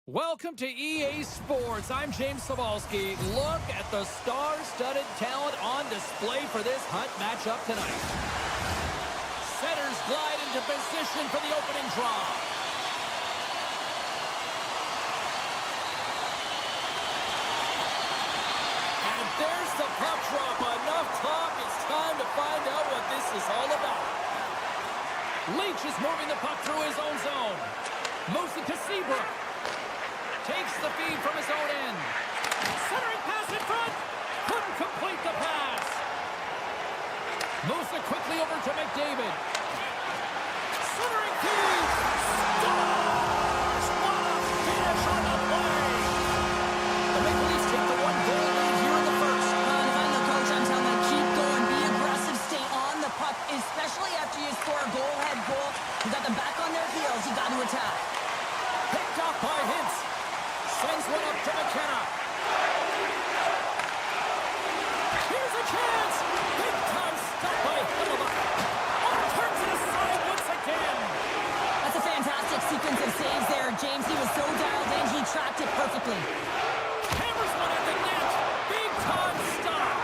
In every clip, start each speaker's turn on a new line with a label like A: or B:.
A: Welcome to EA Sports. I'm James Cebulski. Look at the star-studded talent on display for this Hunt matchup tonight. Setters glide into position for the opening draw. And there's the puck drop. Enough talk. It's time to find out what this is all about. Leach is moving the puck through his own zone. Moves it to Seabrook. Takes the feed from his own end. Centering pass in front. Couldn't complete the pass. Moves it quickly over to McDavid. Centering feed. Scores! What a finish on the play. The Maple Leafs take the one-goal lead here in the first.
B: If I'm the coach, I'm telling them keep going, be aggressive, stay on the puck, especially after you score a goal-ahead goal. You got them back on their heels. You got to attack.
A: Picked up by Hintz. Sends one up to McKenna. Here's a chance. Big time stop by Hellebuyck. Oh, turns it aside once again.
B: That's a fantastic sequence of saves there. James, he was so dialed in, he tracked it perfectly.
A: Hammers one at the net. Big time stop.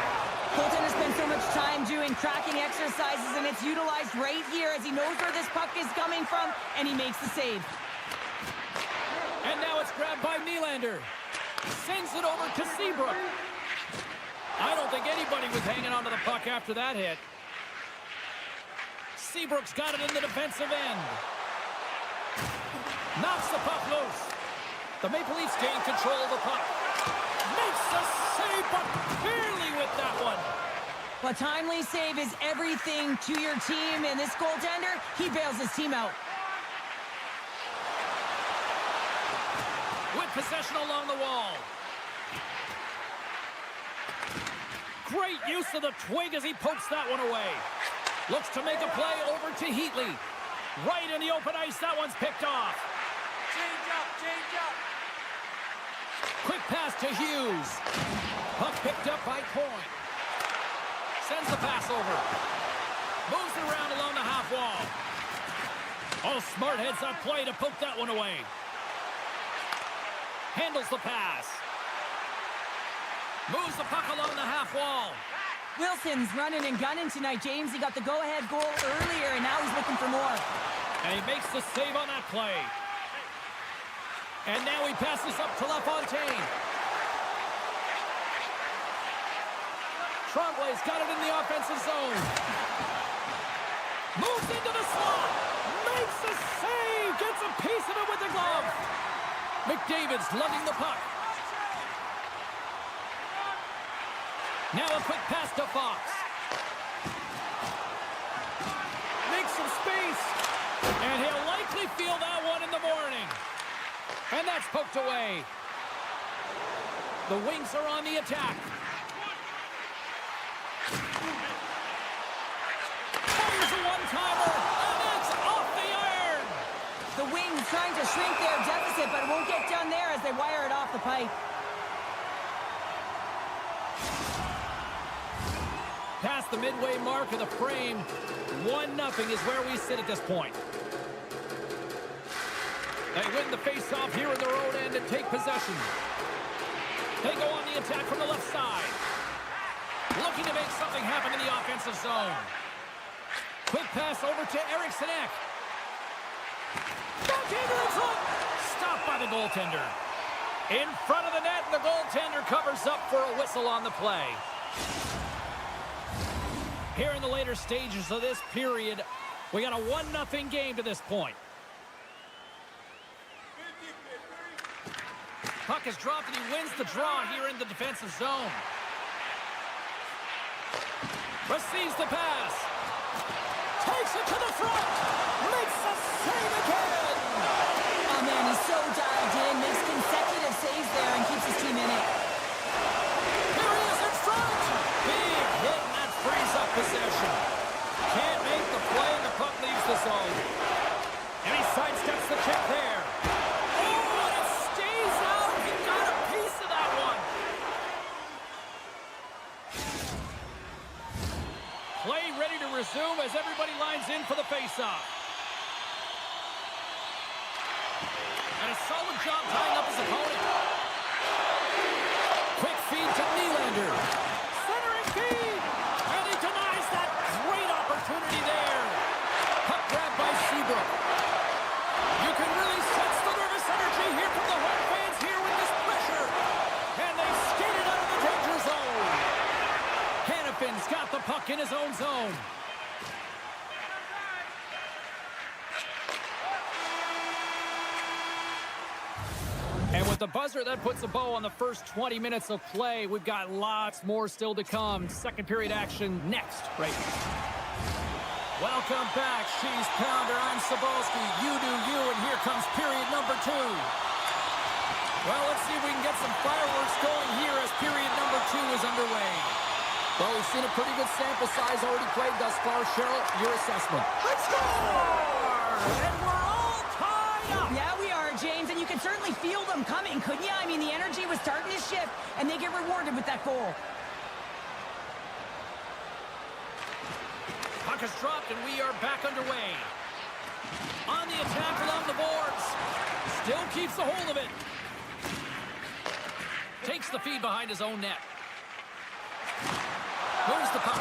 B: Goaltender spends so much time doing cracking exercises, and it's utilized right here as he knows where this puck is coming from, and he makes the save.
A: And now it's grabbed by Nylander. Sends it over to Seabrook. I don't think anybody was hanging onto the puck after that hit. Seabrook's got it in the defensive end. Knocks the puck loose. The Maple Leafs gain control of the puck. Makes the save, but barely with that one.
B: A timely save is everything to your team, and this goaltender, he bails his team out.
A: With possession along the wall. Great use of the twig as he pokes that one away. Looks to make a play over to Heatley. Right in the open ice, that one's picked off.
C: Change up.
A: Quick pass to Hughes. Puck picked up by Coyne. Sends the pass over. Moves it around along the half wall. Oh, smart heads up play to poke that one away. Handles the pass. Moves the puck along the half wall.
B: Wilson's running and gunning tonight, James. He got the go-ahead goal earlier, and now he's looking for more.
A: And he makes the save on that play. And now he passes up to LaFontaine. Tremblay's got it in the offensive zone. Moves into the slot. Makes the save. Gets a piece of it with the glove. McDavid's lugging the puck. Now a quick pass to Fox. Makes some space. And he'll likely feel that one in the morning. And that's poked away. The Wings are on the attack. Fires a one-timer. And it's off the iron.
B: The Wings trying to shrink their deficit, but it won't get done there as they wire it off the pipe.
A: Past the midway mark of the frame, 1-0 is where we sit at this point. They win the face-off here in their own end and take possession. They go on the attack from the left side. Looking to make something happen in the offensive zone. Quick pass over to Eriksson Ek. Goaltender in front. Stopped by the goaltender. In front of the net, the goaltender covers up for a whistle on the play. Here in the later stages of this period, we got a 1-0 game to this point. Puck is dropped and he wins the draw here in the defensive zone. Receives the pass. Takes it to the front. Makes the save again.
B: Oh, man, he's so dialed in, makes consecutive saves there and keeps his team in it.
A: Here he is in front. Big hit, and that frees up possession. Can't make the play, and the puck leaves the zone. And he sidesteps the check there. Oh, and it stays out. He got a piece of that one. Play ready to resume as everybody lines in for the faceoff. And a solid job tying up his opponent. Quick feed to Nylander. Centering feed. And he denies that great opportunity there. Puck grabbed by Seabrook. You can really sense the nervous energy here from the home fans here with this pressure. And they skated out of the danger zone. Hannafin's got the puck in his own zone. And with the buzzer, that puts a bow on the first 20 minutes of play. We've got lots more still to come. Second period action next, right here. Welcome back, Cheese Pounder. I'm Sabalski. You do you, and here comes period number 2. Well, let's see if we can get some fireworks going here as period number 2 is underway. Well, we've seen a pretty good sample size already played thus far. Cheryl, your assessment.
B: Let's go!
A: And we're all tied up.
B: Yeah, we are, James, and you can certainly feel them coming, couldn't you? I mean, the energy was starting to shift, and they get rewarded with that goal.
A: Puck is dropped, and we are back underway. On the attack along the boards. Still keeps a hold of it. Takes the feed behind his own net. Moves the puck.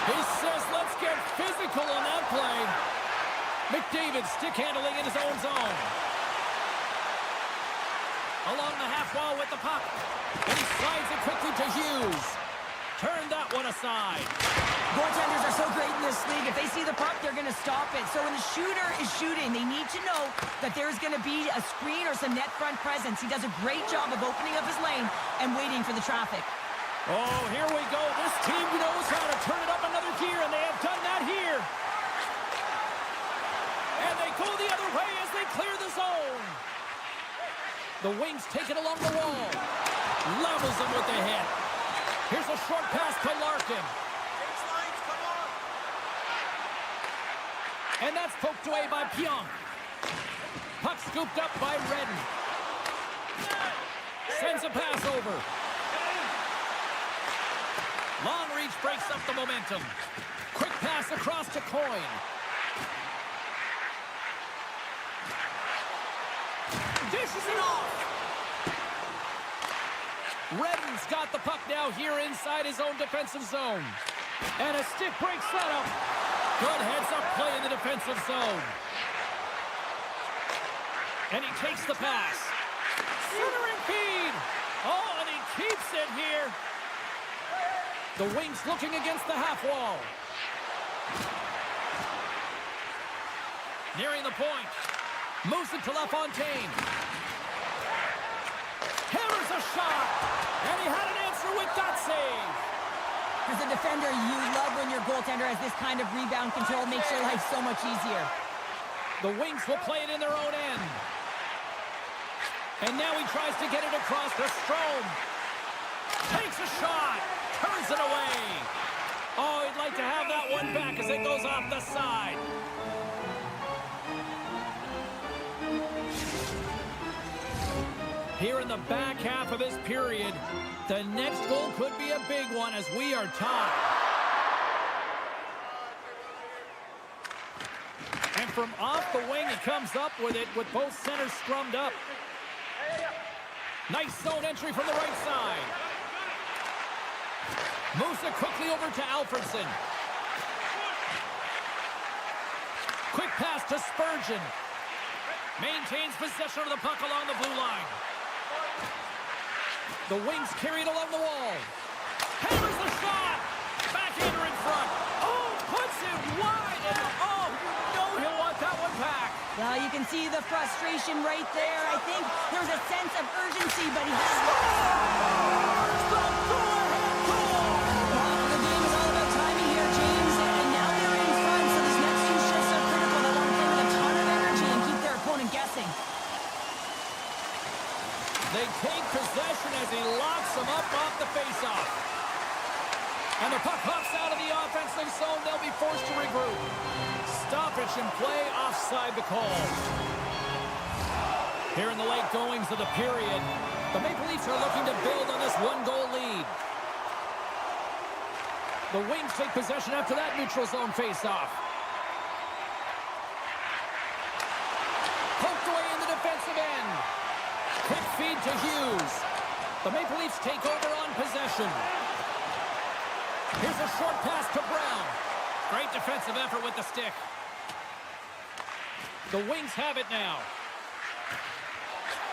A: He says, let's get physical on that play. McDavid stick handling in his own zone. Along the half wall with the puck. And he slides it quickly to Hughes. Turn that one aside.
B: Goaltenders are so great in this league. If they see the puck, they're going to stop it. So when the shooter is shooting, they need to know that there's going to be a screen or some net front presence. He does a great job of opening up his lane and waiting for the traffic.
A: Oh, here we go. This team knows how to turn it up another gear, and they have done that here. And they go the other way as they clear the zone. The Wings take it along the wall. Levels them with the hit. Here's a short pass to Larkin. And that's poked away by Pionk. Puck scooped up by Redden. Sends a pass over. Long reach breaks up the momentum. Quick pass across to Coyne. Dishes it off. Redden's got the puck now here inside his own defensive zone. And a stick breaks that up. Good heads-up play in the defensive zone. And he takes the pass. Centering feed. Oh, and he keeps it here. The Wings looking against the half wall. Nearing the point. Moves it to LaFontaine. Hammers a shot. And he had an answer with that save.
B: As a defender, you love when your goaltender has this kind of rebound control. Makes your life so much easier.
A: The Wings will play it in their own end. And now he tries to get it across to Strome. Takes a shot. Turns it away. Oh, he'd like to have that one back as it goes off the side. Here in the back half of this period, the next goal could be a big one as we are tied. And from off the wing, he comes up with it with both centers scrummed up. Nice zone entry from the right side. Moves it quickly over to Alfredson. Quick pass to Spurgeon. Maintains possession of the puck along the blue line. The Wings carry it along the wall. Hammers the shot. Backhander in front. Oh, puts it wide. And oh, you know he'll want that one back.
B: Well, you can see the frustration right there. I think there's a sense of urgency, but he has... The game is all about timing here, James. And now they're in front, so these next two shifts are critical. They want to play with a ton of energy and keep their opponent guessing.
A: They take possession as he locks them up off the faceoff. And the puck hops out of the offensive zone. They'll be forced to regroup. Stoppage in play, offside the call. Here in the late goings of the period, the Maple Leafs are looking to build on this one-goal lead. The Wings take possession after that neutral zone faceoff. Poked away in the defensive end. feed to Hughes. The Maple Leafs take over on possession. Here's a short pass to Brown. Great defensive effort with the stick. The Wings have it now.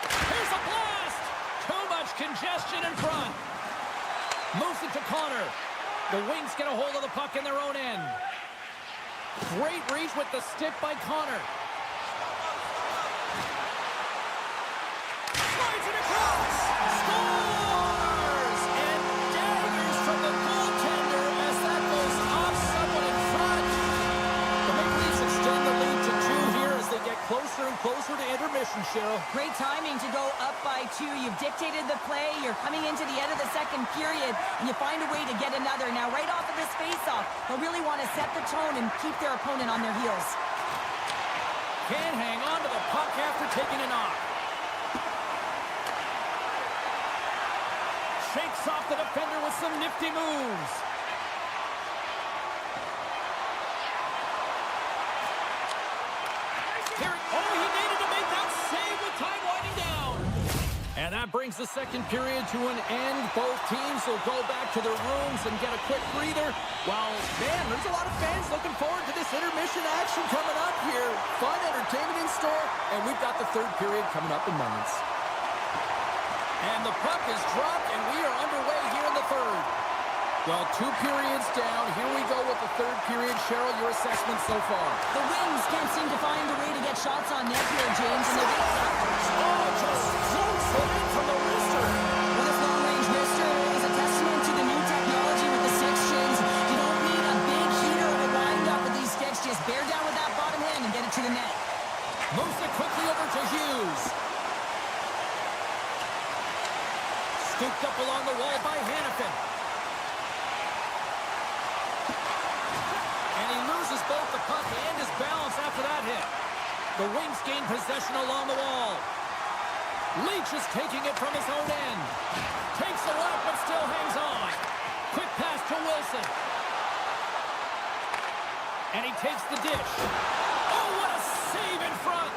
A: Here's a blast! Too much congestion in front. Moves it to Connor. The Wings get a hold of the puck in their own end. Great reach with the stick by Connor. Slides it across. Scores! And daggers from the goaltender as that goes off someone in front. The Maple Leafs extend the lead to 2 here as they get closer and closer to intermission, Cheryl.
B: Great timing to go up by 2. You've dictated the play. You're coming into the end of the second period, and you find a way to get another. Now, right off of this face-off, they'll really want to set the tone and keep their opponent on their heels.
A: Can't hang on to the puck after taking a knock. Shakes off the defender with some nifty moves. He needed to make that save with time winding down. And that brings the second period to an end. Both teams will go back to their rooms and get a quick breather. Well, man, there's a lot of fans looking forward to this intermission action coming up here. Fun entertainment in store, and we've got the third period coming up in moments. And the puck is dropped, and we are underway here in the third. Well, 2 periods down. Here we go with the third period. Cheryl, your assessment so far?
B: The Wings can't seem to find a way to get shots on net here, James. And
A: just floats it in from the wrister.
B: Well, this long-range wrister is a testament to the new technology with the 6, James. You don't need a big heater or a wind-up with these sticks. Just bear down with that bottom hand and get it to the net.
A: Moves it quickly over to Hughes. Scooped up along the wall by Hannafin. And he loses both the puck and his balance after that hit. The Wings gain possession along the wall. Leach is taking it from his own end. Takes a whack but still hangs on. Quick pass to Wilson. And he takes the dish. Oh, what a save in front.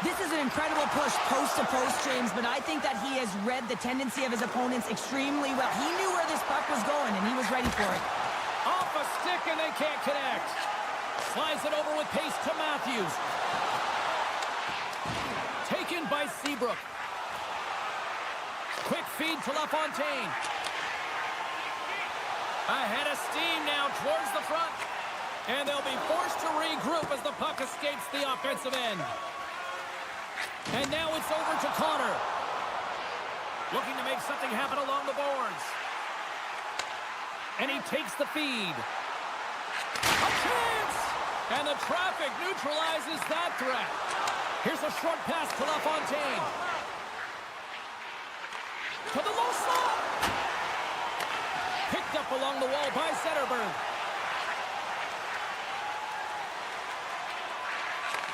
B: This is an incredible push post to post, James, but I think that he has read the tendency of his opponents extremely well. He knew where this puck was going, and he was ready for it.
A: Off a stick, and they can't connect. Slides it over with pace to Matthews. Taken by Seabrook. Quick feed to LaFontaine. Ahead of steam now towards the front. And they'll be forced to regroup as the puck escapes the offensive end. And now it's over to Connor. Looking to make something happen along the boards. And he takes the feed. A chance! And the traffic neutralizes that threat. Here's a short pass to LaFontaine. To the low slot. Picked up along the wall by Zetterberg.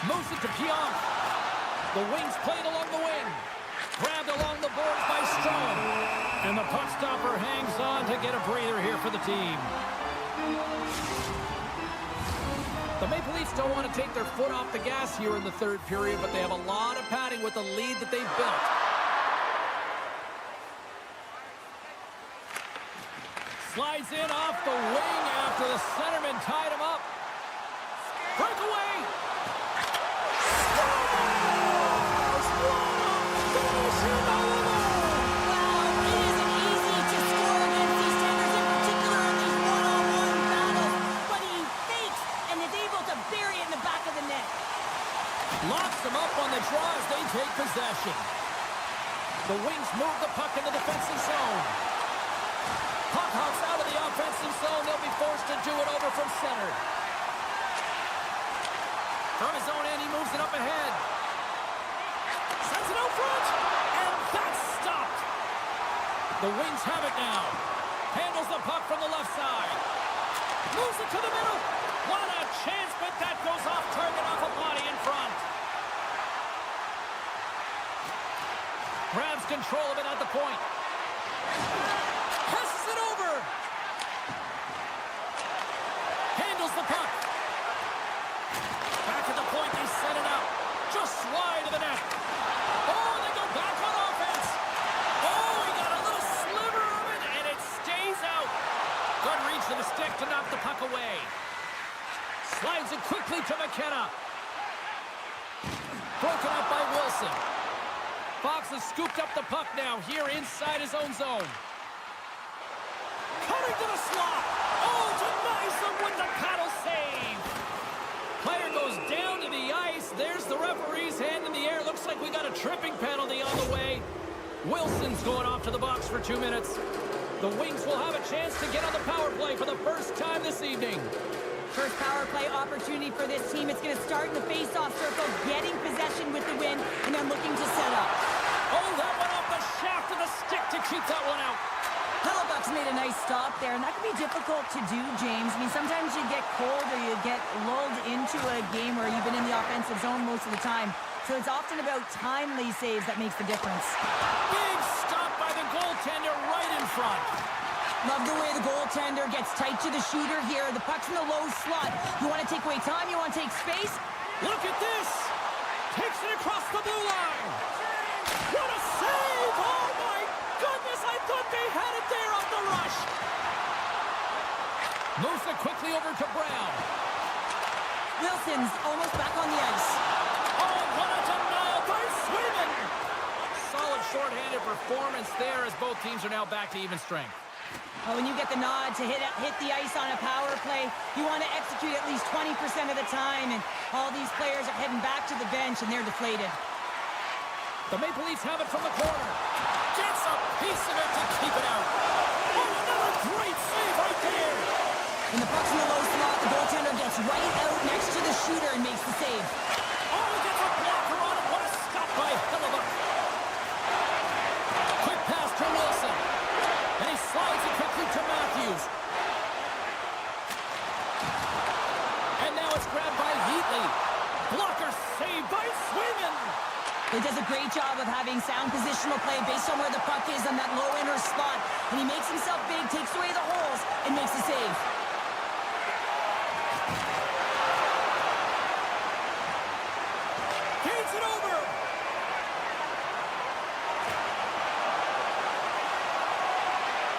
A: Moves it to Pionk. The Wings played along the wing. Grabbed along the boards by Strome. And the puck stopper hangs on to get a breather here for the team. The Maple Leafs don't want to take their foot off the gas here in the third period, but they have a lot of padding with the lead that they've built. Slides in off the wing after the centerman tied him up. Breakaway! Locks them up on the draw as they take possession. The Wings move the puck in the defensive zone. Puck hops out of the offensive zone. They'll be forced to do it over from center. From his own end, he moves it up ahead. Sends it out front. And that's stopped. The Wings have it now. Handles the puck from the left side. Moves it to the middle. What a chance, but that goes off target off a body in front. Grabs control of it at the point. Passes it over. Handles the puck. Back at the point, they set it out. Just wide of the net. Oh, they go back on offense. broken up by Wilson. Fox has scooped up the puck now here inside his own zone. Cutting to the slot. Oh, denies him with the paddle save. Player goes down to the ice. There's the referee's hand in the air. Looks like we got a tripping penalty on the way. Wilson's going off to the box for 2 minutes. The Wings will have a chance to get on the power play for the first time this evening.
B: First power play opportunity for this team. It's going to start in the face-off circle, getting possession with the win, and then looking to set up.
A: Oh, that went off the shaft of the stick to keep that one out.
B: Hellebuck's made a nice stop there, and that can be difficult to do, James. I mean, sometimes you get cold or you get lulled into a game where you've been in the offensive zone most of the time. So it's often about timely saves that makes the difference.
A: Big stop by the goaltender right in front.
B: Love the way the goaltender gets tight to the shooter here. The puck's in the low slot. You want to take away time? You want to take space?
A: Look at this! Takes it across the blue line. What a save! Oh my goodness! I thought they had it there off the rush. Moves it quickly over to Brown.
B: Wilson's almost back on the ice.
A: Oh, what a denial by Swayman! Solid shorthanded performance there as both teams are now back to even strength.
B: Well, when you get the nod to hit the ice on a power play, you want to execute at least 20% of the time, and all these players are heading back to the bench, and they're deflated.
A: The Maple Leafs have it from the corner. Gets a piece of it to keep it out. Oh, another great save right there.
B: When the puck's in the low slot, the goaltender gets right out next to the shooter and makes the save.
A: Oh, he gets a blocker on it. What a stop by Hellebuck. Quick pass to Wilson. And he slides it quickly to Matthews. And now it's grabbed by Heatley. Blocker saved by Swayman.
B: He does a great job of having sound positional play based on where the puck is on that low inner slot. And he makes himself big, takes away the holes, and makes the save.
A: Gains it over.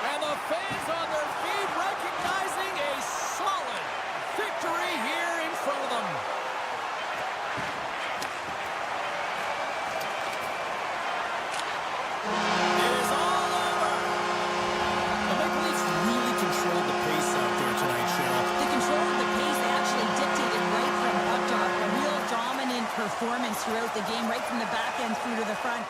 A: And the fans on their feet recognizing a solid victory here in front of them. It is all over. The Maple Leafs really controlled the pace out there tonight, Cheryl.
B: They controlled the pace. They actually dictated right from puck drop. A real dominant performance throughout the game, right from the back end through to the front.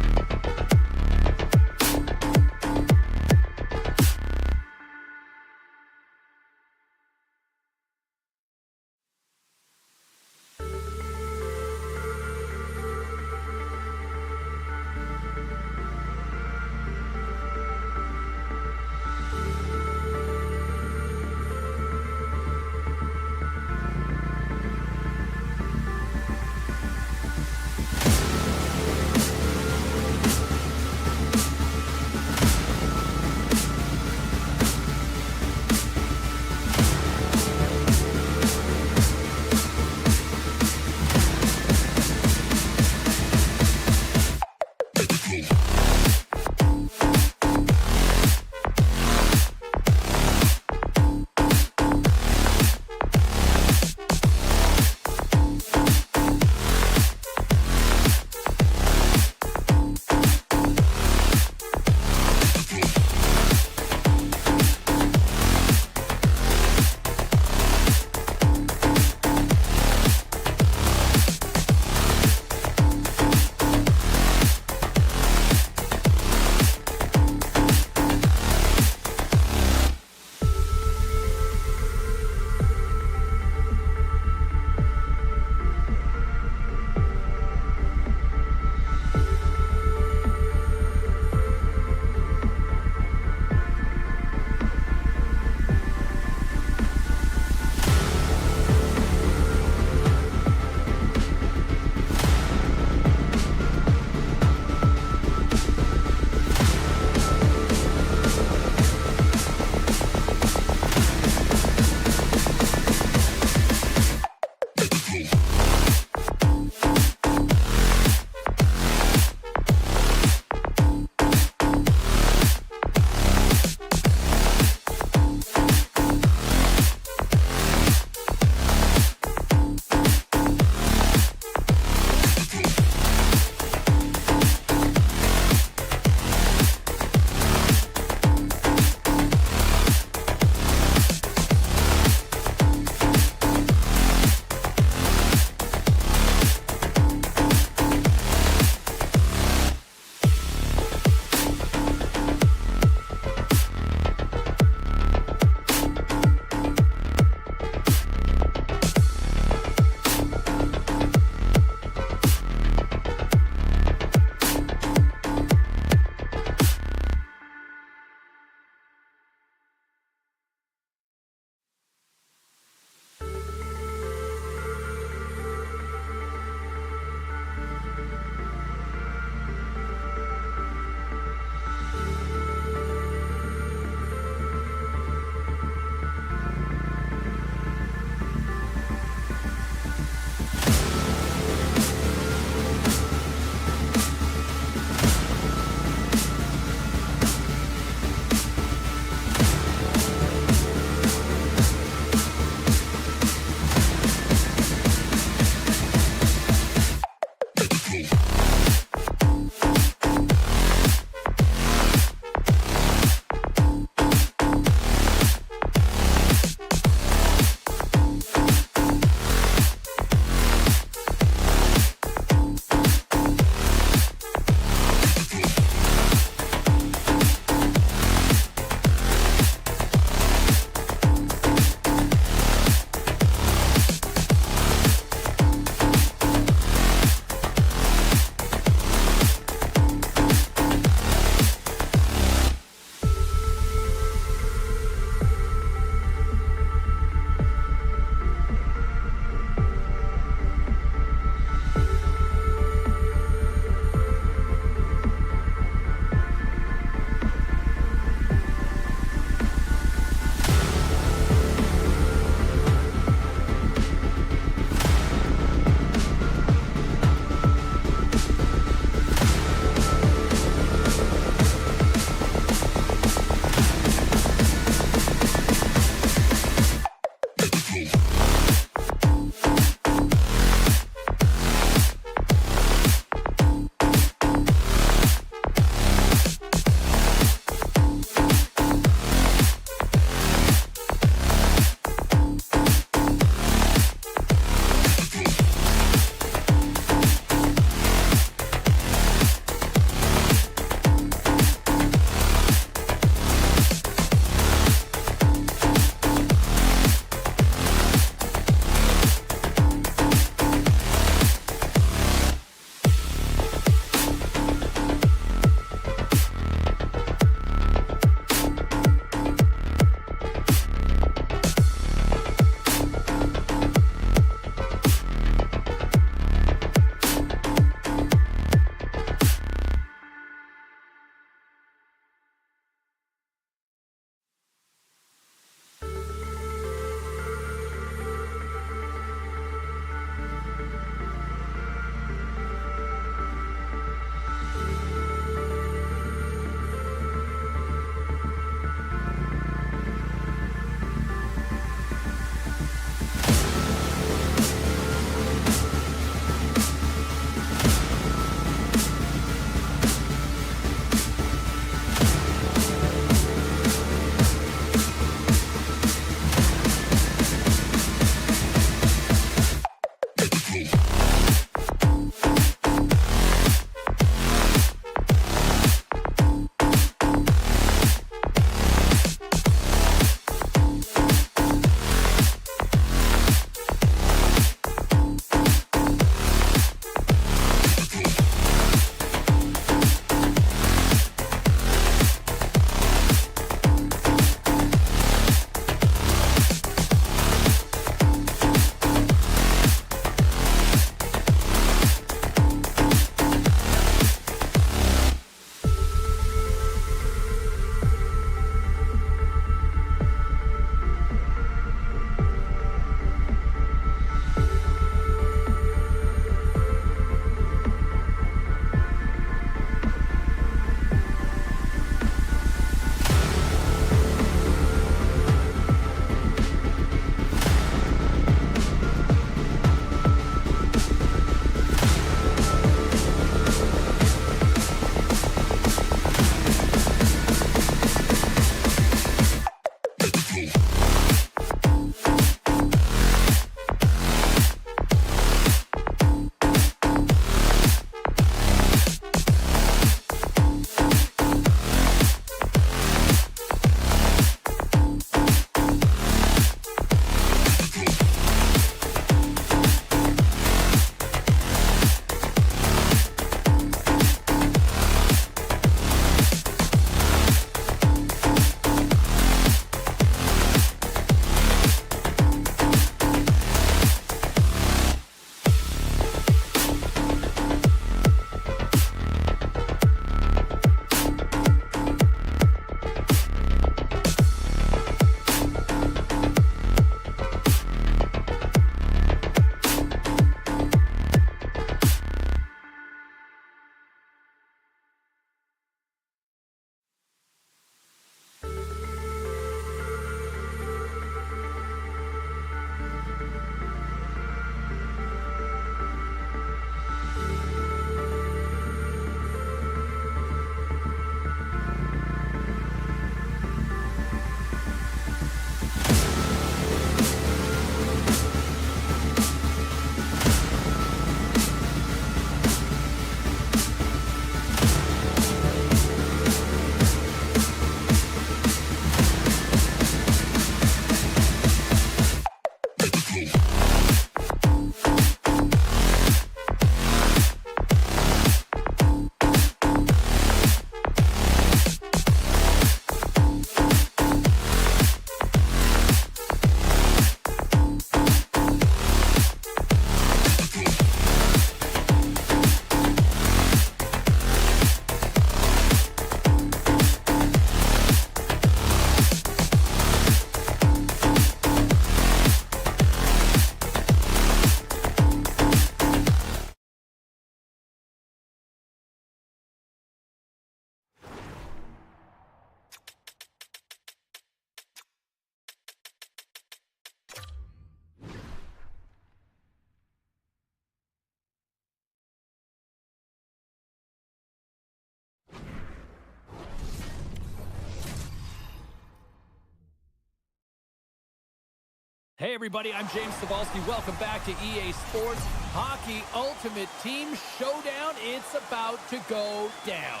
A: Hey everybody, I'm James Cebulski. Welcome back to EA Sports Hockey Ultimate Team Showdown. It's about to go down.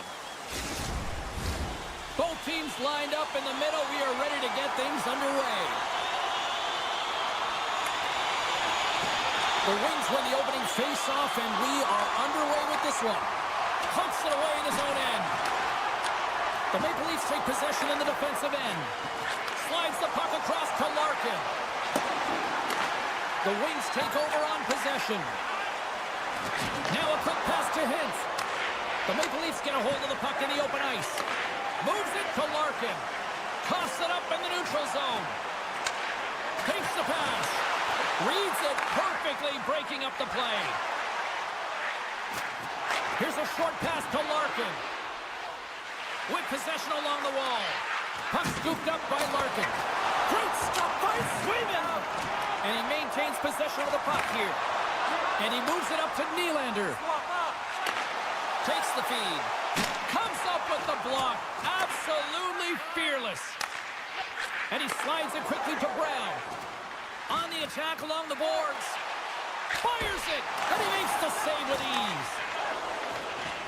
A: Both teams lined up in the middle. We are ready to get things underway. The Wings win the opening face-off, and we are underway with this one. Hunks it away in his own end. The Maple Leafs take possession in the defensive end. Slides the puck across to Larkin. The Wings take over on possession. Now a quick pass to Hintz. The Maple Leafs get a hold of the puck in the open ice. Moves it to Larkin. Tosses it up in the neutral zone. Takes the pass. Reads it perfectly, breaking up the play. Here's a short pass to Larkin. With possession along the wall. Puck scooped up by Larkin. Great stop by Swayman. And he maintains possession of the puck here. And he moves it up to Nylander. Takes the feed. Comes up with the block. Absolutely fearless. And he slides it quickly to Brown. On the attack along the boards. Fires it. And he makes the save with ease.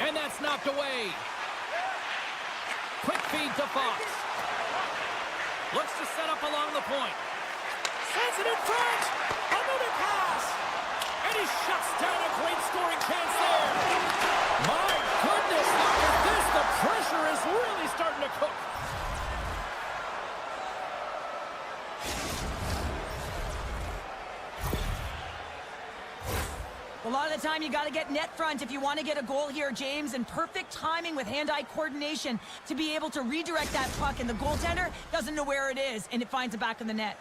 A: And that's knocked away. Quick feed to Fox. Looks to set up along the point. Sends it in front. Another pass. And he shuts down a great scoring chance there. My goodness, look at this. The pressure is really starting to cook.
B: A lot of the time, you got to get net front if you want to get a goal here, James, and perfect timing with hand-eye coordination to be able to redirect that puck, and the goaltender doesn't know where it is, and it finds it back in the net.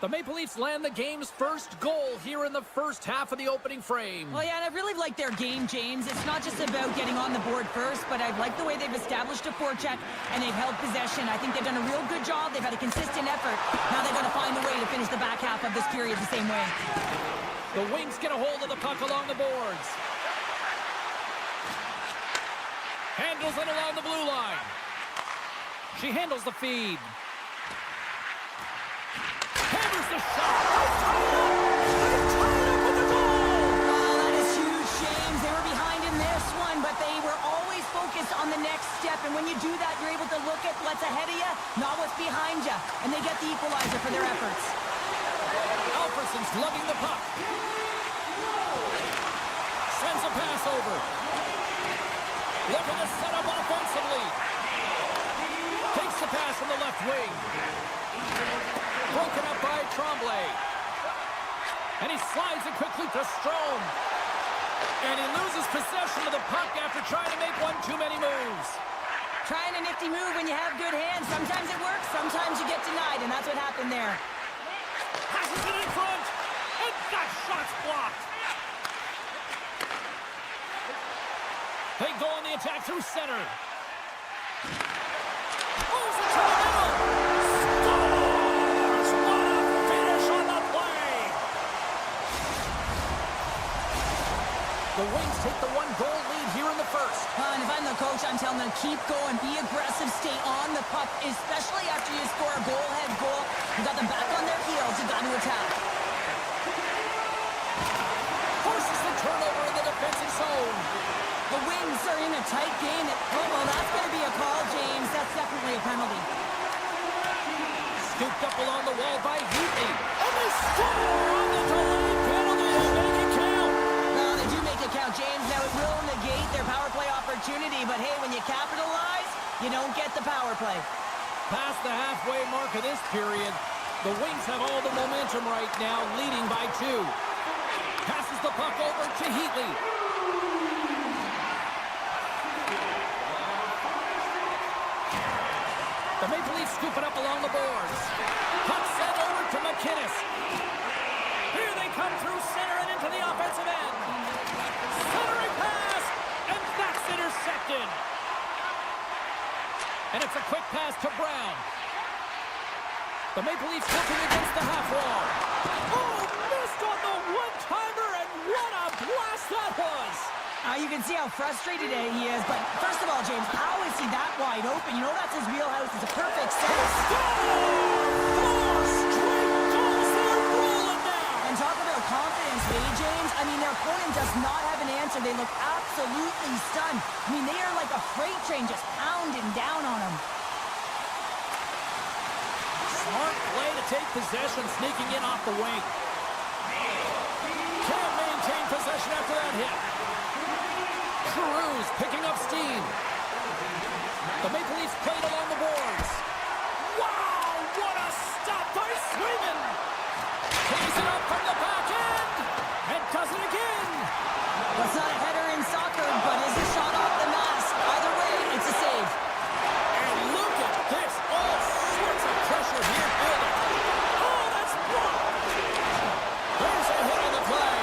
A: The Maple Leafs land the game's first goal here in the first half of the opening frame.
B: Well, yeah, and I really like their game, James. It's not just about getting on the board first, but I like the way they've established a forecheck, and they've held possession. I think they've done a real good job. They've had a consistent effort. Now they've got to find a way to finish the back half of this period the same way.
A: The Wings get a hold of the puck along the boards. Handles it along the blue line. She handles the feed. Hammers the shot. Tied up with the goal.
B: Oh, that is huge, James. They were behind in this one, but they were always focused on the next step. And when you do that, you're able to look at what's ahead of you, not what's behind you. And they get the equalizer for their efforts.
A: Alfredsson's lugging the puck. Sends a pass over. Looking to set up offensively. Takes the pass from the left wing. Broken up by Tremblay. And he slides it quickly to Strome. And he loses possession of the puck after trying to make one too many moves.
B: Trying a nifty move when you have good hands. Sometimes it works, sometimes you get denied, and that's what happened there.
A: Passes it in front. And that shot's blocked. They go on the attack through center. Moves it to the middle. Scores! What a finish on the play! The Wings take the one-goal lead here in the first.
B: And if I'm the coach, I'm telling them, keep going, be aggressive, stay on the puck, especially after you score a goal-head goal. You got them back on their heels, you got to attack.
A: Forces the turnover in the defensive zone.
B: The Wings are in a tight game. Oh, well, that's going to be a call, James. That's definitely a penalty.
A: Scooped up along the wall by Heatley. And they score on the delayed penalty. They make it count.
B: No, they do make it count, James. Now, it will negate their power play opportunity. But, hey, when you capitalize, you don't get the power play.
A: Past the halfway mark of this period, the Wings have all the momentum right now, leading by 2. Passes the puck over to Heatley. The Maple Leafs scoop it up along the boards. Puck sent over to McInnes. Here they come through center and into the offensive end. Centering pass, and that's intercepted. And it's a quick pass to Brown. The Maple Leafs looking against the half wall. Oh, missed on the one-timer, and what a blast that was!
B: You can see how frustrated he is, but first of all, James, how is he that wide open? You know that's his wheelhouse. It's a perfect set.
A: Four straight goals in a row!
B: confidence, James. I mean, their opponent does not have an answer. They look absolutely stunned. I mean, they are like a freight train just pounding down on them.
A: Smart play to take possession, sneaking in off the wing. Can't maintain possession after that hit. Cruz picking up steam. The Maple Leafs played along the boards. Wow, what a stop by Swayman. Takes it up from the back end and does it again.
B: Well, it's not a header in soccer, but is a shot off the mask. Either way, it's a save.
A: And look at this. All sorts of pressure here building. Oh, that's blocked. There's a hit on the play.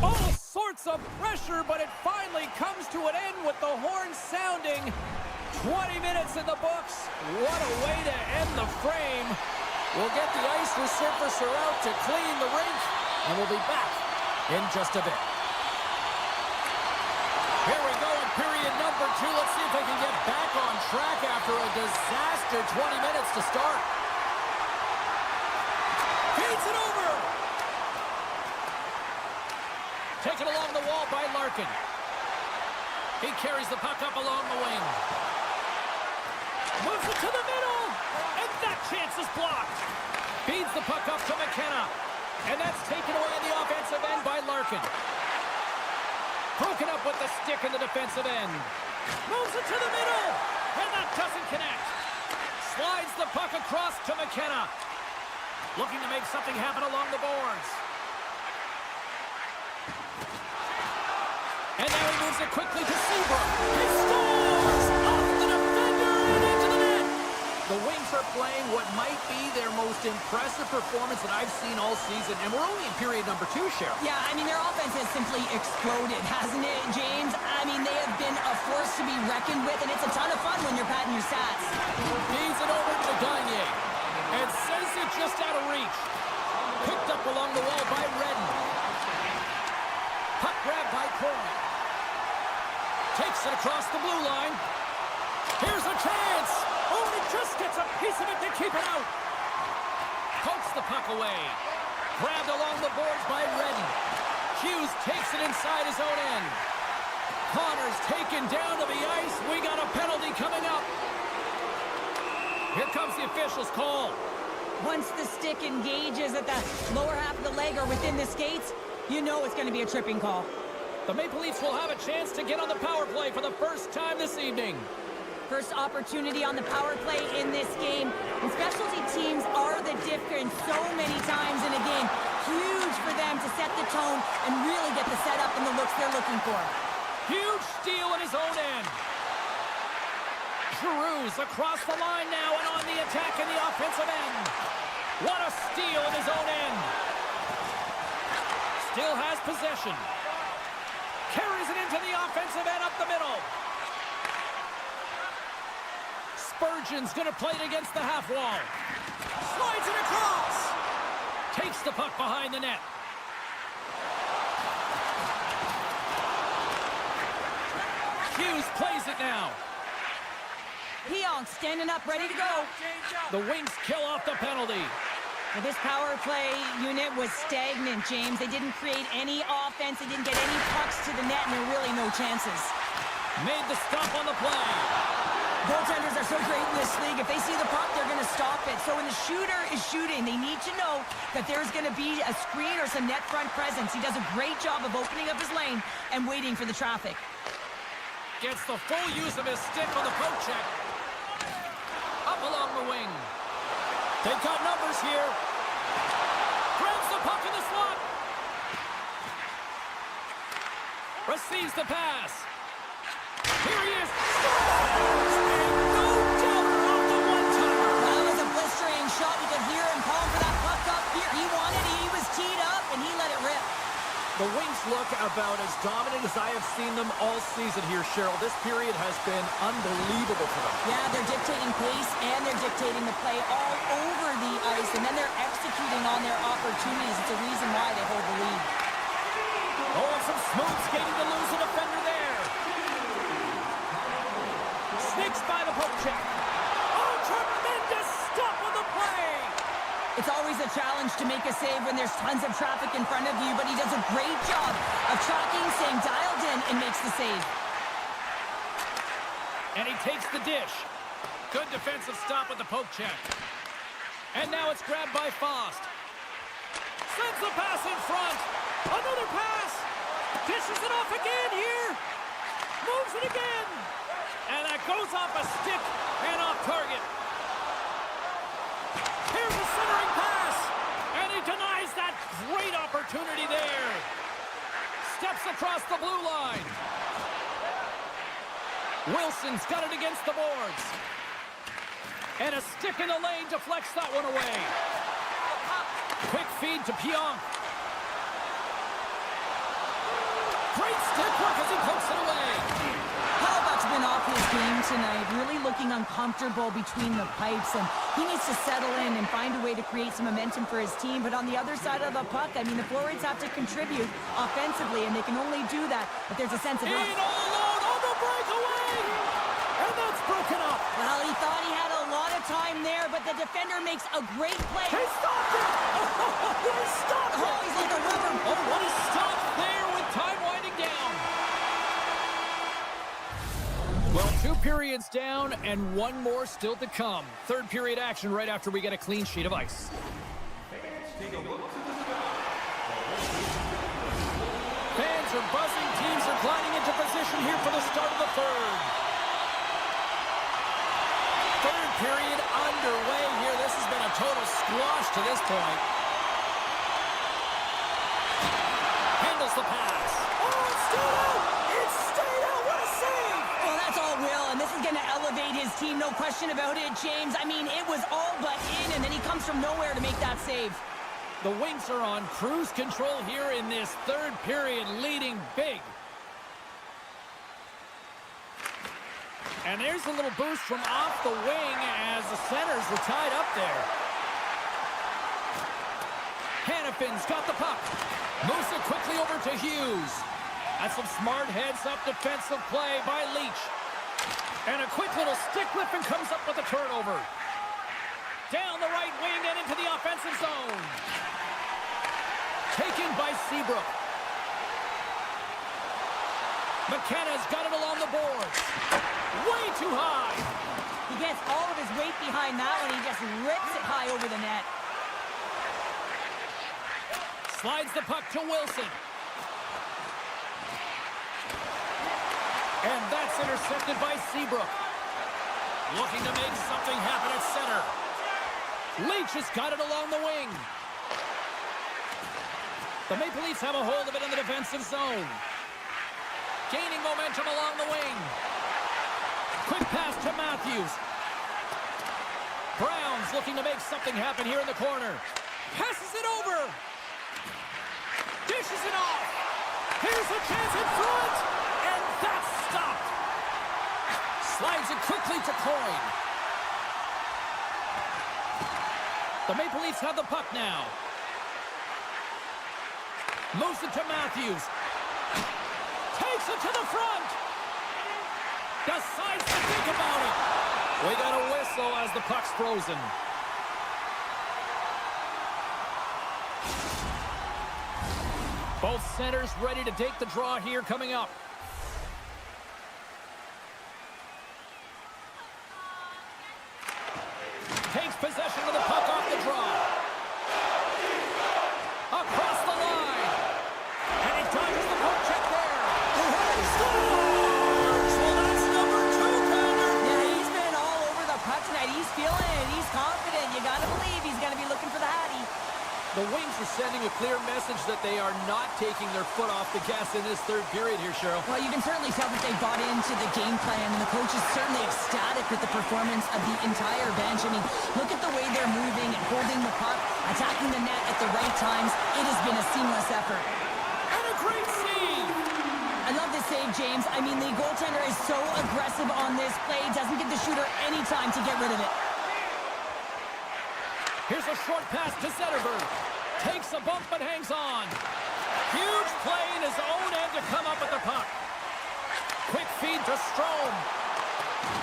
A: All sorts of pressure, but it finally comes to an end with the horn sounding. 20 minutes in the books. What a way to end the frame. We'll get the ice resurfacer out to clean the rink, and we'll be back in just a bit. Here we go in period number 2. Let's see if they can get back on track after a disaster 20 minutes to start. Feeds it over. Taken along the wall by Larkin. He carries the puck up along the wing. Moves it to the middle. And that chance is blocked. Feeds the puck up to McKenna. And that's taken away in the offensive end by Larkin. Broken up with the stick in the defensive end. Moves it to the middle. And that doesn't connect. Slides the puck across to McKenna. Looking to make something happen along the boards. And now he moves it quickly to Seabrook. He scores! Off the defender and into the net! The Wings are playing what might be their most impressive performance that I've seen all season. And we're only in period number 2, Cheryl.
B: Yeah, I mean, their offense has simply exploded, hasn't it, James? I mean, they have been a force to be reckoned with, and it's a ton of fun when you're patting your stats.
A: Feeds it over to Gagne. And sends it just out of reach. Picked up along the wall by Redden. Puck grab by Corey. Takes it across the blue line. Here's a chance. Oh, and it just gets a piece of it to keep it out. Pokes the puck away. Grabbed along the boards by Redden. Hughes takes it inside his own end. Connor's taken down to the ice. We got a penalty coming up. Here comes the official's call.
B: Once the stick engages at the lower half of the leg or within the skates, you know it's going to be a tripping call.
A: The Maple Leafs will have a chance to get on the power play for the first time this evening.
B: First opportunity on the power play in this game. And specialty teams are the difference so many times in a game. Huge for them to set the tone and really get the setup and the looks they're looking for.
A: Huge steal at his own end. Cruz across the line now and on the attack in the offensive end. What a steal at his own end. Still has possession. Carries it into the offensive end up the middle. Spurgeon's going to play it against the half wall. Slides it across. Takes the puck behind the net. Hughes plays it now.
B: Pionk standing up, ready to go.
A: The Wings kill off the penalty.
B: Well, this power play unit was stagnant, James. They didn't create any offense. They didn't get any pucks to the net, and there were really no chances.
A: Made the stop on the play.
B: Goaltenders are so great in this league. If they see the puck, they're going to stop it. So when the shooter is shooting, they need to know that there's going to be a screen or some net front presence. He does a great job of opening up his lane and waiting for the traffic.
A: Gets the full use of his stick on the poke check. Up along the wing. They've got numbers here. Grabs the puck in the slot. Receives the pass. Here he is. Scores! And no doubter off the one-timer.
B: That was a blistering shot. You could hear him calling for that puck up here. He wanted it. He was teed up, and he let it rip.
A: The Wings look about as dominant as I have seen them all season here, Cheryl. This period has been unbelievable for them.
B: Yeah, they're dictating pace, and they're dictating the play all over the ice, and then they're executing on their opportunities. It's a reason why they hold the lead.
A: Oh, and some smooth skating to lose a defender there. Sneaks by the poke check. Oh, tremendous stop on the play.
B: It's always a challenge to make a save when there's tons of traffic in front of you, but he does a great job of tracking, staying dialed in, and makes the save.
A: And he takes the dish. Good defensive stop with the poke check. And now it's grabbed by Fost. Sends the pass in front. Another pass. Dishes it off again here. Moves it again. And that goes off a stick and off target. Here's a centering pass. And he denies that great opportunity there. Steps across the blue line. Wilson's got it against the boards. And a stick in the lane deflects that one away. Quick feed to Pionk. Great stick work as he pokes it away.
B: Halbach's been off his game tonight, really looking uncomfortable between the pipes, and he needs to settle in and find a way to create some momentum for his team. But on the other side of the puck, I mean, the forwards have to contribute offensively, and they can only do that if there's a sense of...
A: In all alone on the breakaway! And that's broken up.
B: Well, he thought he had a lot of time there, but the defender makes a great play.
A: He stopped it! Oh, he stopped it!
B: Oh, he's like a rubber.
A: Oh, what a stop there with time winding down. Well, 2 periods down and 1 more still to come. Third period action right after we get a clean sheet of ice. Fans are buzzing. Teams are gliding into position here for the start of the third. Third period underway here. This has been a total squash to this point. Handles the pass. Oh, it's stayed out! It's stayed out! What a save!
B: Well, that's all Will, and this is going to elevate his team, no question about it, James. I mean, it was all but in, and then he comes from nowhere to make that save.
A: The Wings are on cruise control here in this third period, leading big. And there's a little boost from off the wing as the centers were tied up there. Hannafin's got the puck. Moves it quickly over to Hughes. That's some smart heads-up defensive play by Leach. And a quick little stick lift and comes up with a turnover. Down the right wing and into the offensive zone. Taken by Seabrook. McKenna's got it along the boards. Way too high.
B: He gets all of his weight behind that one. He just rips it high over the net.
A: Slides the puck to Wilson. And that's intercepted by Seabrook. Looking to make something happen at center. Leach has got it along the wing. The Maple Leafs have a hold of it in the defensive zone. Gaining momentum along the wing. Quick pass to Matthews. Brown's looking to make something happen here in the corner. Passes it over. Dishes it off. Here's a chance in front. And that's stopped. Slides it quickly to Coyne. The Maple Leafs have the puck now. Moves it to Matthews. Takes it to the front. Decides to think about it. We got a whistle as the puck's frozen. Both centers ready to take the draw here coming up. Takes possession of the puck off the draw. Across the line. And he dodges the poke check there. He scores! Well, that's number 2, Connor.
B: Yeah, he's been all over the puck tonight. He's feeling it. He's confident. You got to believe he's going to be looking for the Hattie.
A: The Wings are sending a clear message that they are not taking their foot off the gas in this third period here, Cheryl.
B: Well, you can certainly tell that they bought into the game plan, and the coach is certainly ecstatic with the performance of the entire bench. I mean, look at the way they're moving and holding the puck, attacking the net at the right times. It has been a seamless effort.
A: And a great save!
B: I love this save, James. I mean, the goaltender is so aggressive on this play, doesn't give the shooter any time to get rid of it.
A: Here's a short pass to Zetterberg. Takes a bump but hangs on. Huge play in his own end to come up with the puck. Quick feed to Strome.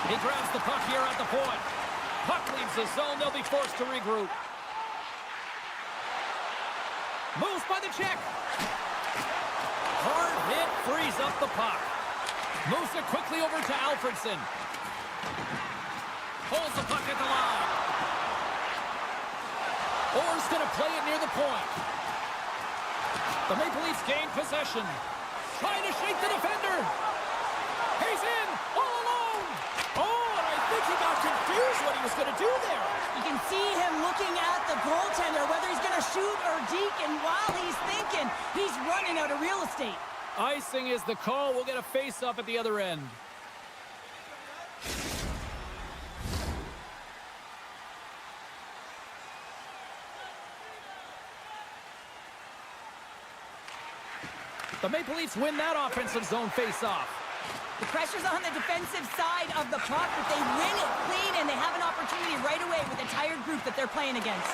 A: He grabs the puck here at the point. Puck leaves the zone. They'll be forced to regroup. Moves by the check. Hard hit frees up the puck. Moves it quickly over to Alfredson. Holds the puck at the line. Orr's going to play it near the point. The Maple Leafs gain possession. Trying to shake the defender. He's in, all alone. Oh, and I think he got confused what he was going to do there.
B: You can see him looking at the goaltender, whether he's going to shoot or deke, and while he's thinking, he's running out of real estate.
A: Icing is the call. We'll get a face-off at the other end. The Maple Leafs win that offensive zone face-off.
B: The pressure's on the defensive side of the puck, but they win it clean, and they have an opportunity right away with a tired group that they're playing against.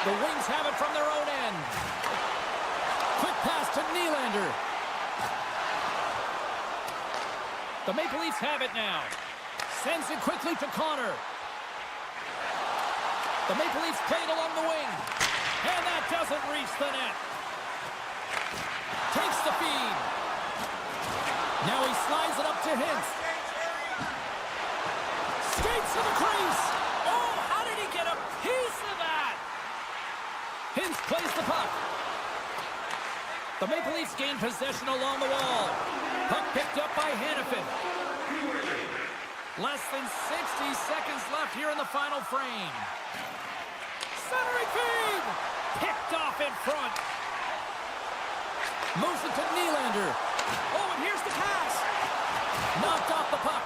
A: The Wings have it from their own end. Quick pass to Nylander. The Maple Leafs have it now. Sends it quickly to Connor. The Maple Leafs play it along the wing. And that doesn't reach the net. Takes the feed. Now he slides it up to Hintz. Skates to the crease. Oh, how did he get a piece of that? Hintz plays the puck. The Maple Leafs gain possession along the wall. Puck picked up by Hannafin. Less than 60 seconds left here in the final frame. Centering feed. Picked off in front. Moves it to Nylander. Oh, and here's the pass. Knocked off the puck.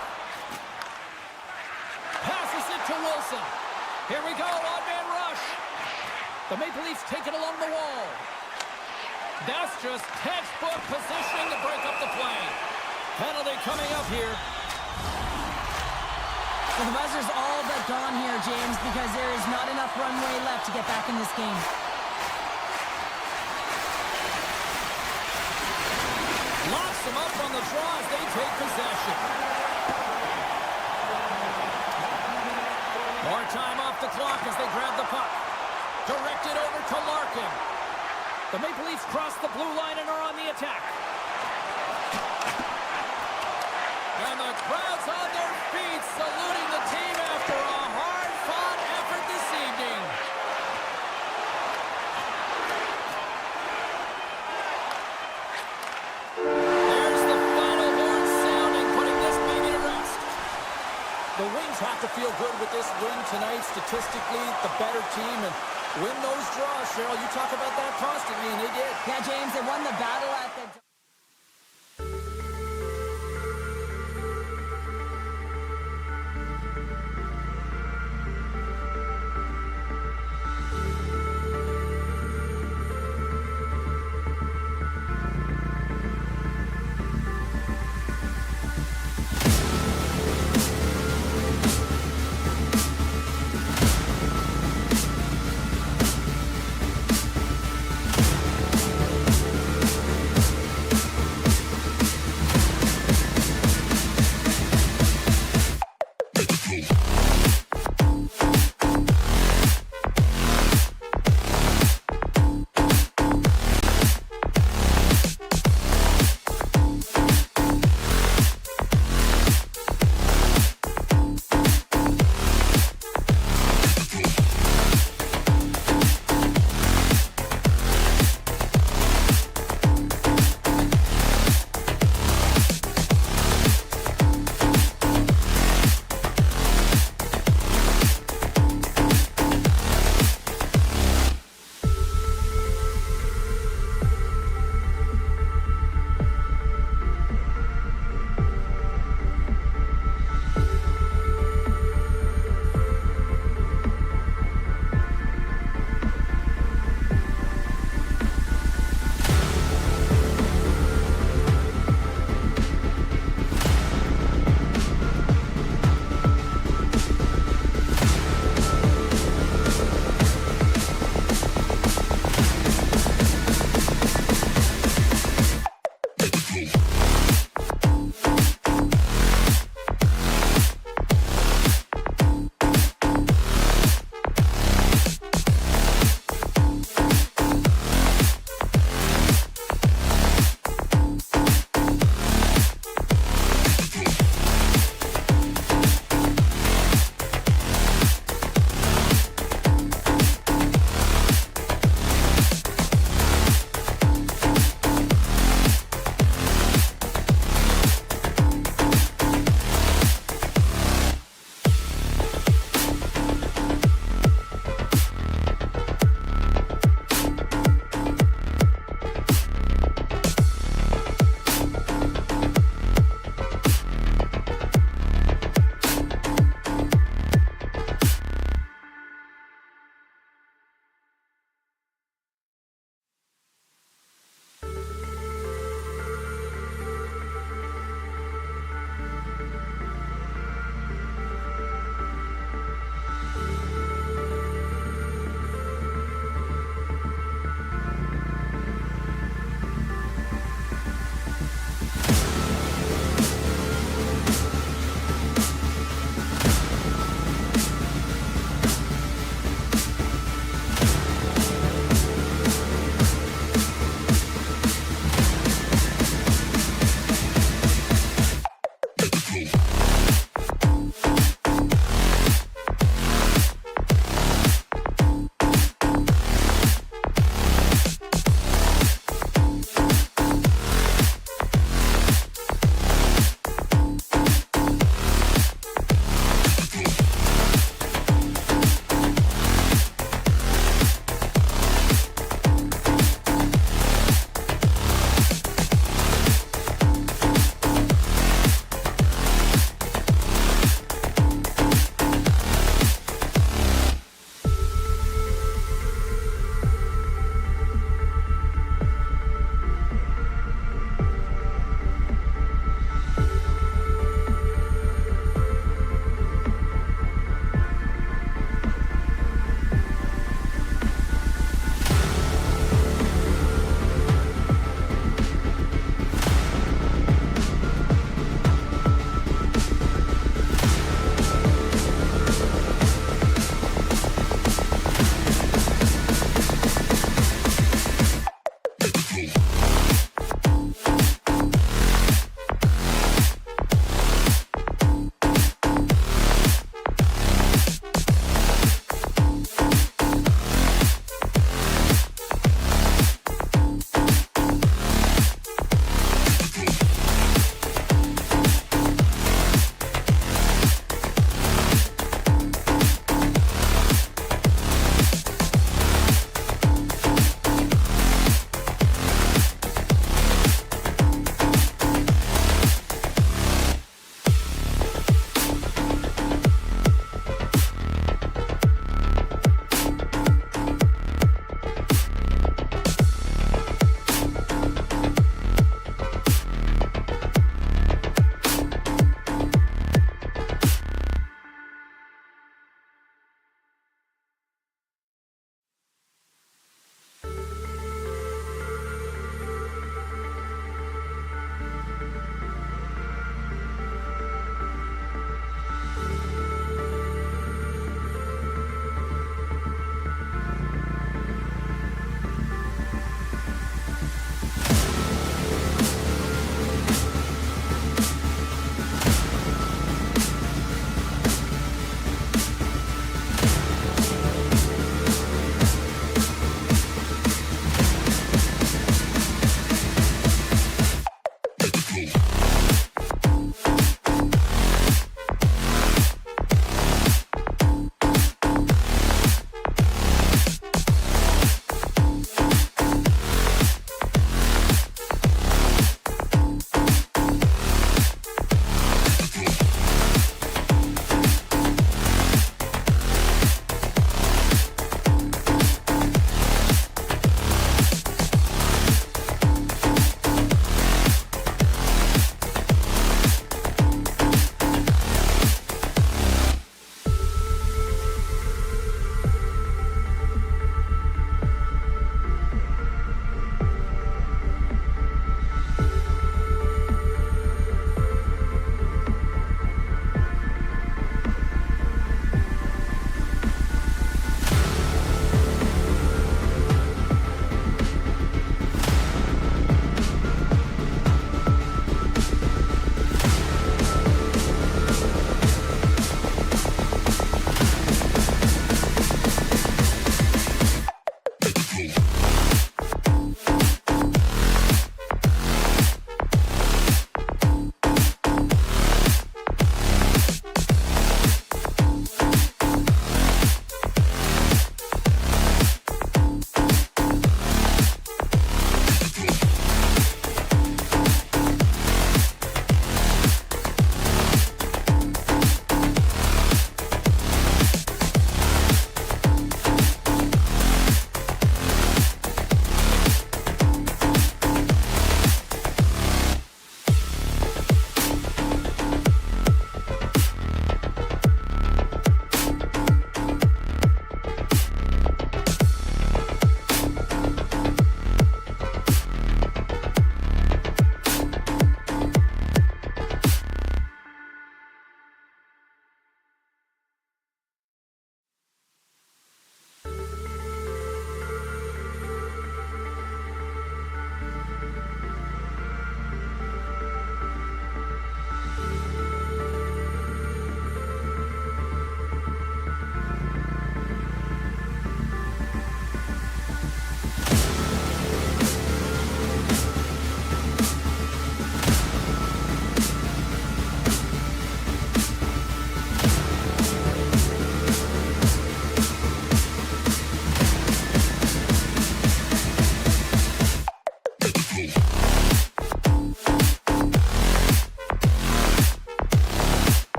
A: Passes it to Wilson. Here we go, odd-man rush. The Maple Leafs take it along the wall. That's just textbook positioning to break up the play. Penalty coming up here.
B: So the buzzer's all but gone here, James, because there is not enough runway left to get back in this game.
A: Locks them up on the draw as they take possession. More time off the clock as they grab the puck. Directed over to Larkin. The Maple Leafs cross the blue line and are on the attack. And the crowd's on their feet saluting the team after a hard-fought effort this evening. There's the final horn sounding, putting this baby to rest. The Wings have to feel good with this win tonight. Statistically, the better team, and win those draws, Cheryl. You talk about that constantly, and they did.
B: Yeah, James, they won the battle at the...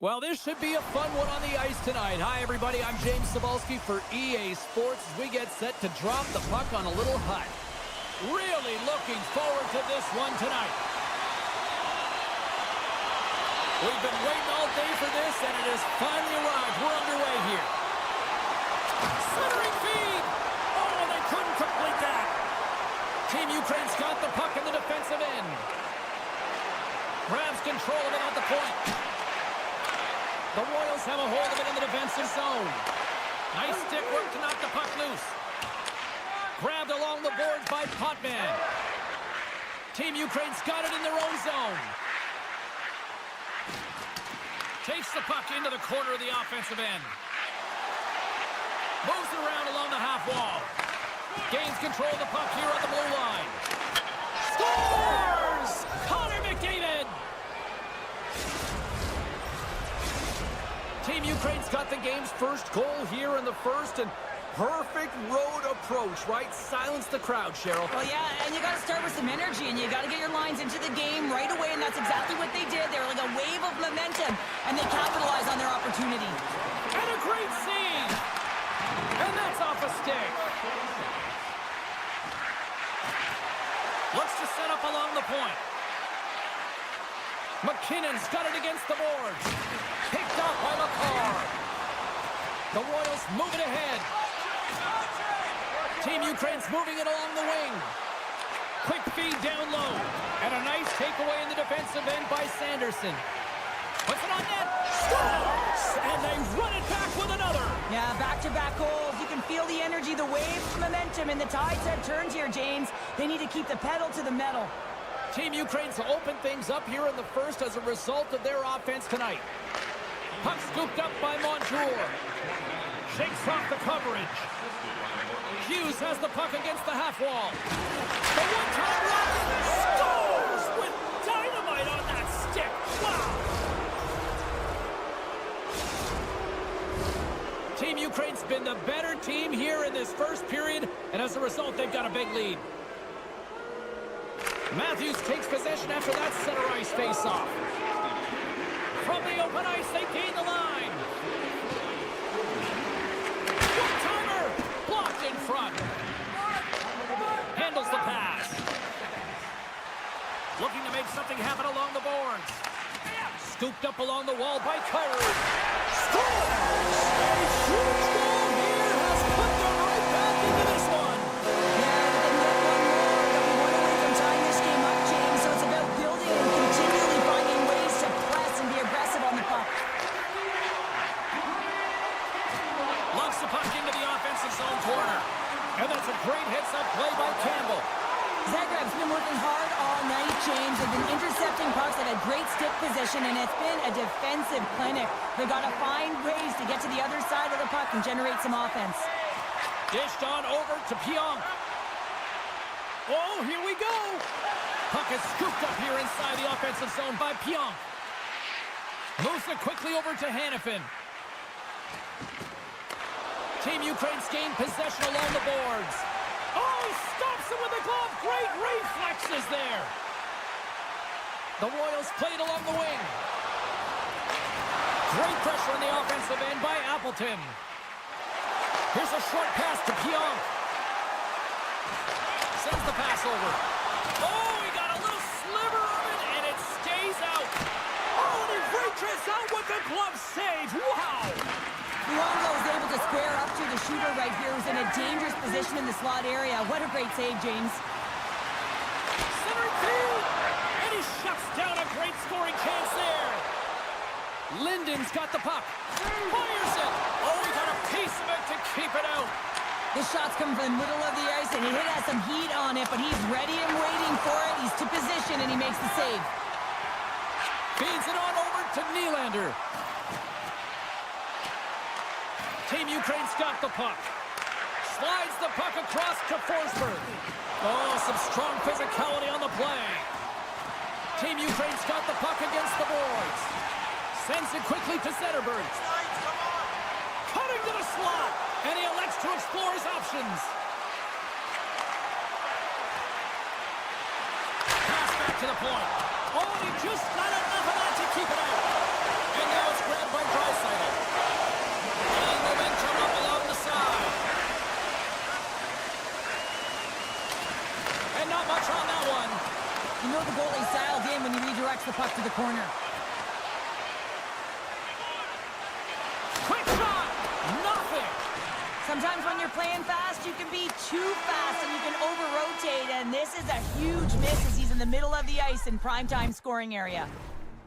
A: Well, this should be a fun one on the ice tonight. Hi, everybody. I'm James Cebulski for EA Sports as we get set to drop the puck on a little hut. Really looking forward to this one tonight. We've been waiting all day for this, and it has finally arrived. We're underway here. Centering feed! Oh, they couldn't complete that. Team Ukraine's got the puck in the defensive end. Grabs control of it at the point. The Royals have a hold of it in the defensive zone. Nice stick work to knock the puck loose. Grabbed along the boards by Potvin. Team Ukraine's got it in their own zone. Takes the puck into the corner of the offensive end. Moves it around along the half wall. Gains control of the puck here on the blue line. Scores! Connor McDavid! Team Ukraine's got the game's first goal here in the first, and perfect road approach, right? Silence the crowd, Cheryl.
B: Well, yeah, and you got to start with some energy, and you got to get your lines into the game right away, and that's exactly what they did. They were like a wave of momentum, and they capitalized on their opportunity.
A: And a great save! And that's off a stick. Looks to set up along the point. McKinnon's got it against the boards. Picked up by McCarr. The Royals move it ahead. Team Ukraine's moving it along the wing. Quick feed down low. And a nice takeaway in the defensive end by Sanderson. Puts it on net. Scores! And they run it back with another.
B: Yeah, back-to-back goals. You can feel the energy, the waves of momentum, and the tides have turned here, James. They need to keep the pedal to the metal.
A: Team Ukraine's open things up here in the first as a result of their offense tonight. Puck scooped up by Montour. Shakes off the coverage. Hughes has the puck against the half wall. The one-time rocket scores with dynamite on that stick. Wow! Team Ukraine's been the better team here in this first period, and as a result, they've got a big lead. Matthews takes possession after that center ice face-off. From the open ice, they gain the line. One-timer! Blocked in front. Handles the pass. Looking to make something happen along the boards. Scooped up along the wall by Kyrou. Scores! A huge goal here has put them right back into this one. Zone corner. And that's a great heads-up play by Campbell.
B: Zagreb's been working hard all night, James. They've been intercepting pucks. They've had great stick position, and it's been a defensive clinic. They've got to find ways to get to the other side of the puck and generate some offense.
A: Dished on over to Pionk. Oh, here we go. Puck is scooped up here inside the offensive zone by Pionk. Moves it quickly over to Hanifin. Team Ukraine's gained possession along the boards. Oh, he stops it with a glove. Great reflexes there. The Royals played along the wing. Great pressure on the offensive end by Appleton. Here's a short pass to Pionk. Sends the pass over. Oh, he got a little sliver of it, and it stays out. Oh, and he reaches out with the glove save. Wow.
B: Luongo is able to square up to the shooter right here, who's in a dangerous position in the slot area. What a great save, James.
A: Center field, and he shuts down a great scoring chance there. Linden's got the puck. Fires it. Oh, he got a piece of it to keep it out.
B: This shot's coming from the middle of the ice, and it has some heat on it, but he's ready and waiting for it. He's to position, and he makes the save.
A: Feeds it on over to Nylander. Team Ukraine's got the puck. Slides the puck across to Forsberg. Oh, some strong physicality on the play. Team Ukraine's got the puck against the boards. Sends it quickly to Zetterberg. Cutting to the slot, and he elects to explore his options. Pass back to the point. Oh, he just got enough of that to keep it out. And now it's grabbed by Draisaitl. And momentum up along the side. And not much on that one.
B: You know the goalie's dialed in when he redirects the puck to the corner.
A: Quick shot! Nothing!
B: Sometimes when you're playing fast, you can be too fast and you can over-rotate, and this is a huge miss as he's in the middle of the ice in primetime scoring area.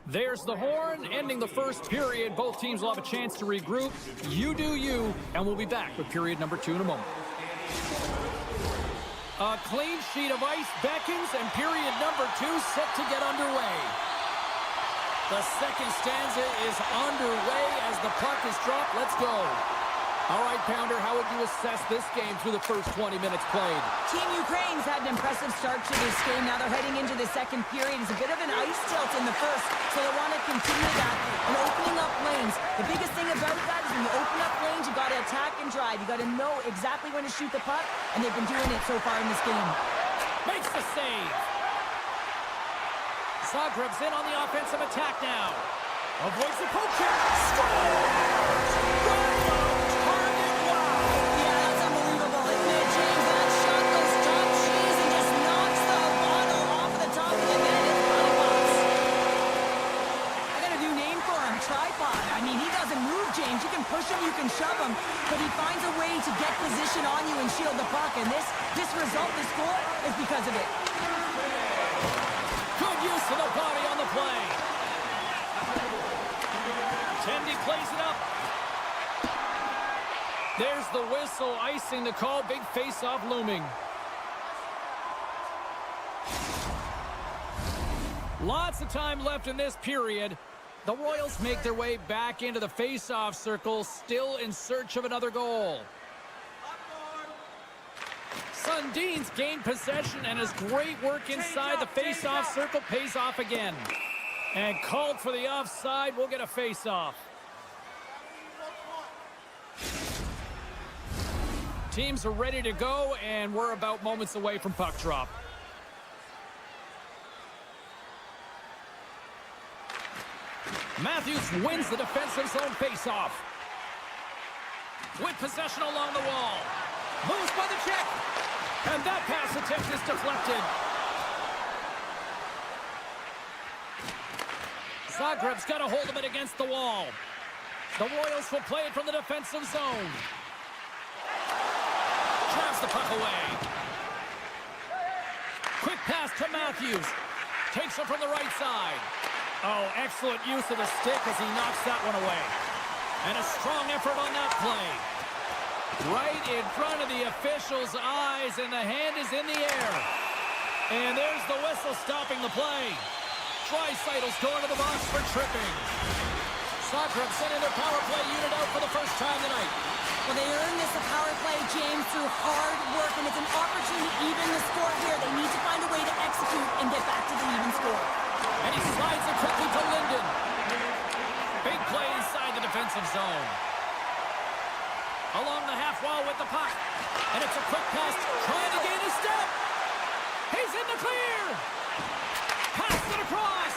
A: There's the horn, ending the first period. Both teams will have a chance to regroup. You do you, and we'll be back with period number 2 in a moment. A clean sheet of ice beckons, and period number 2 set to get underway. The second stanza is underway as the puck is dropped. Let's go. All right, Pounder, how would you assess this game through the first 20 minutes played?
B: Team Ukraine's had an impressive start to this game. Now they're heading into the second period. It's a bit of an ice tilt in the first, so they want to continue that and opening up lanes. The biggest thing about that is when you open up lanes, you got to attack and drive. You got to know exactly when to shoot the puck, and they've been doing it so far in this game.
A: Makes the save. Zagreb's in on the offensive attack now. Avoids the poke. Scores!
B: James, you can push him, you can shove him, but he finds a way to get position on you and shield the puck, and this result, this goal, is because of it.
A: Good use of the body on the play. Tendy plays it up. There's the whistle, icing the call, big face-off looming. Lots of time left in this period. The Royals make their way back into the face-off circle, still in search of another goal. Sundin's gained possession, and his great work inside the face-off circle pays off again. And called for the offside, we'll get a face-off. Teams are ready to go, and we're about moments away from puck drop. Matthews wins the defensive zone faceoff. With possession along the wall. Moves by the check. And that pass attempt is deflected. Zagreb's got a hold of it against the wall. The Royals will play it from the defensive zone. Traps the puck away. Quick pass to Matthews. Takes it from the right side. Oh, excellent use of the stick as he knocks that one away. And a strong effort on that play. Right in front of the official's eyes, and the hand is in the air. And there's the whistle stopping the play. Draisaitel's going to the box for tripping. Zagreb sending their power play unit out for the first time tonight.
B: Well, they earned this power play, James, through hard work, and it's an opportunity to even the score here. They need to find a way to execute and get back to the even score.
A: And he slides it quickly to Linden. Big play inside the defensive zone. Along the half wall with the puck. And it's a quick pass, trying to gain a step. He's in the clear. Pass it across.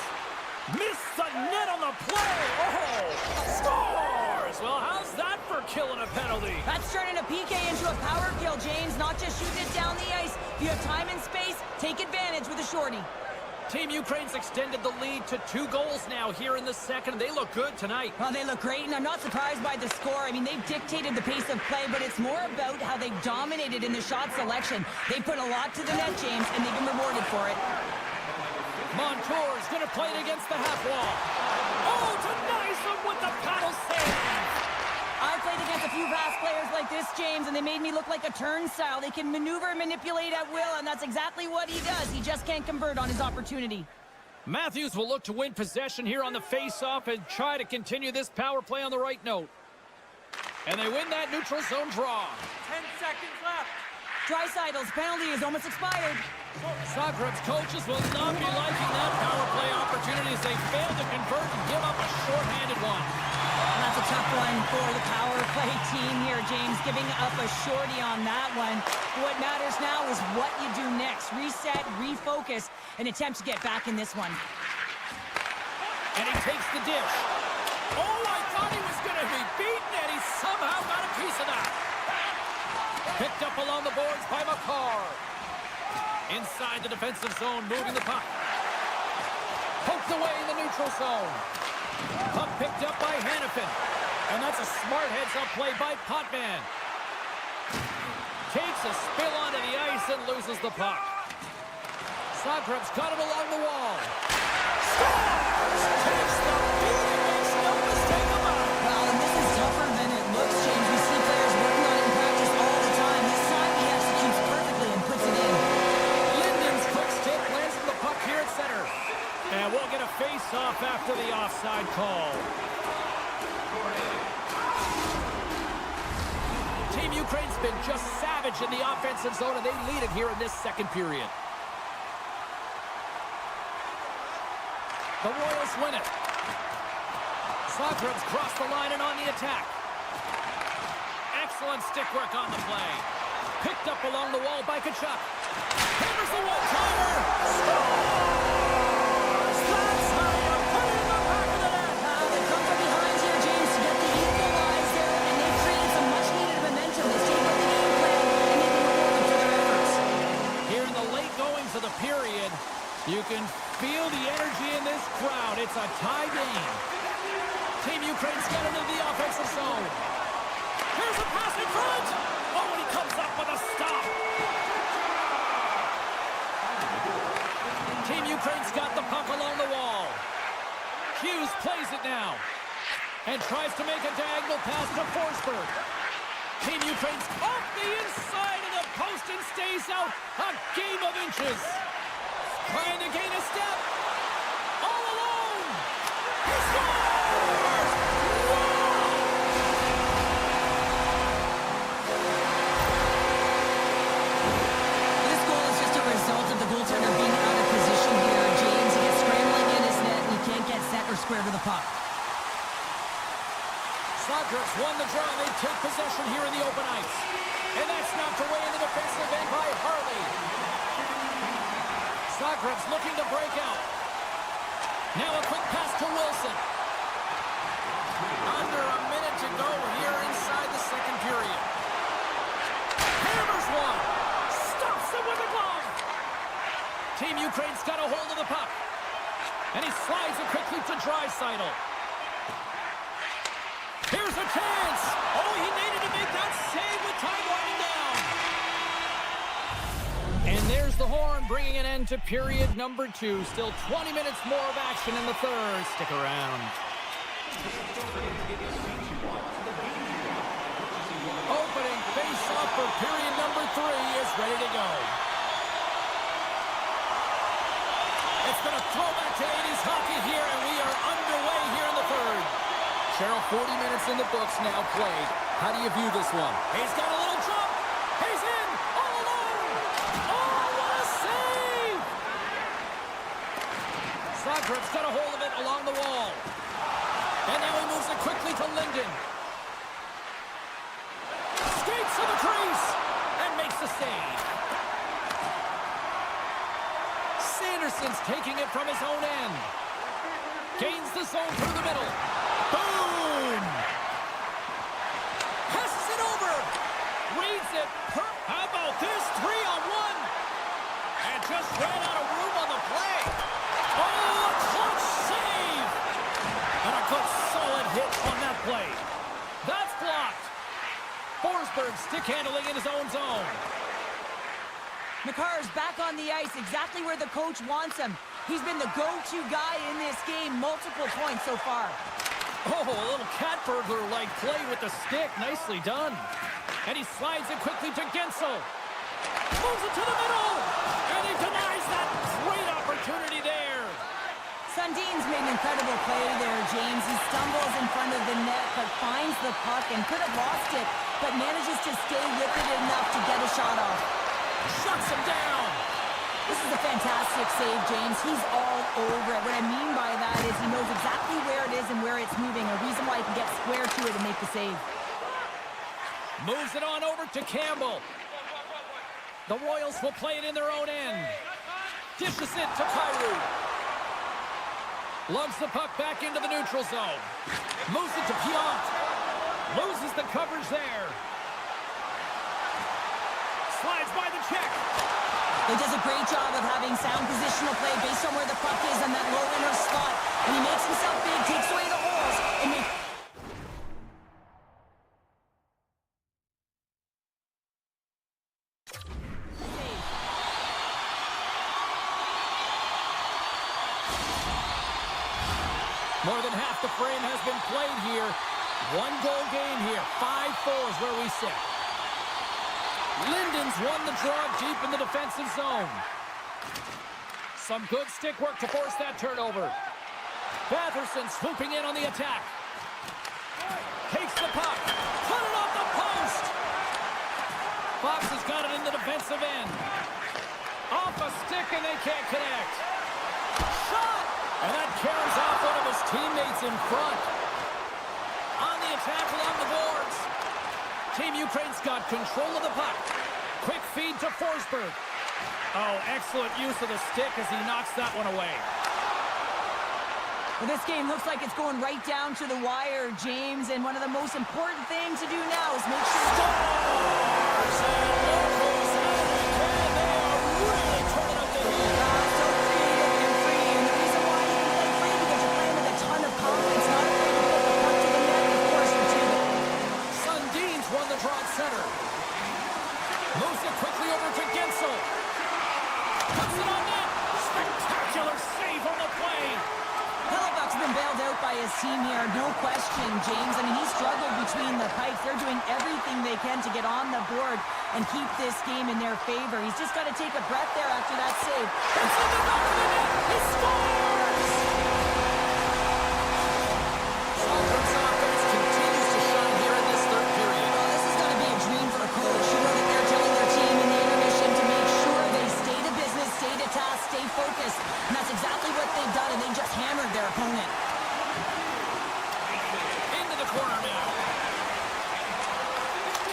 A: Missed the net on the play. Oh, scores. Well, how's that for killing a penalty?
B: That's turning a PK into a power kill, James. Not just shooting it down the ice. If you have time and space, take advantage with a shorty.
A: Team Ukraine's extended the lead to 2 goals now here in the second. They look good tonight.
B: Well, they look great, and I'm not surprised by the score. I mean, they've dictated the pace of play, but it's more about how they've dominated in the shot selection. They put a lot to the net, James, and they've been rewarded for it.
A: Montour's going to play it against the half wall. Oh, denies him with the paddle save.
B: I've played against a few fast players like this, James, and they made me look like a turnstile. They can maneuver and manipulate at will, and that's exactly what he does. He just can't convert on his opportunity.
A: Matthews will look to win possession here on the face-off and try to continue this power play on the right note. And they win that neutral zone draw.
C: 10 seconds left.
B: Draisaitl's penalty is almost expired.
A: Zagreb's coaches will not be liking that power play opportunity as they fail to convert and give up a shorthanded one.
B: And that's a tough one for the power play team here, James, giving up a shorty on that one. What matters now is what you do next. Reset, refocus, and attempt to get back in this one.
A: And he takes the dish. Oh, I thought he was going to be beaten, and he somehow got a piece of that. Picked up along the boards by McCarr. Inside the defensive zone, moving the puck. Poked away in the neutral zone. Puck picked up by Hannafin. And that's a smart heads-up play by Potvin. Takes a spill onto the ice and loses the puck. Zagreb's got it along the wall. Scores! Takes the beating, makes no mistake about it.
B: Well, and this is tougher than it looks, James. We see players working on it in practice all the time. This time he executes perfectly and puts it in.
A: Linden's quick stick lands the puck here at center. And we'll get a face-off after the Team Ukraine's been just savage in the offensive zone, and they lead it here in this second period. The Royals win it. Zagreb's crossed the line and on the attack. Excellent stick work on the play. Picked up along the wall by Kachuk. Hammers the one-timer. Scores! That's how you put it in the back of the net.
B: They come from behind here, James, to get the equalizer, and they've created some much-needed momentum. They stayed with the game plan, and they've been rewarded for their efforts.
A: Here in the late goings of the period, you can feel the energy in this crowd. It's a tie game. Team Ukraine's got into the offensive zone. Here's a pass in front. Oh, and he comes up with a stop. Team Ukraine's got the puck along the wall. Hughes plays it now and tries to make a diagonal pass to Forsberg. Team Ukraine's off the inside of the post and stays out. A game of inches. Trying to gain a step. All alone. He scores!
B: This goal is just a result of the goaltender being out of position here. James, he gets scrambling in his net, and he can't get set or square to the puck.
A: Zagreb's won the draw. They take possession here in the open ice. And that's knocked away in the defensive end by Harley. Zagreb's looking to break out. Now a quick pass to Wilson. Under a minute to go here inside the second period. Hammers one. Stops it with a glove. Team Ukraine's got a hold of the puck. And he slides it quickly to Draisaitl. Here's a chance. Oh, he needed to make that save with time winding down. And there's the horn, bringing an end to period number 2. Still 20 minutes more of action in the third. Stick around. Opening face-off for period number 3 is ready to go. It's been a throwback to 80s hockey here, and we are underway here in the third. Cheryl, 40 minutes in the books now played. How do you view this one? He's got a little jump. He's in. All alone. Oh, what a save. Zagreb's got a hold of it along the wall. And now he moves it quickly to Linden. Skates to the crease and makes the save. Sanderson's taking it from his own end. Gains the zone through the middle. Boom! Passes it over. Reads it. How about this? 3-on-1. And just ran out of room on the play. Oh, a clutch save. And a good solid hit on that play. That's blocked. Forsberg stick handling in his own zone.
B: Makar's back on the ice, exactly where the coach wants him. He's been the go-to guy in this game, multiple points so far.
A: Oh, a little cat burglar-like play with the stick. Nicely done. And he slides it quickly to Gensel. Moves it to the middle. And he denies that great opportunity there.
B: Sundin's made an incredible play there, James. He stumbles in front of the net, but finds the puck and could have lost it, but manages to stay with it enough to get a shot off.
A: Shuts him down.
B: This is a fantastic save, James. He's all over it. What I mean by that is he knows exactly where it is and where it's moving, a reason why he can get square to it and make the save.
A: Moves it on over to Campbell. The Royals will play it in their own end. Dishes it to Kyrou. Lugs the puck back into the neutral zone. Moves it to Piot. Loses the coverage there. Slides by the check.
B: He does a great job of having sound positional play based on where the puck is on that low inner spot. And he makes himself big, takes away the holes, and makes...
A: More than half the frame has been played here. 1-goal game here. 5-4 is where we sit. Linden's won the draw deep in the defensive zone. Some good stick work to force that turnover. Batherson swooping in on the attack. Takes the puck. Put it off the post. defensive end. Off a stick, and they can't connect. Shot! And that carries off one of his teammates in front. On the attack along the boards. Team Ukraine's got control of the puck. Quick feed to Forsberg. Oh, excellent use of the stick as he knocks that one away.
B: Well, this game looks like it's going right down to the wire, James, and one of the most important things to do now is make sure...
A: Stars and locals out of the can. They are really turning up the heat.
B: So creative and free, and the reason why you can play free because you're playing with a ton of confidence, not afraid to put the puck to the net, of course, retrieve it.
A: Sundin's won the draw at center. Moves it quickly over to Gensel. Puts it on net. Spectacular save on the play.
B: Hellebuck's been bailed out by his team here, no question, James. I mean, he struggled between the pipes. They're doing everything they can to get on the board and keep this game in their favor. He's just got to take a breath there after that save.
A: It's in the back of the net. He scores! Saltburg's offense continues to shine here in this third period.
B: Well, this is going to be a dream for a coach. You know that they're telling their team in the intermission to make sure they stay to business, stay to task, stay focused. And that's exactly what they've done, and they just hammered their opponent.
A: Into the corner now.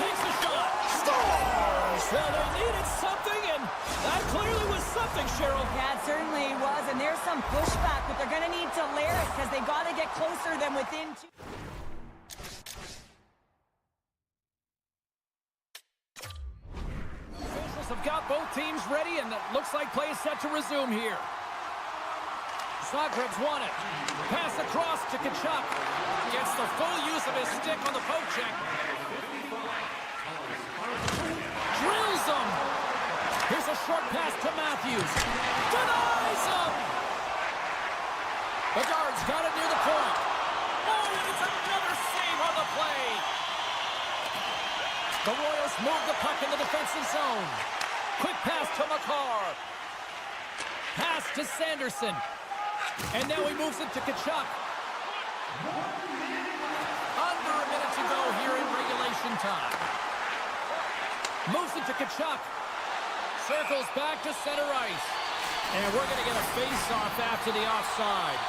A: Takes a shot. Scores! Well, they needed something, and that clearly was something, Cheryl.
B: Yeah, it certainly was, and there's some pushback, but they're going to need to layer it because they got to get closer than within two.
A: Officials have got both teams ready, and it looks like play is set to resume here. Zagreb's won it. Pass across to Kachuk. Gets the full use of his stick on the poke check. Drills him. Here's a short pass to Matthews. Denies him. Bedard's got it near the point. Oh, and it's another save on the play. The Royals move the puck in the defensive zone. Quick pass to McCarr. Pass to Sanderson. And now he moves it to Kachuk. Under a minute to go here in regulation time. Moves it to Kachuk. Circles back to center ice. And we're going to get a face-off after the offside.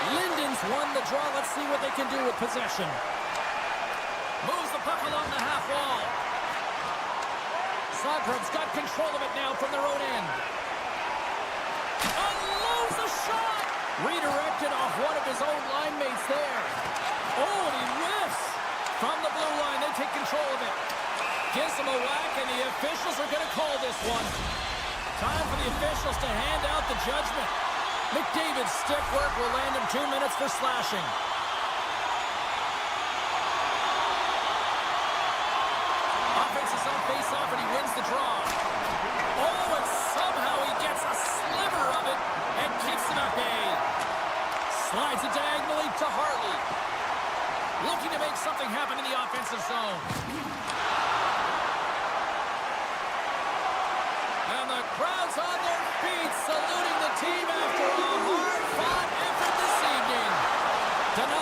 A: Linden's won the draw. Let's see what they can do with possession. Moves the puck along the half wall. Zagreb's got control of it now from their own end. Unloads a shot! Redirected off one of his own line mates there. Oh, and he whiffs! From the blue line, they take control of it. Gives him a whack, and the officials are going to call this one. Time for the officials to hand out the judgment. McDavid's stick work will land him 2 minutes for slashing. Offense is on face-off, and he wins the draw. Oh, and somehow he gets a sliver of it and keeps him at bay. Slides it diagonally to Hartley. Looking to make something happen in the offensive zone. And the crowd's on their feet, saluting the team after a hard-fought effort this evening. Tonight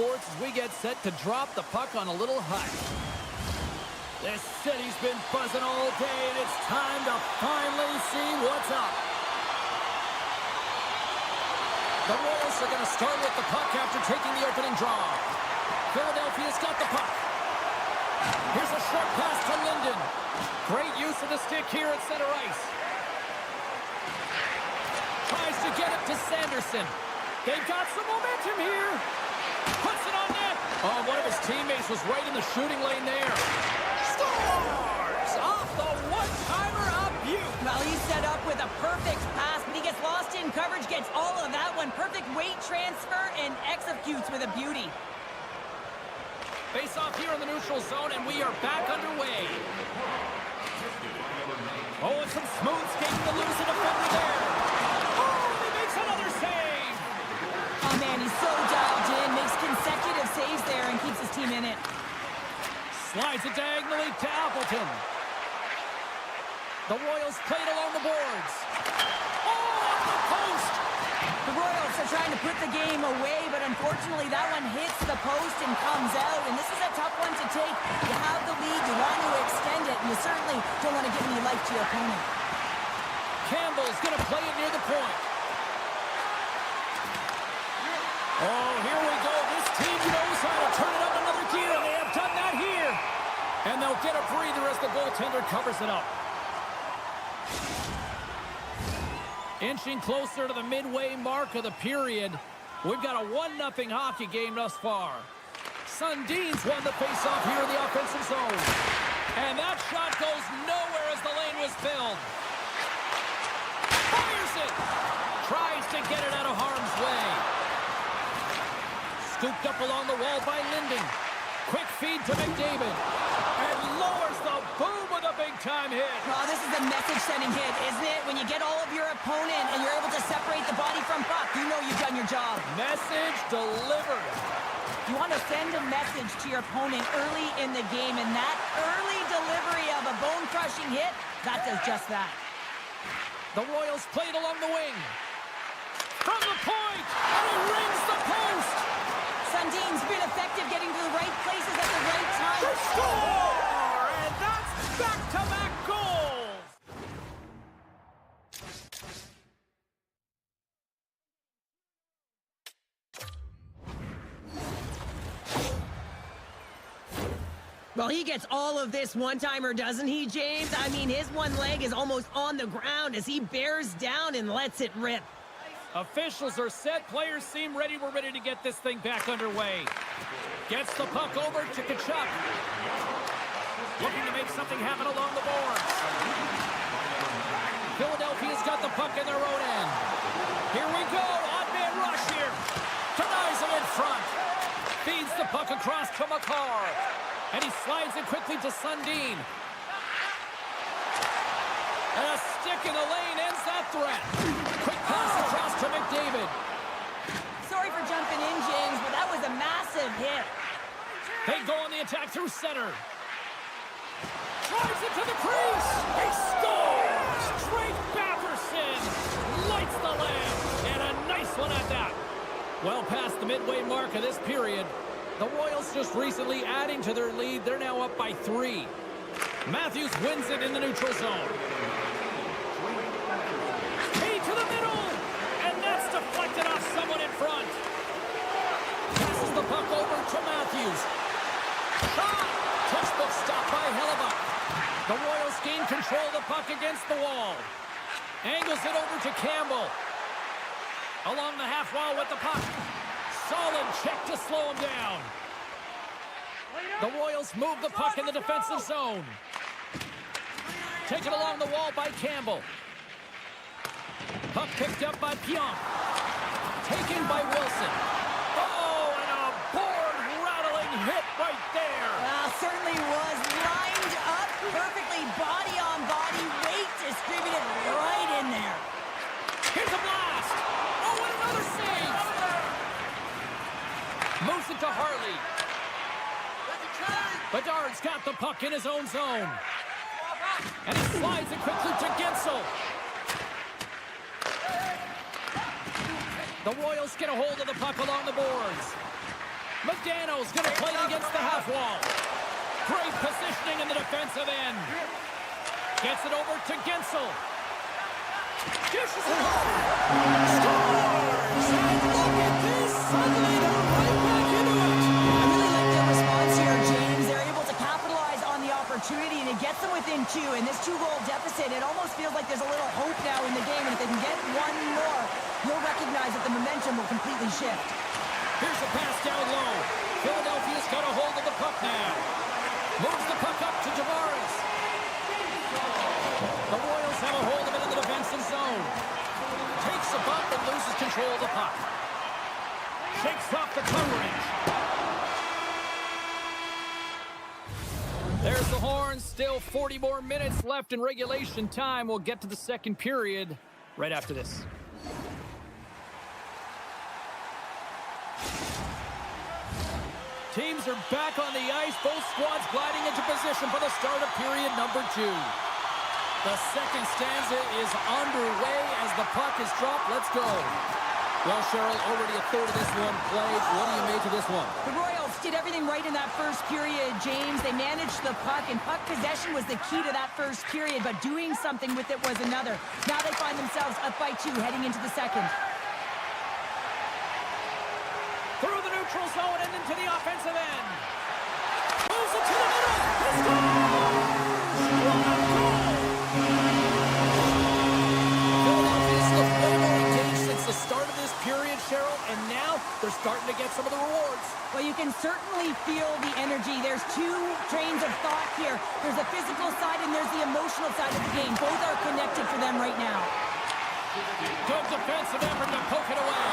A: sports as we get set to drop the puck on a little hut. This city's been buzzing all day, and it's time to finally see what's up. The Royals are going to start with the puck after taking the opening draw. Philadelphia's got the puck. Here's a short pass to Linden. Great use of the stick here at center ice. Tries to get it to Sanderson. They've got some momentum here. Puts it on net. Oh, one of his teammates was right in the shooting lane there. Scores! Off the one-timer up you.
B: Well, he's set up with a perfect pass, but he gets lost in coverage, gets all of that one. Perfect weight transfer and executes with a beauty.
A: Face off here in the neutral zone, and we are back underway. Oh, and some smooth skating to lose a defender there. Oh, he makes another save.
B: Oh, man, he's so dialed in. Makes consecutive saves there and keeps his team in it.
A: Slides it diagonally to Appleton. The Royals played along the boards. Oh, off the post.
B: The Royals are trying to put the game away, but unfortunately that one hits the post and comes out, and this is a tough one to take. You have the lead, you want to extend it, and you certainly don't want to give any life to your opponent.
A: Campbell's going to play it near the point. Oh, here we go. This team knows how to turn it up another gear, and they have done that here. And they'll get a breather as the goaltender covers it up. Inching closer to the midway mark of the period. We've got a 1-0 hockey game thus far. Sundin's won the faceoff here in the offensive zone. And that shot goes nowhere as the lane was filled. Fires it! Tries to get it out of harm's way. Scooped up along the wall by Linden. Quick feed to McDavid. And lowers the boom with a big-time hit.
B: Oh, this is a message-sending hit, isn't it? When you get all of your opponent and you're able to separate the body from puck, you know you've done your job.
A: Message delivered.
B: You want to send a message to your opponent early in the game, and that early delivery of a bone-crushing hit, that does just that.
A: The Royals played along the wing. From the point, and he rings the post.
B: Sundin's been effective getting to the right places at the right time.
A: They score! And that's back-to-back goals.
B: Well, he gets all of this one-timer, doesn't he, James? I mean, his one leg is almost on the ground as he bears down and lets it rip.
A: Officials are set. Players seem ready. We're ready to get this thing back underway. Gets the puck over to Tkachuk. Looking to make something happen along the boards. Philadelphia's got the puck in their own end. Here we go. Odd man rush here. Denies him in front. Feeds the puck across to Makar. And he slides it quickly to Sundin. And a stick in the lane ends that threat. Quick pass across to McDavid.
B: Sorry for jumping in, James, but that was a massive hit.
A: They go on the attack through center. Drives it to the crease. He scores! Drake Batherson lights the lamp. And a nice one at that. Well past the midway mark of this period. The Royals just recently adding to their lead. They're now up by 3. Matthews wins it in the neutral zone. Key to the middle. And that's deflected off someone in front. Passes the puck over to Matthews. Shot! Textbook stop by Hellebuck. The Royals gain control of the puck against the wall. Angles it over to Campbell. Along the half wall with the puck. Solid check to slow him down. The Royals move the puck in the defensive zone. Taken along the wall by Campbell. Puck picked up by Pionk. Taken by Wilson. Oh, and a board-rattling hit right there.
B: Certainly was lined up perfectly, body on body, weight distributed right in there.
A: Here's a blast. Oh, and another save. Moves it to Harley. Bedard's got the puck in his own zone. And he slides it quickly to Gensel. The Royals get a hold of the puck along the boards. Modano's going to play it against the half wall. Great positioning in the defensive end. Gets it over to Gensel. Dishes it off. Scores! And look at this. Suddenly they're right back into it.
B: I really like their response here, James. They're able to capitalize on the opportunity, and it gets them within two. In this two-goal deficit, it almost feels like there's a little hope now in the game, and if they can get one more, you'll recognize that the momentum will completely shift.
A: Here's a pass down low. Philadelphia's got a hold of the puck now. Moves the puck up to Tavares. The Royals have a hold of it in the defensive zone. Takes a bump and loses control of the puck. Shakes off the coverage. There's the horn. Still 40 more minutes left in regulation time. We'll get to the second period right after this. Teams are back on the ice. Both squads gliding into position for the start of period number 2. The second stanza is underway as the puck is dropped. Let's go. Well, Cheryl, already a third of this one played. What do you make of this one?
B: The Royals did everything right in that first period, James. They managed the puck, and puck possession was the key to that first period, but doing something with it was another. Now they find themselves up by 2 heading into the second.
A: Through the neutral zone and into the offensive end. Moves it to the middle. He scores! What a goal! Philadelphia's looked way more engaged since the start of this period, Cheryl, and now they're starting to get some of the rewards.
B: Well, you can certainly feel the energy. There's two trains of thought here. There's the physical side and there's the emotional side of the game. Both are connected for them right now.
A: Good defensive effort to poke it away.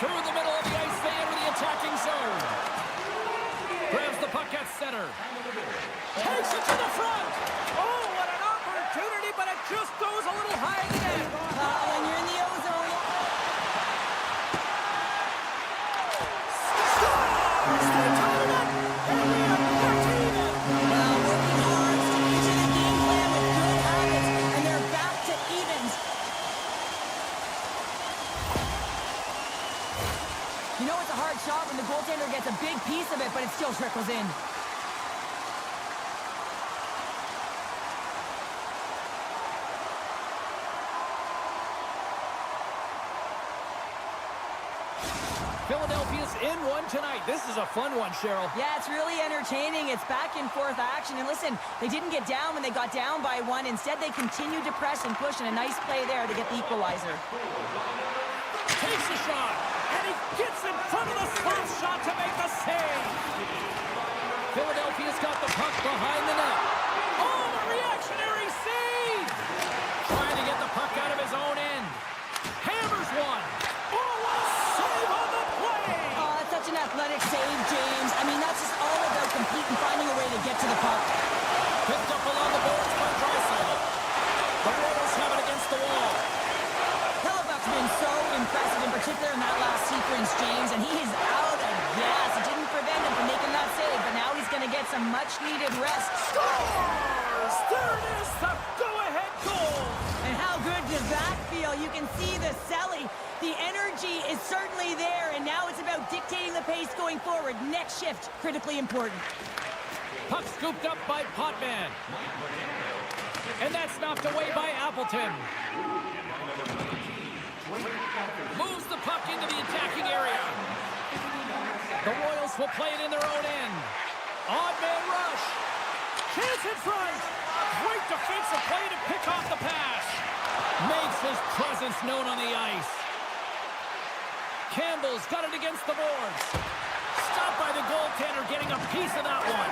A: Through the middle of the ice, they enter the attacking zone. Grabs the puck at center. Takes it to the front. Oh, what an opportunity, but it just goes a little high in the net.
B: When you're in the ozone.
A: Scores! They tie it up, and we are back to even.
B: Well, working hard, sticking to the game plan with good habits, and they're back to evens. You know it's a hard shot when the goaltender gets a big piece of it, but it still trickles in.
A: Philadelphia's in one tonight. This is a fun one, Cheryl.
B: Yeah, it's really entertaining. It's back and forth action. And listen, they didn't get down when they got down by 1. Instead, they continued to press and push, and a nice play there to get the equalizer.
A: Takes a shot, and he gets in front of the slot shot to make the save. Philadelphia's got the puck behind the net. Oh, the reactionary save! Trying to get the puck out of his own end. Hammers one. Oh, what a save on the play!
B: Oh, that's such an athletic save, James. I mean, that's just all about competing, finding a way to get to the puck.
A: Picked up along the boards by Draisaitl. The Royals have it against the wall.
B: Hellebuck's been so impressive, in particular in that last sequence, James, and he is out of gas. It didn't prevent him from making that save, but now he's going to get some much-needed rest.
A: Scores! There it is, the go-ahead goal!
B: And how good does that feel? You can see the Selly. The energy is certainly there, and now it's about dictating the pace going forward. Next shift, critically important.
A: Puck scooped up by Potvin. And that's knocked away by Appleton. Moves the puck into the attacking area. The Royals will play it in their own end. Odd man rush. Chance in front. Great defensive play to pick off the pass. Makes his presence known on the ice. Campbell's got it against the boards. Stopped by the goaltender, getting a piece of that one.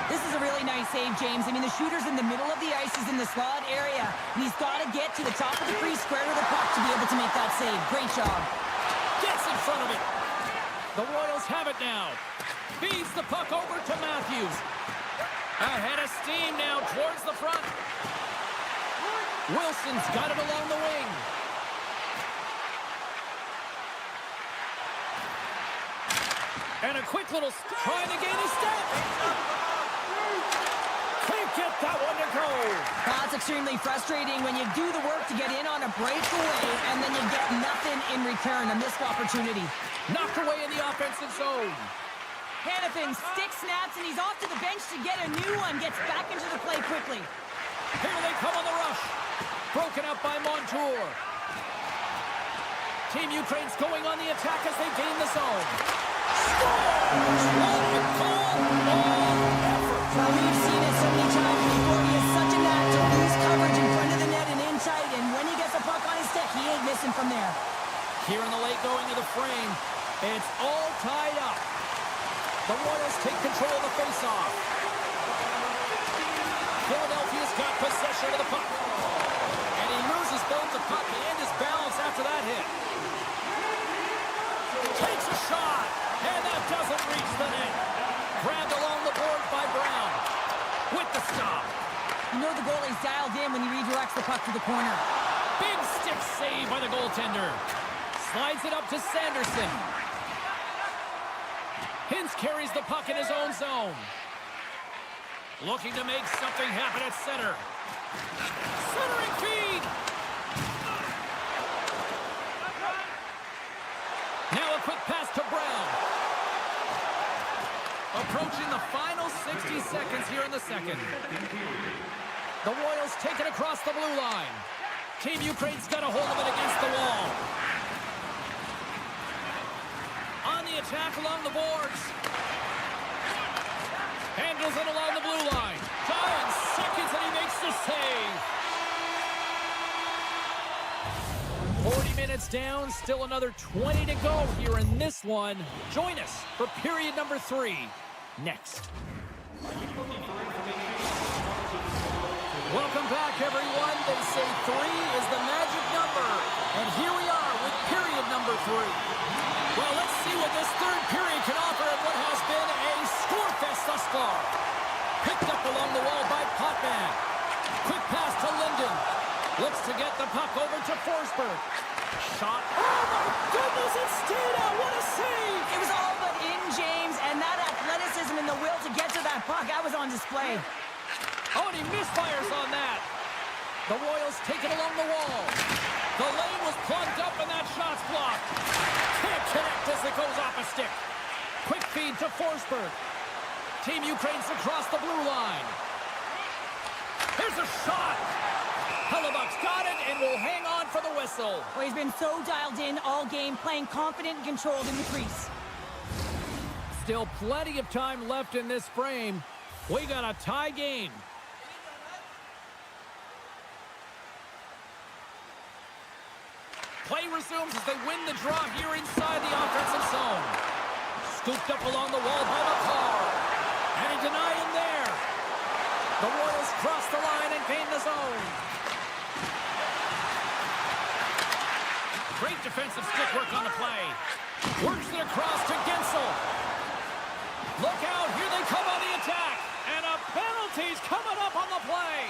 B: This is a really nice save, James. I mean, the shooter's in the middle of the ice. He's in the slot area. And he's got to get to the top of the crease, square to the puck to be able to make that save. Great job.
A: Gets in front of it. The Royals have it now. Feeds the puck over to Matthews. Ahead of steam now towards the front. Wilson's got it along the wing. And a quick little trying to gain a step. Faked get that one to go.
B: That's extremely frustrating when you do the work to get in on a breakaway and then you get nothing in return. A missed opportunity.
A: Knocked away in the offensive zone.
B: Hannafin stick snaps, and he's off to the bench to get a new one. Gets back into the play quickly.
A: Here they come on the rush. Broken up by Montour. Team Ukraine's going on the attack as they gain the zone. Scores! What a goal! All effort.
B: Well, we've seen it so many times before. He is such a knack to lose coverage in front of the net and in tight, and when he gets a puck on his stick, he ain't missing from there.
A: Here in the late going of the frame, it's all tied up. The Royals take control of the faceoff. Philadelphia's got possession of the puck. And he loses both the puck and his balance after that hit. Takes a shot, and that doesn't reach the net. Grabbed along the boards by Brown. With the stop.
B: You know the goalie's dialed in when he redirects the puck to the corner.
A: Big stick save by the goaltender. Slides it up to Sanderson. Hintz carries the puck in his own zone. Looking to make something happen at center. Centering feed. Now a quick pass to Brown. Approaching the final 60 seconds here in the second. The Royals take it across the blue line. Team Ukraine's got a hold of it against the wall. On the attack along the boards. Handles it along the blue line. 9 seconds and he makes the save. 40 minutes down, still another 20 to go here in this one. Join us for period number 3 next. Welcome back, everyone. They say 3 is the magic number. And here we are with period number 3. Well, let's see what this third period can offer in what has been a score fest thus far. Picked up along the wall by Potvin. Quick pass to Linden. Looks to get the puck over to Forsberg. Shot. Oh, my goodness, it's stayed out. What a save.
B: It was all but in, James, and that athleticism and the will to get to that puck, that was on display.
A: Oh, and he misfires on that. The Royals take it along the wall. The lane was plugged up and that shot's blocked. Can't connect as it goes off a stick. Quick feed to Forsberg. Team Ukraine's across the blue line. Here's a shot. Hellebuck's got it and will hang on for the whistle.
B: Well, he's been so dialed in all game, playing confident and controlled in the crease.
A: Still plenty of time left in this frame. We got a tie game. Play resumes as they win the draw here inside the offensive zone. Scooped up along the wall by McCarr. And he denied him there. The Royals cross the line and gain the zone. Great defensive stick work on the play. Works it across to Gensel. Look out, here they come on the attack. And a penalty's coming up on the play.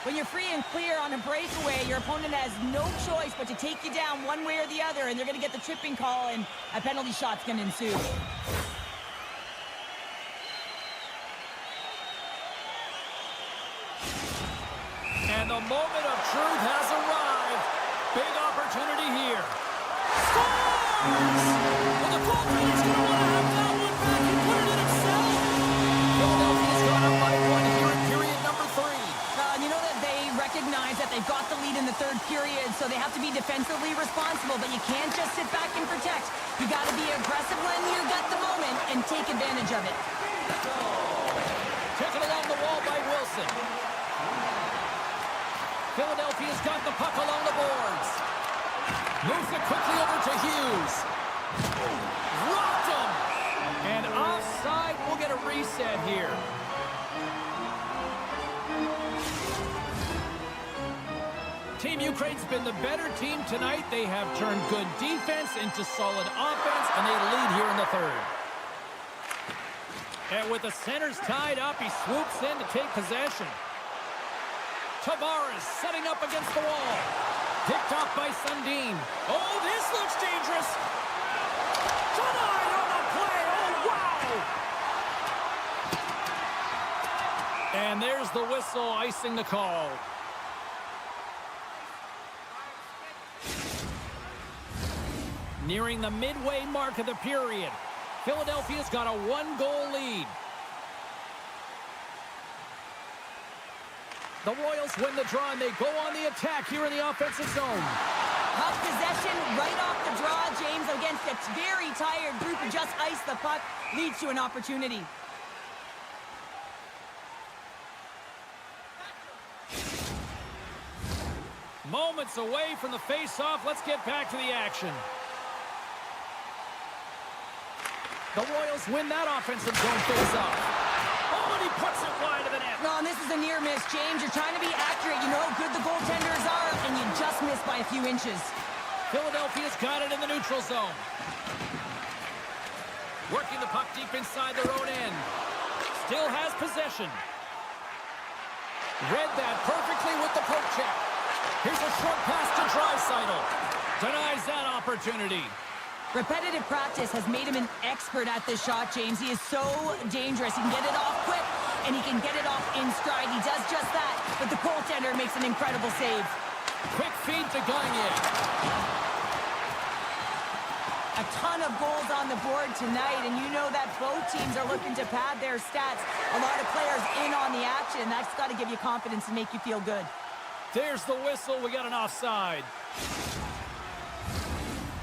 B: When you're free and clear on a breakaway, your opponent has no choice but to take you down one way or the other, and they're going to get the tripping call, and a penalty shot's going to ensue.
A: And the moment of truth has arrived. Big opportunity here. Scores! Well, the goaltender's going to want to have that one back and put it in himself. Philadelphia's gone up by 1 here in period number 3.
B: You know that they recognize that they've got the lead in the third period, so they have to be defensively responsible, but you can't just sit back and protect. You got to be aggressive when you got the moment and take advantage of it.
A: Taken along the wall by Wilson. Philadelphia's got the puck along the boards. Moves it quickly over to Hughes. Rocked him! And offside, we'll get a reset here. Team Ukraine's been the better team tonight. They have turned good defense into solid offense, and they lead here in the third. And with the centers tied up, he swoops in to take possession. Tavares setting up against the wall. Picked off by Sundin. Oh, this looks dangerous. Denied on the play. Oh, wow. And there's There's the whistle, icing the call. Nearing the midway mark of the period. Philadelphia's got a 1-goal lead. The Royals win the draw, and they go on the attack here in the offensive zone.
B: Puck possession right off the draw, James, against a very tired group who just iced the puck, leads to an opportunity.
A: Moments away from the face-off. Let's get back to the action. The Royals win that offensive zone face-off. Oh, and he puts it wide of the net.
B: No, and this is a near miss, James. You're trying to be accurate. You know how good the goaltenders are, and you just missed by a few inches.
A: Philadelphia's got it in the neutral zone. Working the puck deep inside their own end. Still has possession. Read that perfectly with the poke check. Here's a short pass to Draisaitl. Denies that opportunity.
B: Repetitive practice has made him an expert at this shot, James. He is so dangerous. He can get it off quick, and he can get it off in stride. He does just that, but the goaltender makes an incredible save.
A: Quick feed to Gagne.
B: A ton of goals on the board tonight, and you know that both teams are looking to pad their stats. A lot of players in on the action. That's got to give you confidence and make you feel good.
A: There's the whistle. We got an offside.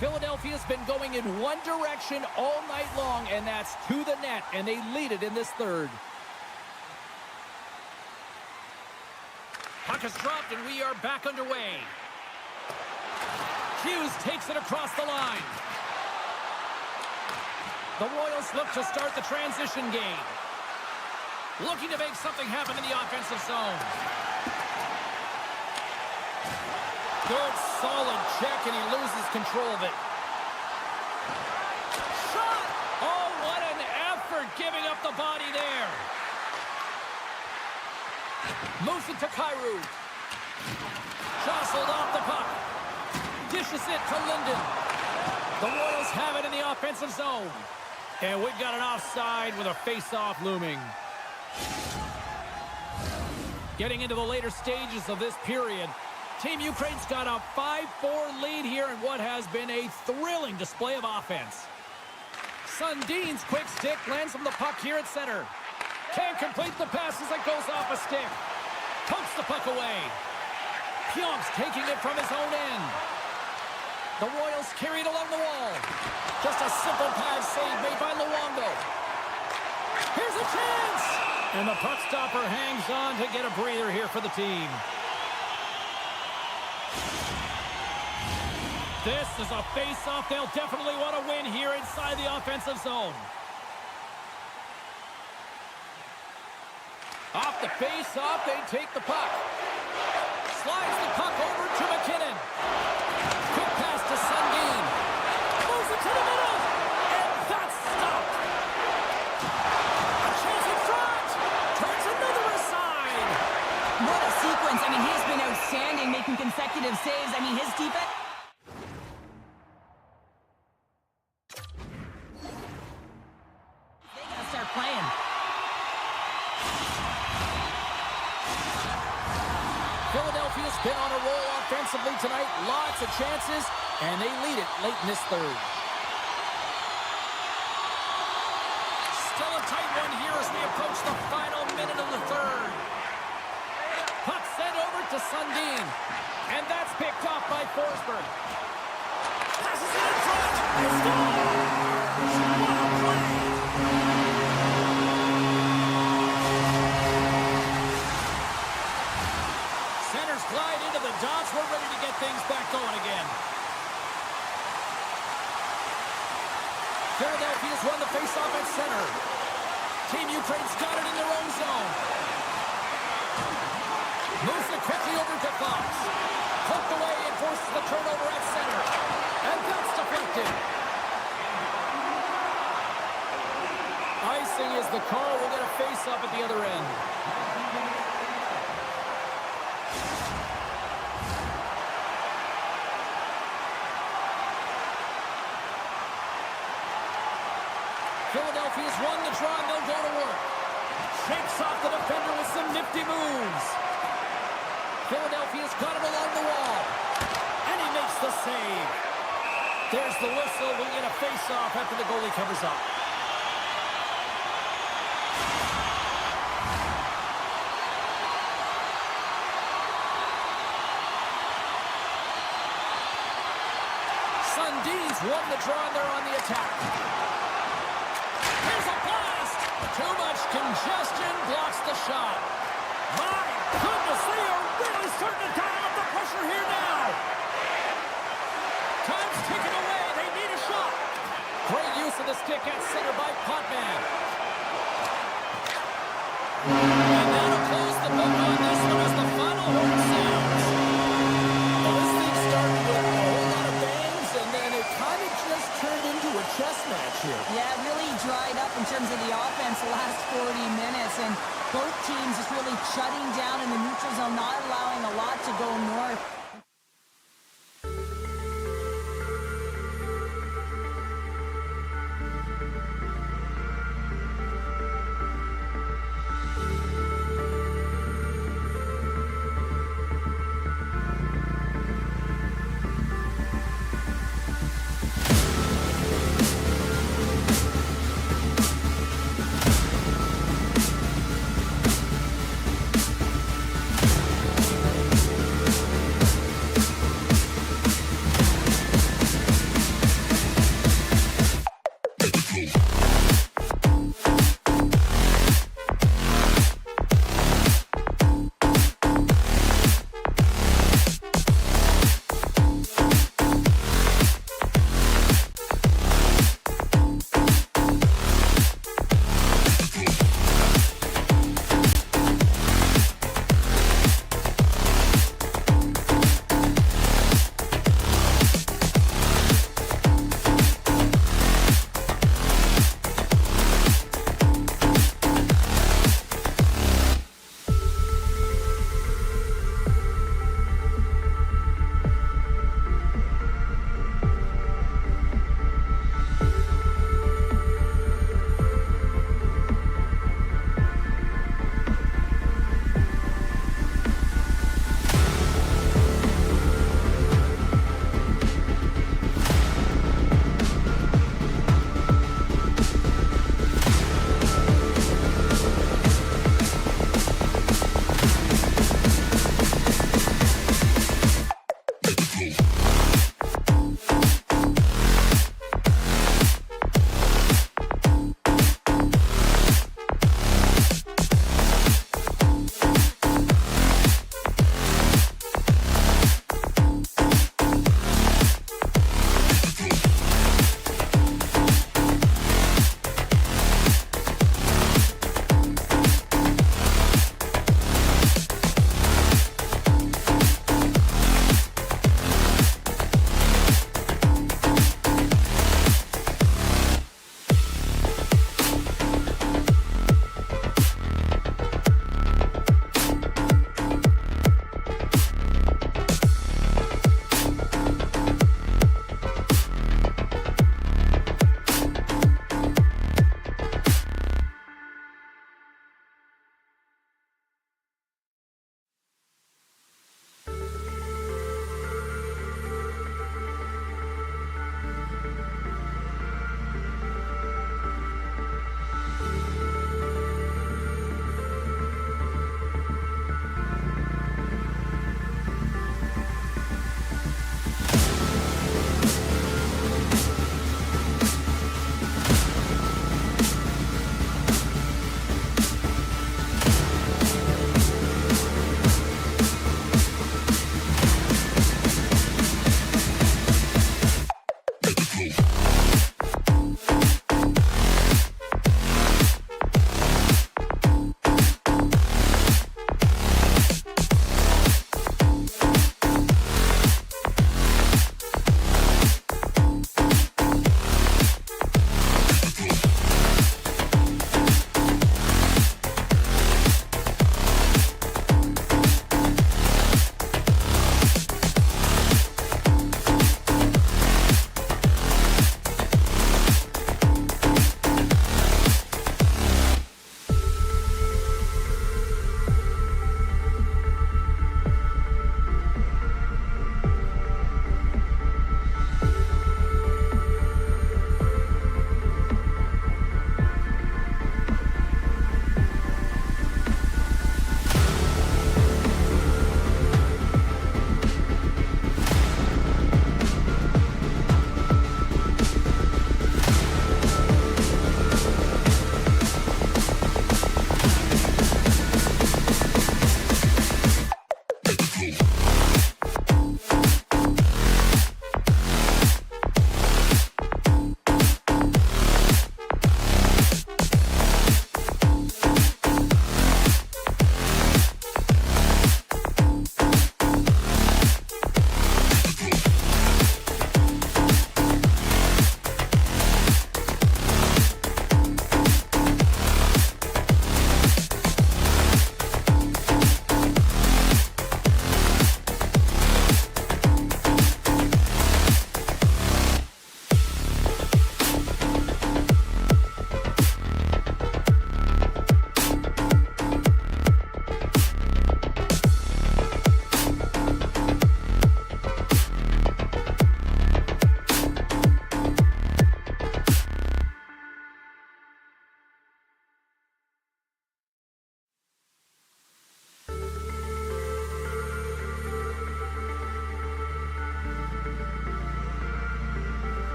A: Philadelphia's been going in one direction all night long, and that's to the net, and they lead it in this third. Puck is dropped, and we are back underway. Hughes takes it across the line. The Royals look to start the transition game. Looking to make something happen in the offensive zone. Good, solid check, and he loses control of it. Shot! Oh, what an effort giving up the body there. Moves it to Kyrou. Jostled off the puck. Dishes it to Linden. The Royals have it in the offensive zone. And we've got an offside with a face-off looming. Getting into the later stages of this period, Team Ukraine's got a 5-4 lead here in what has been a thrilling display of offense. Sundin's quick stick lands from the puck here at center. Can't complete the pass as it goes off a stick. Pumps the puck away. Pionk's taking it from his own end. The Royals carry it along the wall. Just a simple pass save made by Luongo. Here's a chance! And the puck stopper hangs on to get a breather here for the team. This is a face-off they'll definitely want to win here inside the offensive zone. Off the face-off, they take the puck. Slides the puck over to McKinnon. Quick pass to Sundin. Moves it to the middle. And that's stopped. A chance in front. Turns another aside.
B: What a sequence. I mean, he's been outstanding making consecutive saves. I mean, his defense... They gotta start playing.
A: Philadelphia's been on a roll offensively tonight. Lots of chances, and they lead it late in this third. Still a tight one here as we approach the final minute of the third. Puck sent over to Sundin, and that's picked off by Forsberg. Passes it in front. They score! What a play! Centers glide into the dots. We're ready to get things back going again. Philadelphia's won the faceoff at center. Team Ukraine's got it in their own zone. Moves it quickly over to Fox. Poked away and forces the turnover at center. And that's deflected. Icing is the call. We'll get a face-off at the other end. Philadelphia's won the draw, and they'll go to work. Shakes off the defender with some nifty moves. Philadelphia's got him along the wall. And he makes the save. There's the whistle. We'll get a face-off after the goalie covers up. Sundin's won the draw and they're on the attack. Here's a blast! Too much congestion blocks the shot. My goodness, they are really starting to dial up the pressure here now. Time's ticking away. They need a shot. Great use of the stick at center by Potvin. And now to close the book on this one as the final horn sounds. Well, this thing started with a whole lot of bangs, and then it kind of just turned into a chess match here.
B: Yeah, it really dried up in terms of the offense the last 40 minutes, and both teams just really shutting down in the neutral zone, not allowing a lot to go north.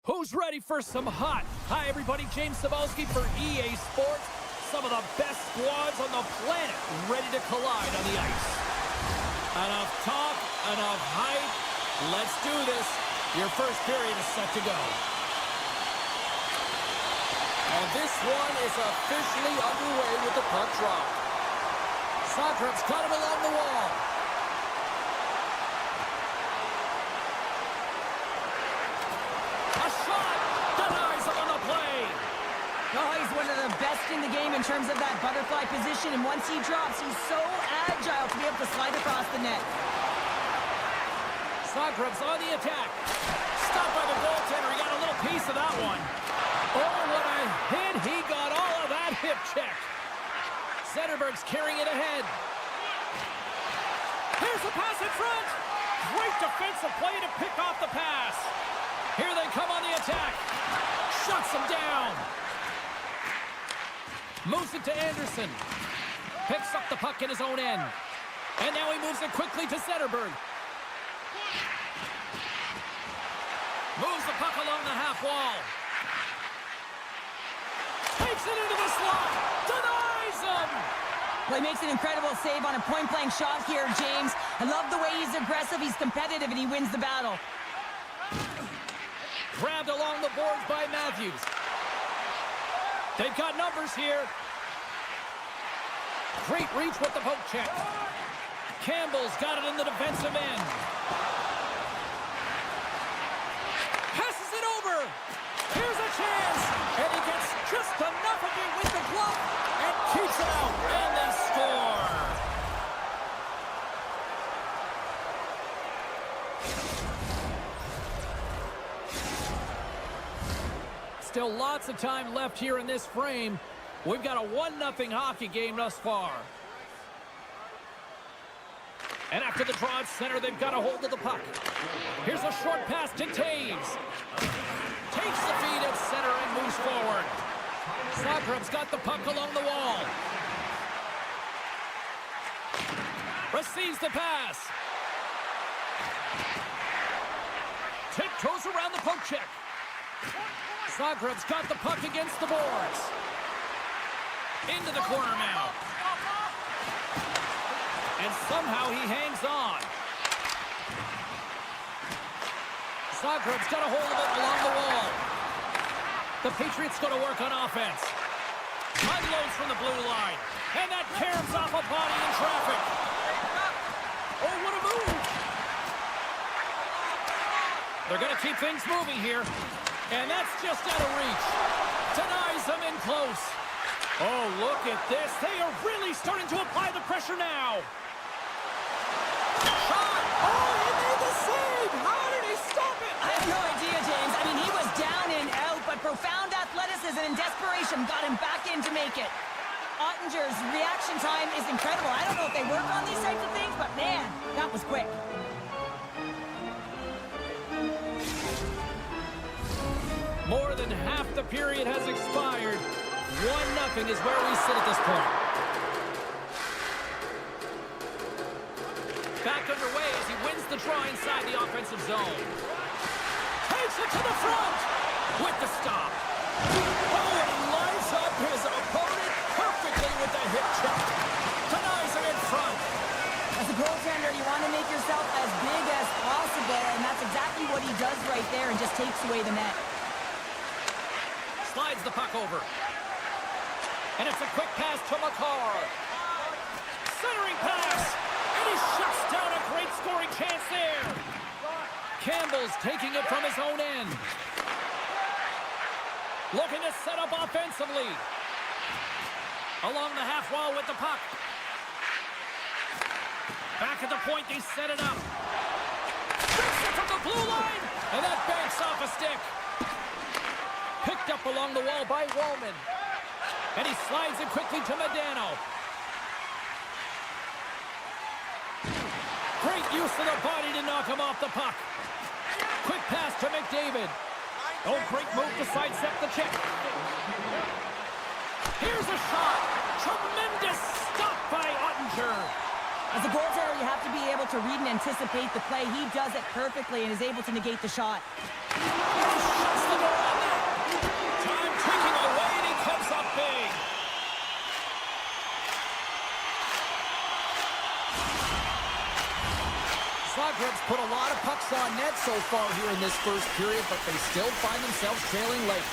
A: Who's ready for some hot? Hi, everybody. James Cebulski for EA Sports. Some of the best squads on the planet ready to collide on the ice. Enough talk, enough hype. Let's do this. Your first period is set to go. And this one is officially underway with the puck drop. Sokrat's got him along the wall. A shot! Denies him on the play!
B: Oh, he's one of the best in the game in terms of that butterfly position, and once he drops, he's so agile to be able to slide across the net.
A: Sokrat's on the attack. Stopped by the goaltender. He got a little piece of that one. Oh, what a hit. He got all of that hip check. Zetterberg's carrying it ahead. Here's the pass in front. Great defensive play to pick off the pass. Here they come on the attack. Shuts him down. Moves it to Anderson. Picks up the puck in his own end. And now he moves it quickly to Zetterberg. Moves the puck along the half wall. Takes it into the slot. Denies him.
B: Well, he makes an incredible save on a point-blank shot here, James. I love the way he's aggressive, he's competitive, and he wins the battle.
A: Grabbed along the boards by Matthews. They've got numbers here. Great reach with the poke check. Campbell's got it in the defensive end. Passes it over. Here's a chance. And he gets just enough of it with the glove and keeps it out. And they score. Still lots of time left here in this frame. We've got a 1-0 hockey game thus far. And after the draw at center, they've got a hold of the puck. Here's a short pass to Taves. Takes the feed at center and moves forward. Sokrat's got the puck along the wall. Receives the pass. Tiptoes around the poke check. Sokrat's got the puck against the boards. Into the corner now. And somehow he hangs on. Sokrat's got a hold of it along the wall. The Patriots going to work on offense. Unloads from the blue line. And that caroms off a body in traffic. Oh, what a move. They're going to keep things moving here. And that's just out of reach. Denies them in close. Oh, look at this. They are really starting to apply the pressure now. Shot. Oh, he made the save. How did he stop it?
B: I have no idea, James. I mean, he was down and out, but profound athleticism and desperation got him back in to make it. Ottinger's reaction time is incredible. I don't know if they work on these types of things, but man, that was quick.
A: More than half the period has expired. 1-0 is where we sit at this point. Back underway as he wins the draw inside the offensive zone. Takes it to the front with the stop. Oh, and he lines up his opponent perfectly with the hip check. Denies him in front.
B: As a goaltender, you want to make yourself as big as possible, and that's exactly what he does right there and just takes away the net.
A: Slides the puck over. And it's a quick pass to McCarr. Centering pass. And he shuts down a great scoring chance there. Campbell's taking it from his own end. Looking to set up offensively. Along the half wall with the puck. Back at the point, they set it up. Shoots it from the blue line. And that banks off a stick. Picked up along the wall by Wallman. And he slides it quickly to Medano. Great use of the body to knock him off the puck. Quick pass to McDavid. Oh, great move to sidestep the check. Here's a shot. Tremendous stop by Ottinger.
B: As a goaltender, you have to be able to read and anticipate the play. He does it perfectly and is able to negate the shot.
A: Shuts the door on that. Time ticking away, and he comes up big. Zagreb's put a lot of pucks on net so far here in this first period, but they still find themselves trailing late.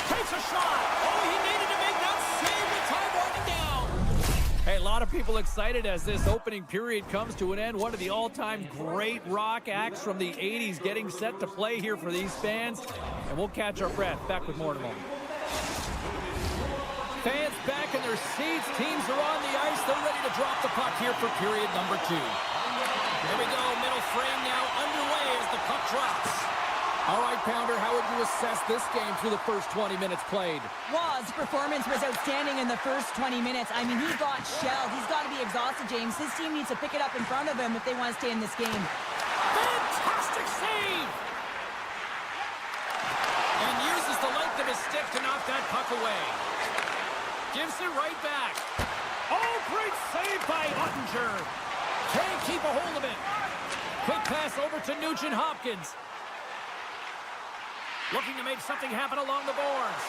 A: Takes a shot. Oh, he needed to make that save with time winding down. Hey, a lot of people excited as this opening period comes to an end. One of the all-time great rock acts from the 80s getting set to play here for these fans. And we'll catch our breath. Back with more in a moment. Fans back in their seats. Teams are on the ice. They're ready to drop the puck here for period number 2. Here we go. Middle frame now underway as the puck drops. All right, Pounder, how would you assess this game through the first 20 minutes played?
B: Well, his performance was outstanding in the first 20 minutes. I mean, he got shelled. He's got to be exhausted, James. His team needs to pick it up in front of him if they want to stay in this game.
A: Fantastic save! And uses the length of his stick to knock that puck away. Gives it right back. Oh, great save by Ottinger. Can't keep a hold of it. Quick pass over to Nugent-Hopkins. Looking to make something happen along the boards.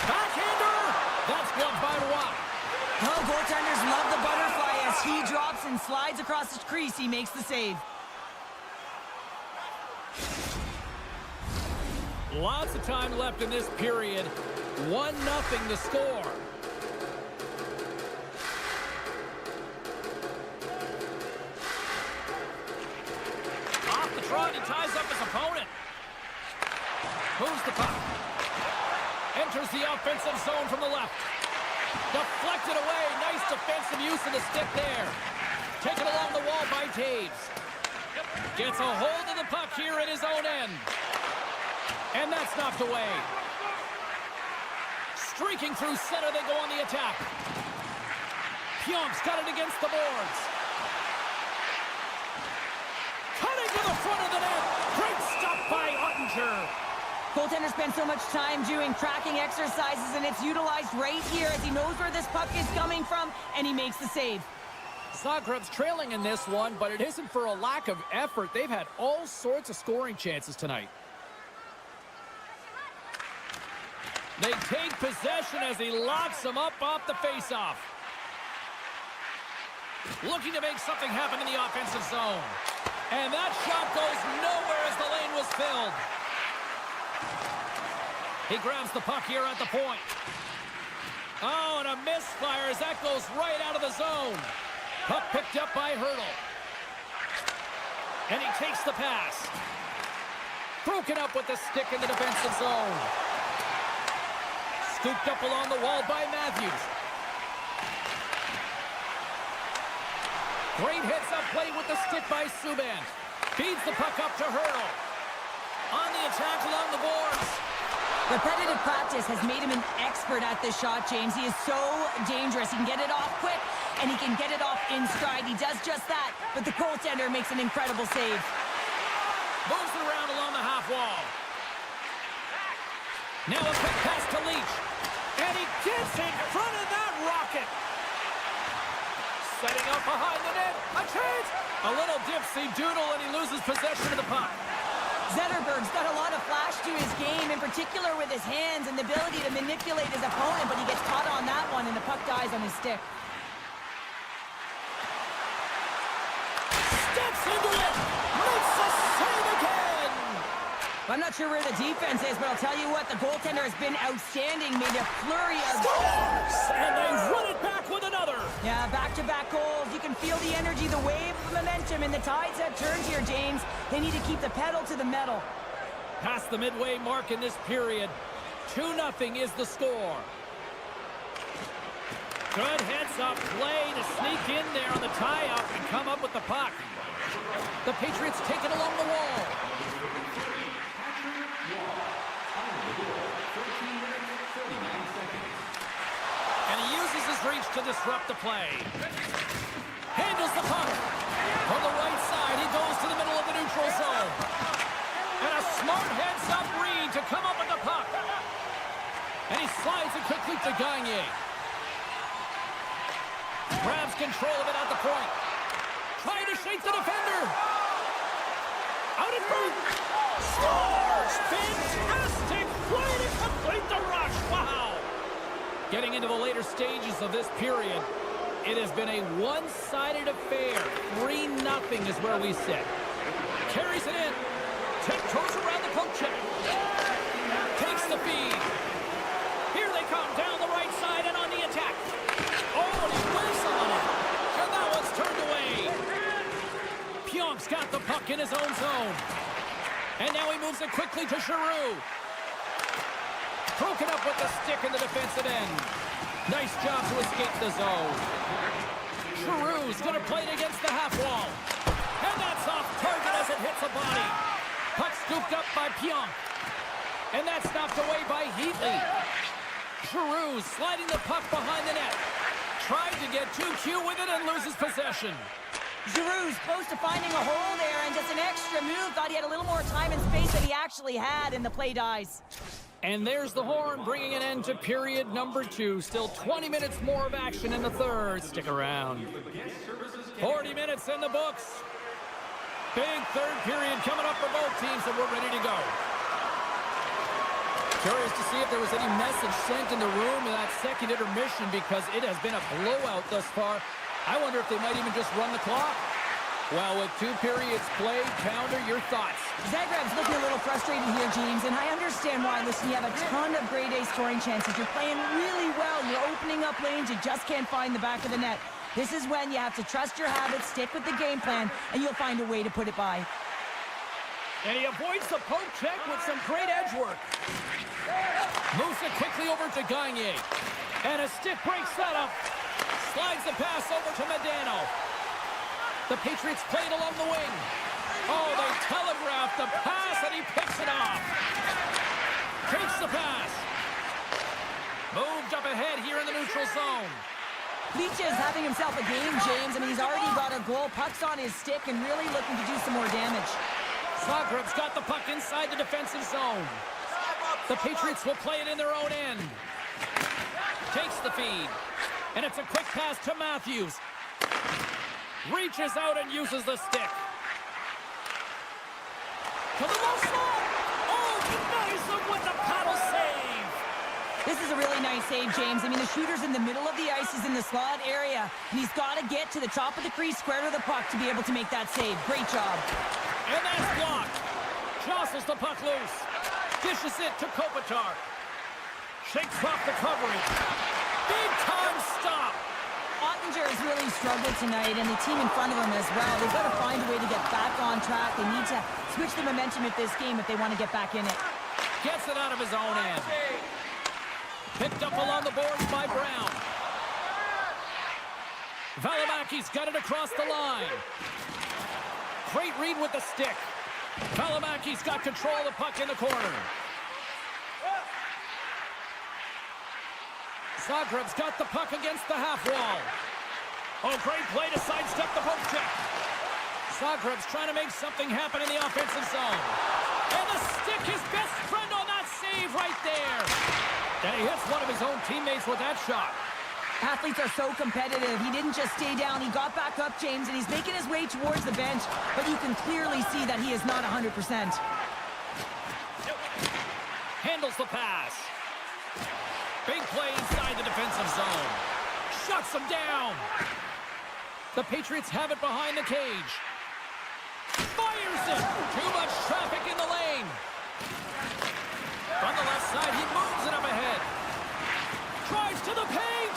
A: Backhander! That's gloved by Watt.
B: Oh, goaltenders love the butterfly as he drops and slides across the crease. He makes the save.
A: Lots of time left in this period. 1-0 to score. Off the trot, he ties up his opponent. Moves the puck. Enters the offensive zone from the left. Deflected away. Nice defensive use of the stick there. Taken along the wall by Taves. Gets a hold of the puck here at his own end. And that's knocked away. Streaking through center, they go on the attack. Pionk's got it against the boards. Cutting to the front of the net. Great stop by Ottinger.
B: Goaltenders spend so much time doing tracking exercises, and it's utilized right here as he knows where this puck is coming from, and he makes the save.
A: Zagreb's trailing in this one, but it isn't for a lack of effort. They've had all sorts of scoring chances tonight. They take possession as he locks them up off the faceoff. Looking to make something happen in the offensive zone. And that shot goes nowhere as the lane was filled. He grabs the puck here at the point. Oh, and a misfire as that goes right out of the zone. Puck picked up by Hurdle. And he takes the pass. Broken up with the stick in the defensive zone. Scooped up along the wall by Matthews. Great heads-up play with the stick by Subban. Feeds the puck up to Hurdle. On the attack along the boards.
B: Repetitive practice has made him an expert at this shot, James. He is so dangerous. He can get it off quick, and he can get it off in stride. He does just that, but the goaltender makes an incredible save.
A: Moves it around along the half wall. Now a quick pass to Leach. And he gets in front of that rocket. Setting up behind the net. A chance. A little dipsy doodle, and he loses possession of the puck.
B: Zetterberg's got a lot of flash to his game, in particular with his hands and the ability to manipulate his opponent, but he gets caught on that one, and the puck dies on his stick.
A: Steps into it. Makes the save again.
B: I'm not sure where the defense is, but I'll tell you what, the goaltender has been outstanding, made a flurry of...
A: Scores! And they run it back with another.
B: Yeah, back-to-back goals. You can feel the energy, the wave of momentum, and the tides have turned here, James. They need to keep the pedal to the metal.
A: Past the midway mark in this period. 2-0 is the score. Good heads-up play to sneak in there on the tie-up and come up with the puck. The Patriots take it along the wall. And he uses his reach to disrupt the play. Handles the puck. From the right side, he goes to the middle of the neutral zone. And a smart heads-up read to come up with the puck. And he slides it quickly to Gagne. Grabs control of it at the point. Trying to shake the defender. Out in front. Scores! Fantastic play to complete the rush. Wow! Getting into the later stages of this period, it has been a one-sided affair. 3-0 is where we sit. Carries it in. Tiptoes around the poke check. Takes the feed. Here they come down the right side and on the attack. Oh, and he whiffs on it. And that one's turned away. Pionk's got the puck in his own zone. And now he moves it quickly to Giroux. Broken up with the stick in the defensive end. Nice job to escape the zone. Giroux's going to play it against the half wall. And that's off target as it hits a body. Puck scooped up by Pionk. And that's knocked away by Heatley. Giroux sliding the puck behind the net. Tried to get too cute with it and loses possession.
B: Giroux's close to finding a hole there, and just an extra move. Thought he had a little more time and space than he actually had, and the play dies.
A: And there's the horn, bringing an end to period number 2. Still 20 minutes more of action in the third. Stick around. 40 minutes in the books. Big third period coming up for both teams, and we're ready to go. Curious to see if there was any message sent in the room in that second intermission, because it has been a blowout thus far. I wonder if they might even just run the clock. Well, with 2 periods played, Pounder, your thoughts?
B: Zagreb's looking a little frustrated here, James, and I understand why. Listen, you have a ton of grade A scoring chances. You're playing really well. You're opening up lanes. You just can't find the back of the net. This is when you have to trust your habits, stick with the game plan, and you'll find a way to put it by.
A: And he avoids the poke check with some great edge work. Moves it quickly over to Gagne. And a stick breaks that up. Slides the pass over to Medano. The Patriots played along the wing. Oh, they telegraphed the pass, and he picks it off. Takes the pass. Moved up ahead here in the neutral zone.
B: Leach is having himself a game, James. I mean, he's already got a goal. Puck's on his stick and really looking to do some more damage.
A: Zagreb's got the puck inside the defensive zone. The Patriots will play it in their own end. Takes the feed. And it's a quick pass to Matthews. Reaches out and uses the stick. To the low slot. Oh, denies him with the paddle save.
B: This is a really nice save, James. I mean, the shooter's in the middle of the ice. He's in the slot area. And he's got to get to the top of the crease, square to the puck to be able to make that save. Great job.
A: And that's blocked. Jostles the puck loose. Dishes it to Kopitar. Shakes off the coverage. Big time stop.
B: Ottinger has really struggled tonight, and the team in front of him as well. They've got to find a way to get back on track. They need to switch the momentum of this game if they want to get back in it.
A: Gets it out of his own end. Picked up along the boards by Brown. Valimaki's got it across the line. Great read with the stick. Valimaki's got control of the puck in the corner. Zagreb's got the puck against the half wall. Oh, great play to sidestep the poke check. Zagreb's trying to make something happen in the offensive zone. And the stick, his best friend on that save right there. And he hits one of his own teammates with that shot.
B: Athletes are so competitive. He didn't just stay down. He got back up, James, and he's making his way towards the bench. But you can clearly see that he is not 100%.
A: Handles the pass. Big play inside the defensive zone. Shuts him down. The Patriots have it behind the cage. Fires it. Too much traffic in the lane. From the left side, he moves it up ahead. Drives to the paint.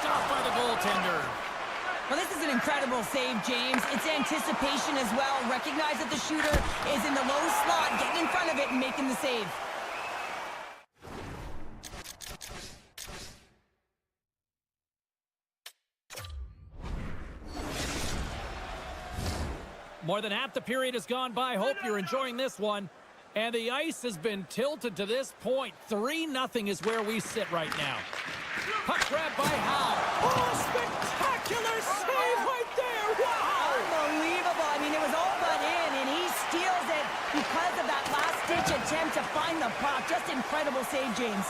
A: Stopped by the goaltender.
B: Well, this is an incredible save, James. It's anticipation as well. Recognize that the shooter is in the low slot, getting in front of it and making the save.
A: More than half the period has gone by. Hope you're enjoying this one. And the ice has been tilted to this point. 3-0 is where we sit right now. Puck grab by Howe. Oh, spectacular save right there. Wow!
B: Unbelievable. I mean, it was all but in, and he steals it because of that last-ditch attempt to find the puck. Just incredible save, James.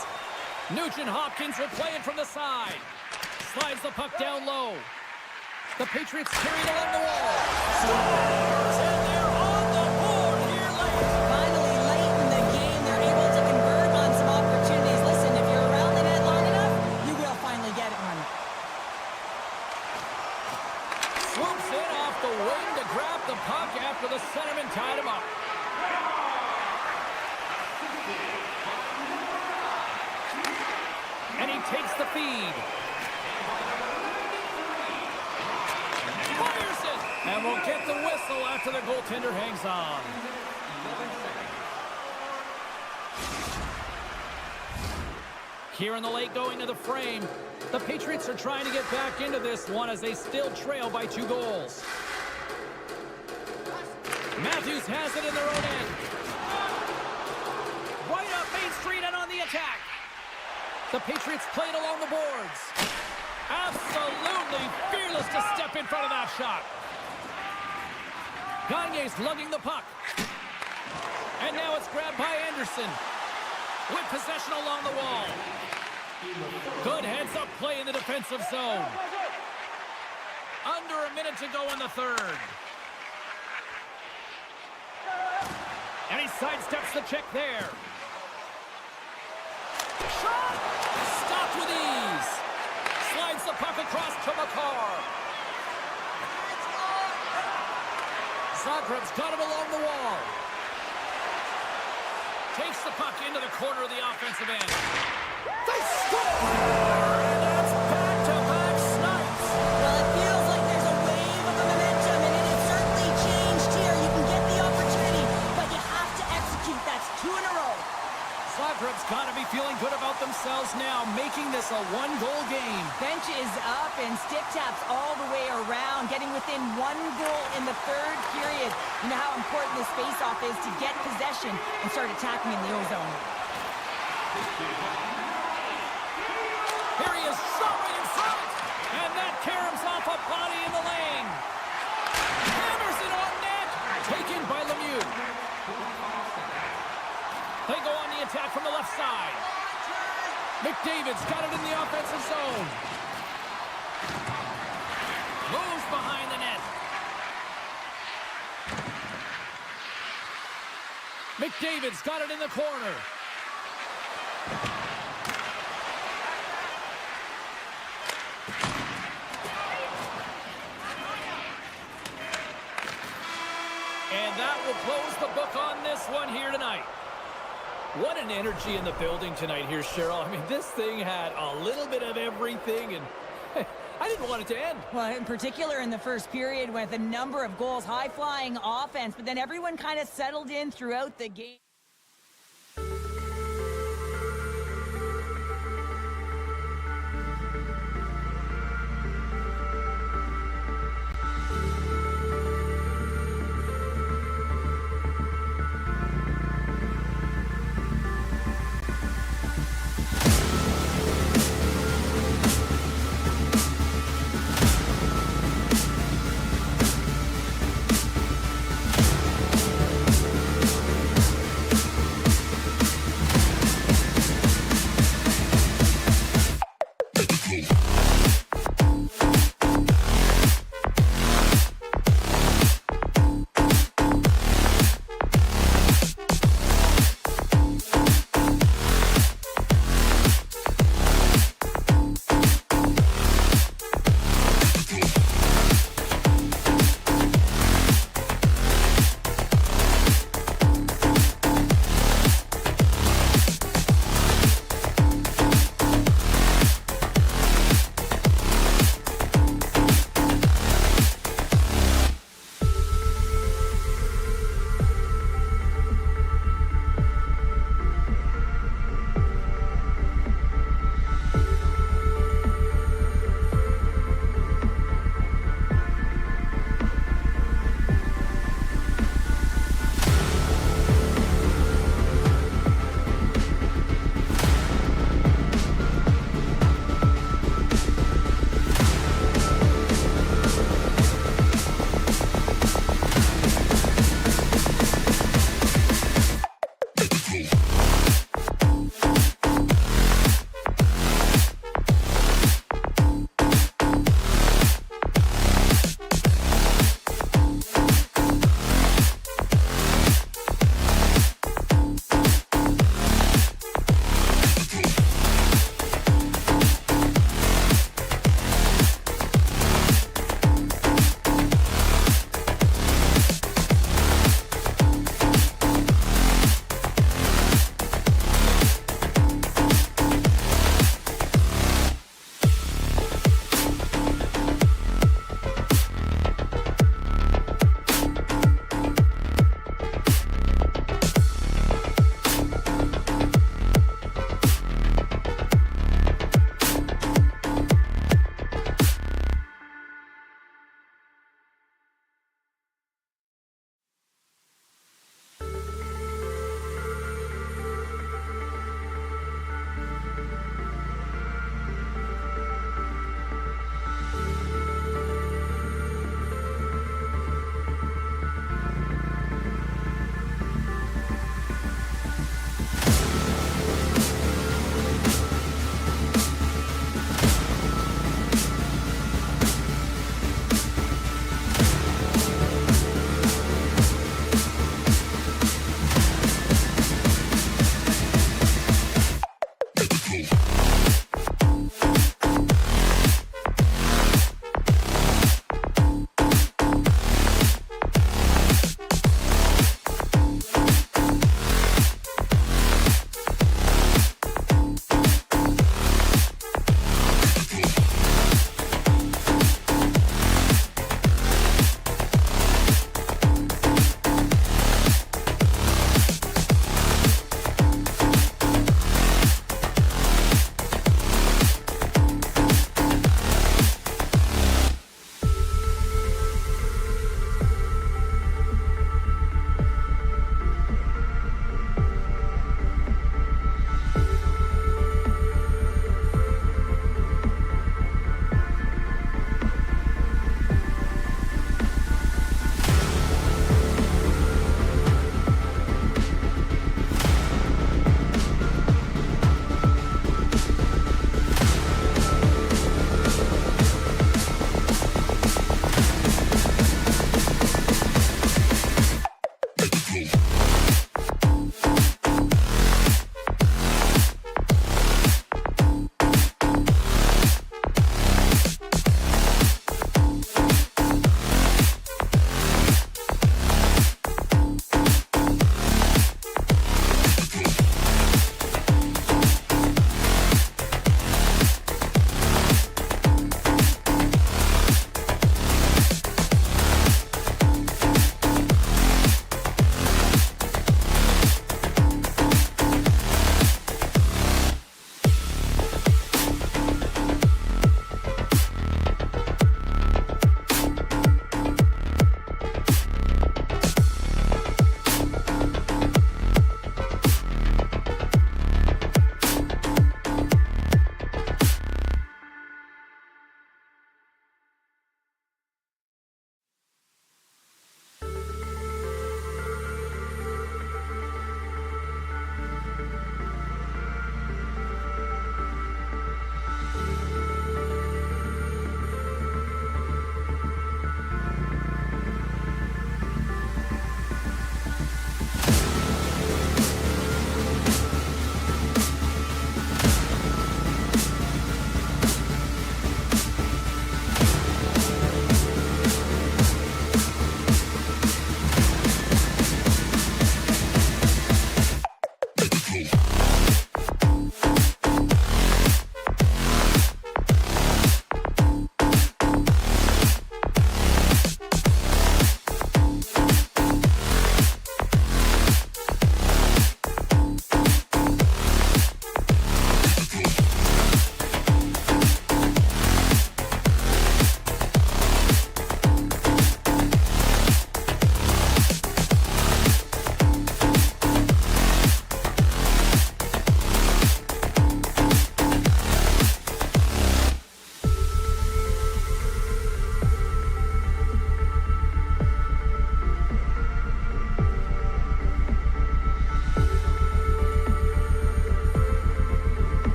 A: Nugent Hopkins will play it from the side. Slides the puck down low. The Patriots carry it along the wall. Scores! And they're on the board here late.
B: Finally, late in the game, they're able to convert on some opportunities. Listen, if you're around the net long enough, you will finally get one.
A: Swoops in off the wing to grab the puck after the centerman tied him up. And he takes the feed. Fires it! And we'll get the whistle after the goaltender hangs on. Here in the late going to the frame, the Patriots are trying to get back into this one as they still trail by 2 goals. Matthews has it in their own end. Right up Main Street and on the attack. The Patriots played along the boards. Absolutely fearless to step in front of that shot. Gagne's lugging the puck. And now it's grabbed by Anderson. With possession along the wall. Good heads-up play in the defensive zone. Under a minute to go in the third. And he sidesteps the check there. Shot! Stopped with ease. Slides the puck across to Makar. Zagreb's got him along the wall. Takes the puck into the corner of the offensive end. They score! And that's back-to-back snipes.
B: Well, it feels like there's a wave of momentum, and it has certainly changed here. You can get the opportunity, but you have to execute. That's 2 in a row.
A: Zagreb's got to be feeling good about themselves now, making this a 1-goal game.
B: Bench is up and stick taps all the way around, getting within 1 goal in the third period. You know how important this faceoff is to get possession and start attacking in the O-zone.
A: Here he is, shot right in front, and that caroms off a body in the lane. Hammers it on net, taken by Lemieux. They go on the attack from the left side. McDavid's got it in the offensive zone. Moves behind the net. McDavid's got it in the corner. And that will close the book on this one here tonight. What an energy in the building tonight here, Cheryl. I mean, this thing had a little bit of everything, and I didn't want it to end.
B: Well, in particular in the first period with a number of goals, high-flying offense, but then everyone kind of settled in throughout the game.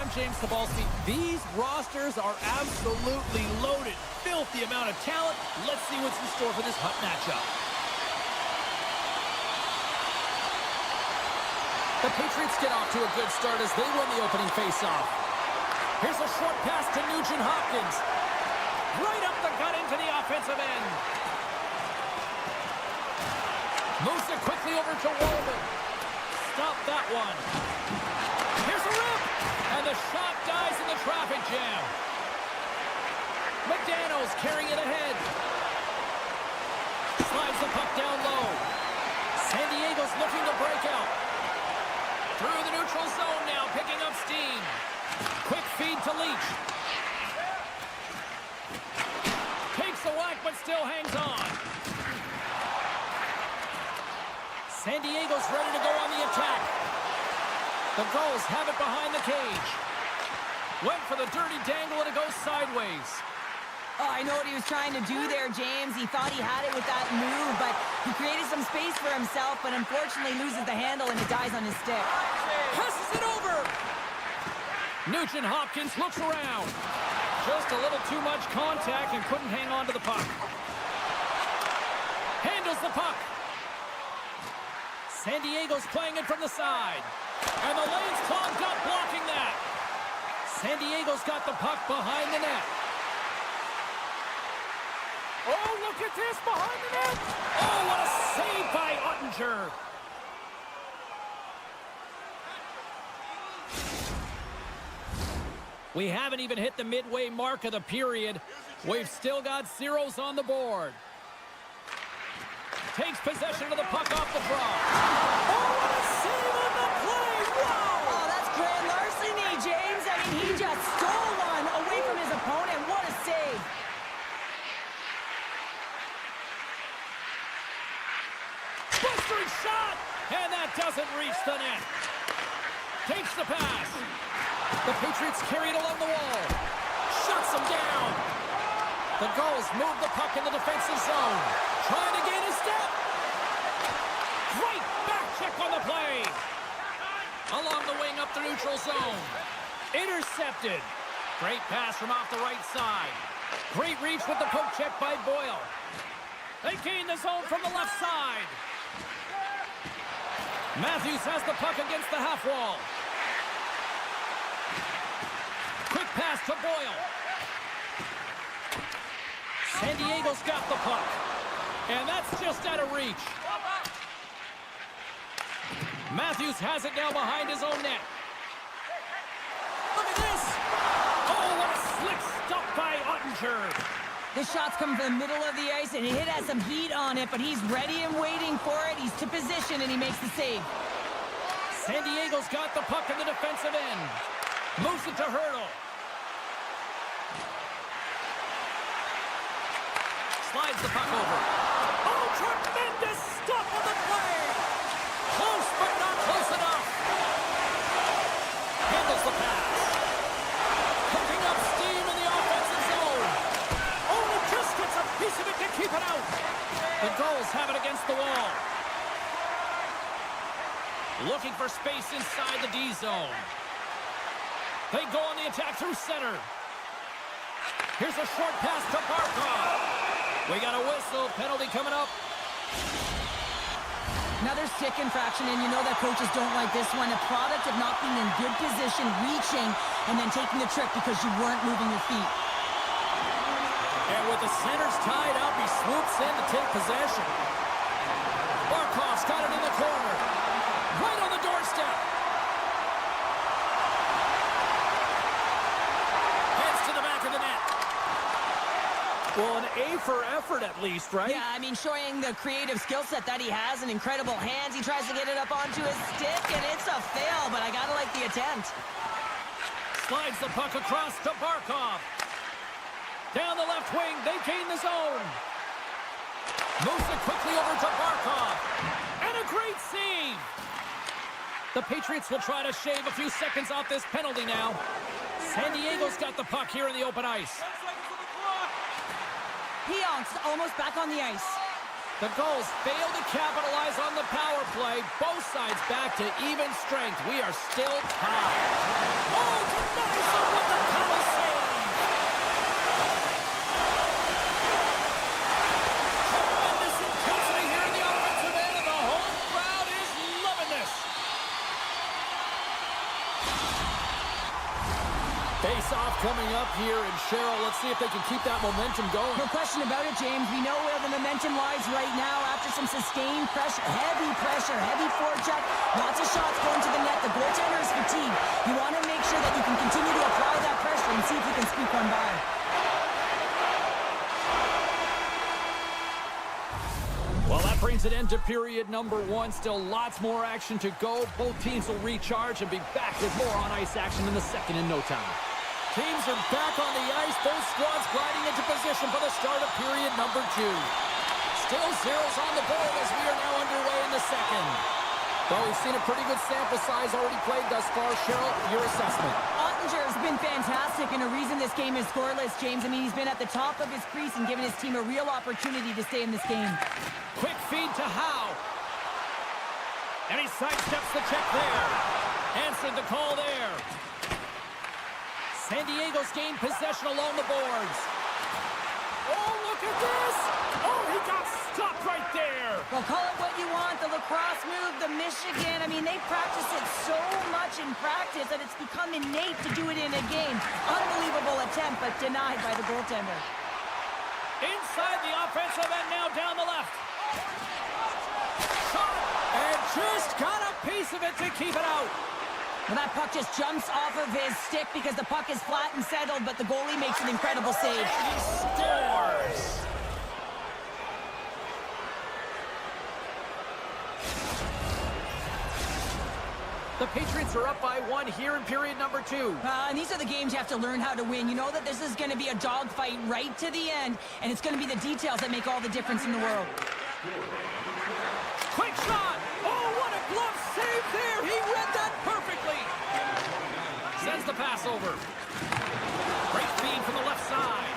A: I'm James Cebulski. These rosters are absolutely loaded. Filthy amount of talent. Let's see what's in store for this hot matchup. The Patriots get off to a good start as they win the opening faceoff. Here's a short pass to Nugent Hopkins. Right up the gut into the offensive end. Moves it quickly over to Walden. Stop that one. Here's a rip. And the shot dies in the traffic jam. McDaniels carrying it ahead. Slides the puck down low. San Diego's looking to break out. Through the neutral zone now, picking up steam. Quick feed to Leach. Takes a whack, but still hangs on. San Diego's ready to go on the attack. The Gulls have it behind the cage. Went for the dirty dangle, and it goes sideways.
B: Oh, I know what he was trying to do there, James. He thought he had it with that move, but he created some space for himself, but unfortunately loses the handle, and it dies on his stick.
A: Passes it over. Nugent Hopkins looks around. Just a little too much contact and couldn't hang on to the puck. Handles the puck. San Diego's playing it from the side. And the lane's clogged up, blocking that. San Diego's got the puck behind the net. Oh, look at this behind the net. Oh, what a save by Ottinger. We haven't even hit the midway mark of the period. We've still got zeros on the board. Takes possession of the puck off the draw. Oh, what a save on the play! Wow!
B: Oh, that's grand larceny, James. I mean, he just stole one away from his opponent. What a save.
A: Bustering shot! And that doesn't reach the net. Takes the pass. The Patriots carry it along the wall. Shuts them down. The Gulls move the puck in the defensive zone. Trying to gain a step. Great back check on the play. Along the wing up the neutral zone. Intercepted. Great pass from off the right side. Great reach with the poke check by Boyle. They gain the zone from the left side. Matthews has the puck against the half wall. Quick pass to Boyle. San Diego's got the puck. And that's just out of reach. Matthews has it now behind his own net. Look at this. Oh, what a slick stop by Ottinger.
B: The shot's coming from the middle of the ice, and it has some heat on it, but he's ready and waiting for it. He's to position, and he makes the save.
A: San Diego's got the puck in the defensive end. Moves it to Hurdle. Slides the puck over. Oh, tremendous stop on the play. Close, but not close enough. Handles the pass. Picking up steam in the offensive zone. Oh, and just gets a piece of it to keep it out. The Gulls have it against the wall. Looking for space inside the D zone. They go on the attack through center. Here's a short pass to Barkov. We got a whistle. Penalty coming up.
B: Another stick infraction, and you know that coaches don't like this one. A product of not being in good position, reaching, and then taking the trick because you weren't moving your feet.
A: And with the centers tied up, he swoops in to take possession. Barkov's got it in the corner. Right on the doorstep. Heads to the back of the net. Well, an A for effort at least, right?
B: Yeah, I mean, showing the creative skill set that he has and incredible hands. He tries to get it up onto his stick, and it's a fail, but I gotta like the attempt.
A: Slides the puck across to Barkov. Down the left wing, they gain the zone. Moves it quickly over to Barkov. And a great save. The Patriots will try to shave a few seconds off this penalty now. San Diego's got the puck here in the open ice.
B: Pionks almost back on the ice.
A: The Gulls fail to capitalize on the power play. Both sides back to even strength. We are still tied. Oh, denies him with the power save. Tremendous intensity here in the offensive end, and the home crowd is loving this. Face-off coming up here, and Cheryl, let's see if they can keep that momentum going.
B: No question about it, James. We know where the momentum lies right now after some sustained pressure, heavy forecheck, lots of shots going to the net. The goaltender is fatigued. You want to make sure that you can continue to apply that pressure and see if you can squeak one by.
A: Well, that brings an end to period number 1. Still lots more action to go. Both teams will recharge and be back with more on-ice action in the second in no time. Teams are back on the ice. Both squads gliding into position for the start of period number 2. Still zeros on the board as we are now underway in the second. Well, we've seen a pretty good sample size already played thus far. Cheryl, your assessment.
B: Ottinger's been fantastic, and a reason this game is scoreless, James. I mean, he's been at the top of his crease and given his team a real opportunity to stay in this game.
A: Quick feed to Howe. And he sidesteps the check there. Answered the call there. San Diego's gained possession along the boards. Oh, look at this! Oh, he got stopped right there!
B: Well, call it what you want, the lacrosse move, the Michigan. I mean, they practice it so much in practice that it's become innate to do it in a game. Unbelievable attempt, but denied by the goaltender.
A: Inside the offensive end now down the left. Shot! And just got a piece of it to keep it out.
B: Well, that puck just jumps off of his stick because the puck is flat and settled, but the goalie makes an incredible save.
A: And he scores! The Patriots are up by 1 here in period number 2.
B: And these are the games you have to learn how to win. You know that this is going to be a dogfight right to the end, and it's going to be the details that make all the difference in the world.
A: Quick shot! Oh, what a glove save there! He read that perfectly! Sends the pass over. Great feed from the left side.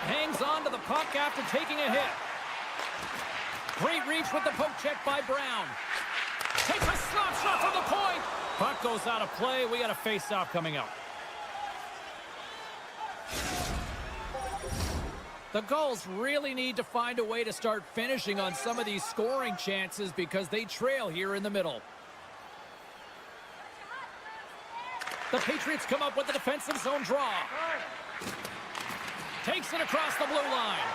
A: Hangs on to the puck after taking a hit. Great reach with the poke check by Brown. Takes a slap shot from the point. Puck goes out of play. We got a face-off coming up. The Gulls really need to find a way to start finishing on some of these scoring chances because they trail here in the middle. The Patriots come up with a defensive zone draw. Takes it across the blue line.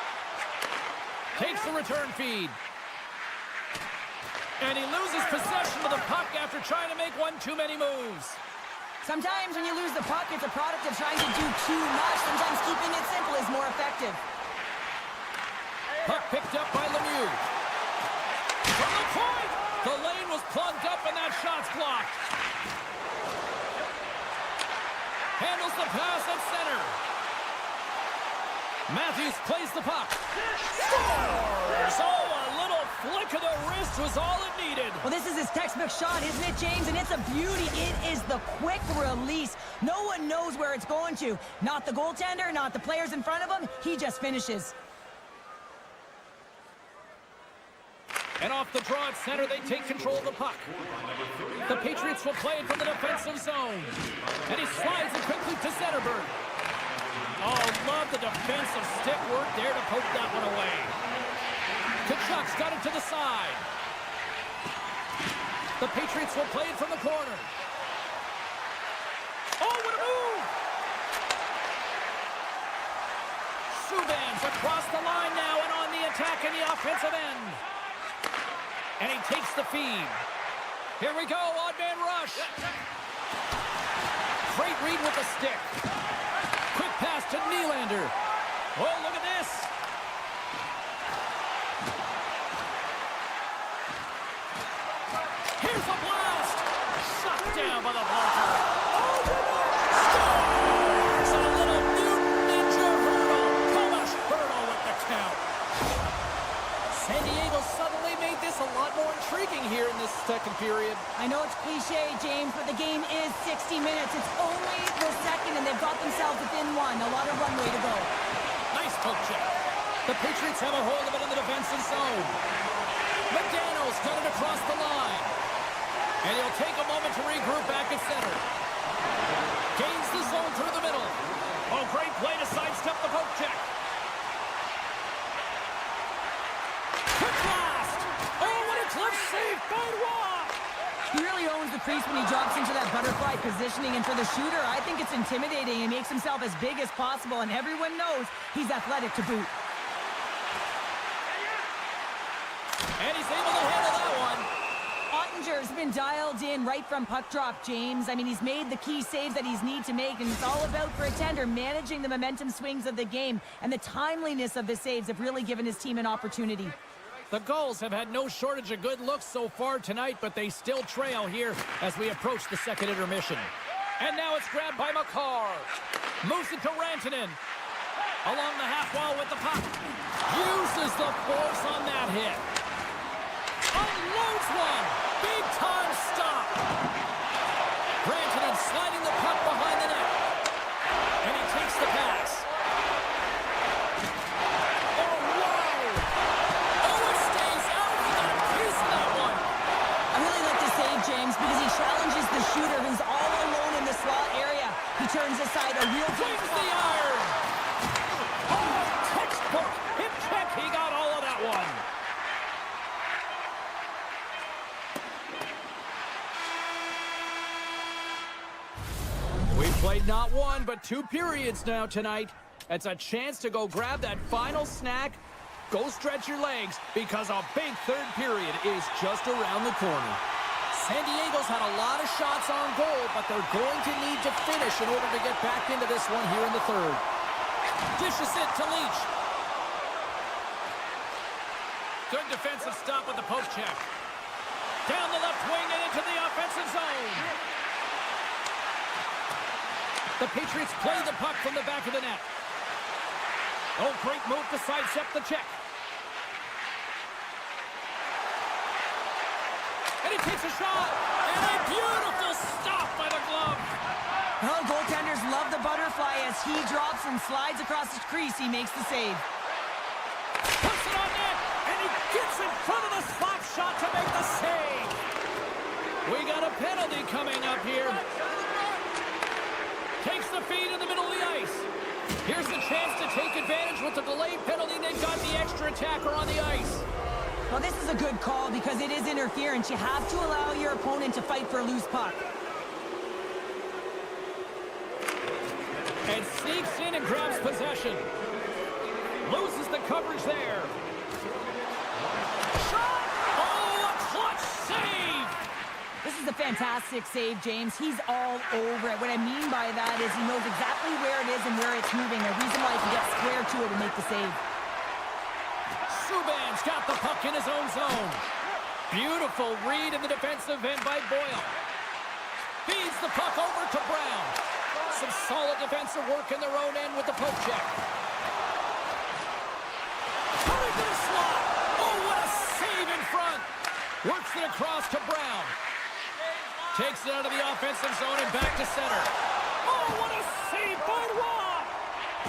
A: Takes the return feed. And he loses possession of the puck after trying to make one too many moves.
B: Sometimes when you lose the puck, it's a product of trying to do too much. Sometimes keeping it simple is more effective.
A: Puck picked up by Lemieux. From the point! The lane was plugged up and that shot's blocked. Handles the pass at center. Matthews plays the puck. Scores! Oh, a little flick of the wrist was all it needed.
B: Well, this is his textbook shot, isn't it, James? And it's a beauty. It is the quick release. No one knows where it's going to. Not the goaltender, not the players in front of him. He just finishes.
A: And off the draw at center, they take control of the puck. The Patriots will play it from the defensive zone. And he slides it quickly to Zetterberg. Oh, love the defensive stick work there to poke that one away. Kachuk's got it to the side. The Patriots will play it from the corner. Oh, what a move! Subban's across the line now and on the attack in the offensive end. And he takes the feed. Here we go, odd man rush. Great read with the stick. Quick pass to Nylander. Oh, look at this. Here's a blast. Shot down by the blocker. Oh, scores! A little Newton Ninja hurdle. Polish hurdle with the count. San Diego suddenly made this a lot more intriguing here in this second period.
B: I know it's cliche, James, but the game is 60 minutes. It's only the second, and they've got themselves within one. A lot of runway to go.
A: Nice poke check. The Patriots have a hold of it in the defensive zone. McDaniel's got it across the line. And he'll take a moment to regroup back at center. Gains the zone through the middle. Oh, great play to sidestep the poke check. Quick blast! Oh, what a clutch save by Watt!
B: He really owns the crease when he drops into that butterfly positioning, and for the shooter, I think it's intimidating. He makes himself as big as possible, and everyone knows he's athletic to boot.
A: And he's able to handle that one.
B: Ottinger's been dialed in right from puck drop, James. I mean, he's made the key saves that he's need to make, and it's all about, for a tender, managing the momentum swings of the game, and the timeliness of the saves have really given his team an opportunity.
A: The Gulls have had no shortage of good looks so far tonight, but they still trail here as we approach the second intermission. And now it's grabbed by McCarr. Moves it to Rantanen. Along the half wall with the puck. Uses the force on that hit. Unloads one. Big time stop. Rantanen sliding the puck behind the net. And he takes the pass. Oh, wow. Oh, it stays out. He got a piece of that one.
B: I really like the save, James, because he challenges the shooter who's all alone in the slot area. He turns aside a real
A: Brings the iron. Oh, textbook. Hip check. He got all of that one. We've played not one, but 2 periods now tonight. It's a chance to go grab that final snack. Go stretch your legs, because a big third period is just around the corner. San Diego's had a lot of shots on goal, but they're going to need to finish in order to get back into this one here in the third. Dishes it to Leach. Good defensive stop with the poke check. Down the left wing and into the offensive zone. The Patriots play the puck from the back of the net. Oh, great move to sidestep the check. And he takes a shot. And a beautiful stop by the glove.
B: Oh, goaltenders love the butterfly as he drops and slides across his crease. He makes the save.
A: Puts it on net. And he gets in front of the slap shot to make the save. We got a penalty coming up here. Takes the feed in the middle of the ice. Here's the chance to take advantage with the delayed penalty. They've got the extra attacker on the ice.
B: Well, this is a good call because it is interference. You have to allow your opponent to fight for a loose puck.
A: And sneaks in and grabs possession. Loses the coverage there. Shot! Oh, a clutch save!
B: This is a fantastic save, James. He's all over it. What I mean by that is he knows exactly where it is and where it's moving. A reason why he can get square to it and make the save.
A: Subban's got the puck in his own zone. Beautiful read in the defensive end by Boyle. Feeds the puck over to Brown. Some solid defensive work in their own end with the poke check. Coming to the slot. Oh, what a save in front. Works it across to Brown. Takes it out of the offensive zone and back to center. Oh, what a save by Watt!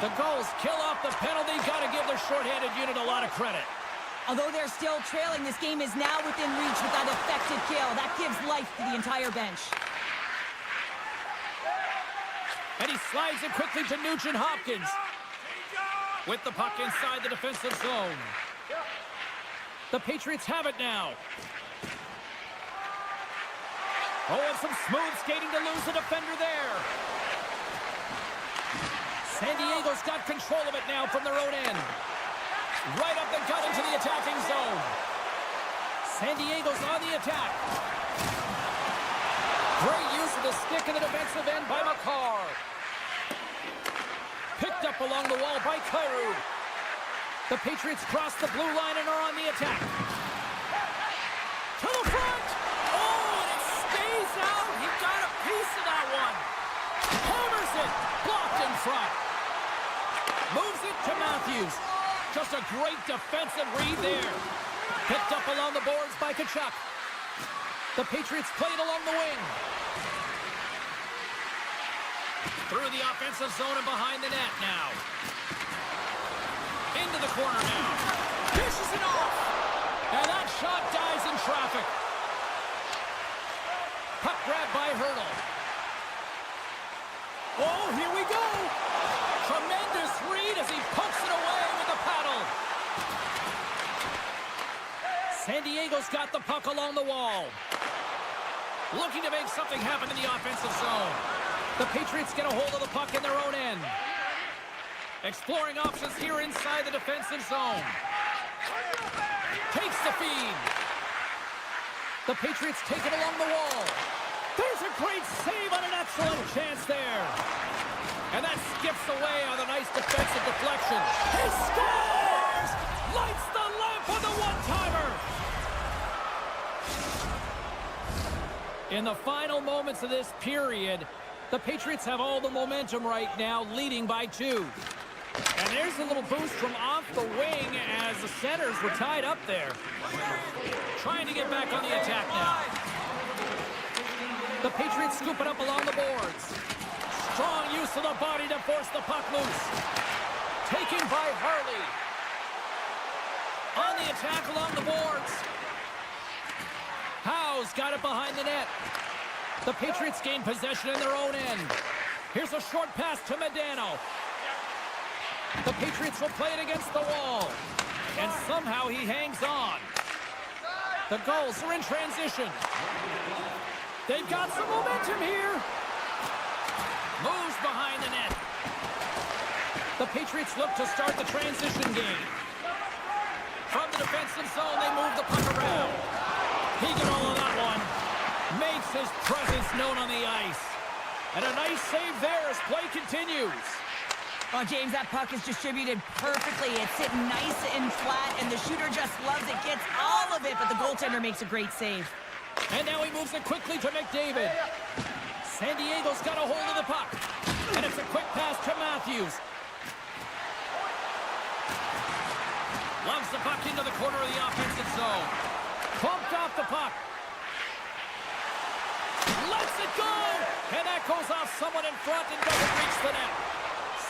A: The Gulls kill off the penalty. Got to give their shorthanded unit a lot of credit.
B: Although they're still trailing, this game is now within reach with that effective kill. That gives life to the entire bench.
A: And he slides it quickly to Nugent Hopkins. With the puck inside the defensive zone. The Patriots have it now. Oh, and some smooth skating to lose the defender there. San Diego's got control of it now from their own end. Right up the gut into the attacking zone. San Diego's on the attack. Great use of the stick in the defensive end by McCarr. Picked up along the wall by Kyrou. The Patriots cross the blue line and are on the attack. To the front! Oh, and it stays out! He got a piece of that one! Hammers it! Blocked in front! Moves it to Matthews. Just a great defensive read there. Picked up along the boards by Tkachuk. The Patriots play it along the wing. Through the offensive zone and behind the net now. Into the corner now. Dishes it off. And that shot dies in traffic. Puck grab by Hurdle. Oh, here we go. Tremendous read as he pokes it away with the paddle. San Diego's got the puck along the wall. Looking to make something happen in the offensive zone. The Patriots get a hold of the puck in their own end. Exploring options here inside the defensive zone. Takes the feed. The Patriots take it along the wall. There's a great save on an excellent chance there. And that skips away on a nice defensive deflection. He scores! Lights the lamp with a one-timer. In the final moments of this period, the Patriots have all the momentum right now, leading by 2. And there's a little boost from off the wing as the centers were tied up there. Trying to get back on the attack now. The Patriots scoop it up along the boards. Strong use of the body to force the puck loose. Taken by Hurley. On the attack along the boards. Howe's got it behind the net. The Patriots gain possession in their own end. Here's a short pass to Medano. The Patriots will play it against the wall. And somehow he hangs on. The goals are in transition. They've got some momentum here. Moves behind the net. The Patriots look to start the transition game. From the defensive zone, they move the puck around. He got all of that one. Makes his presence known on the ice. And a nice save there as play continues.
B: Oh, James, that puck is distributed perfectly. It's sitting nice and flat, and the shooter just loves it, gets all of it, but the goaltender makes a great save.
A: And now he moves it quickly to McDavid. San Diego's got a hold of the puck. And it's a quick pass to Matthews. Loves the puck into the corner of the offensive zone. Bumped off the puck. Lets it go! And that goes off someone in front and doesn't reach the net.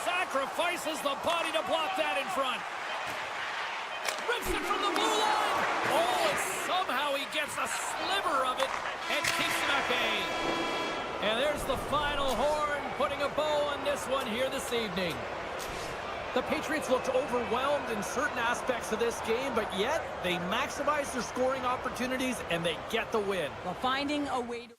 A: Sacrifices the body to block that in front. Rips it from the blue line. Oh, and somehow he gets a sliver of it and keeps it at bay. And there's the final horn, putting a bow on this one here this evening. The Patriots looked overwhelmed in certain aspects of this game, but yet they maximize their scoring opportunities and they get the win.
B: Well, finding a way to...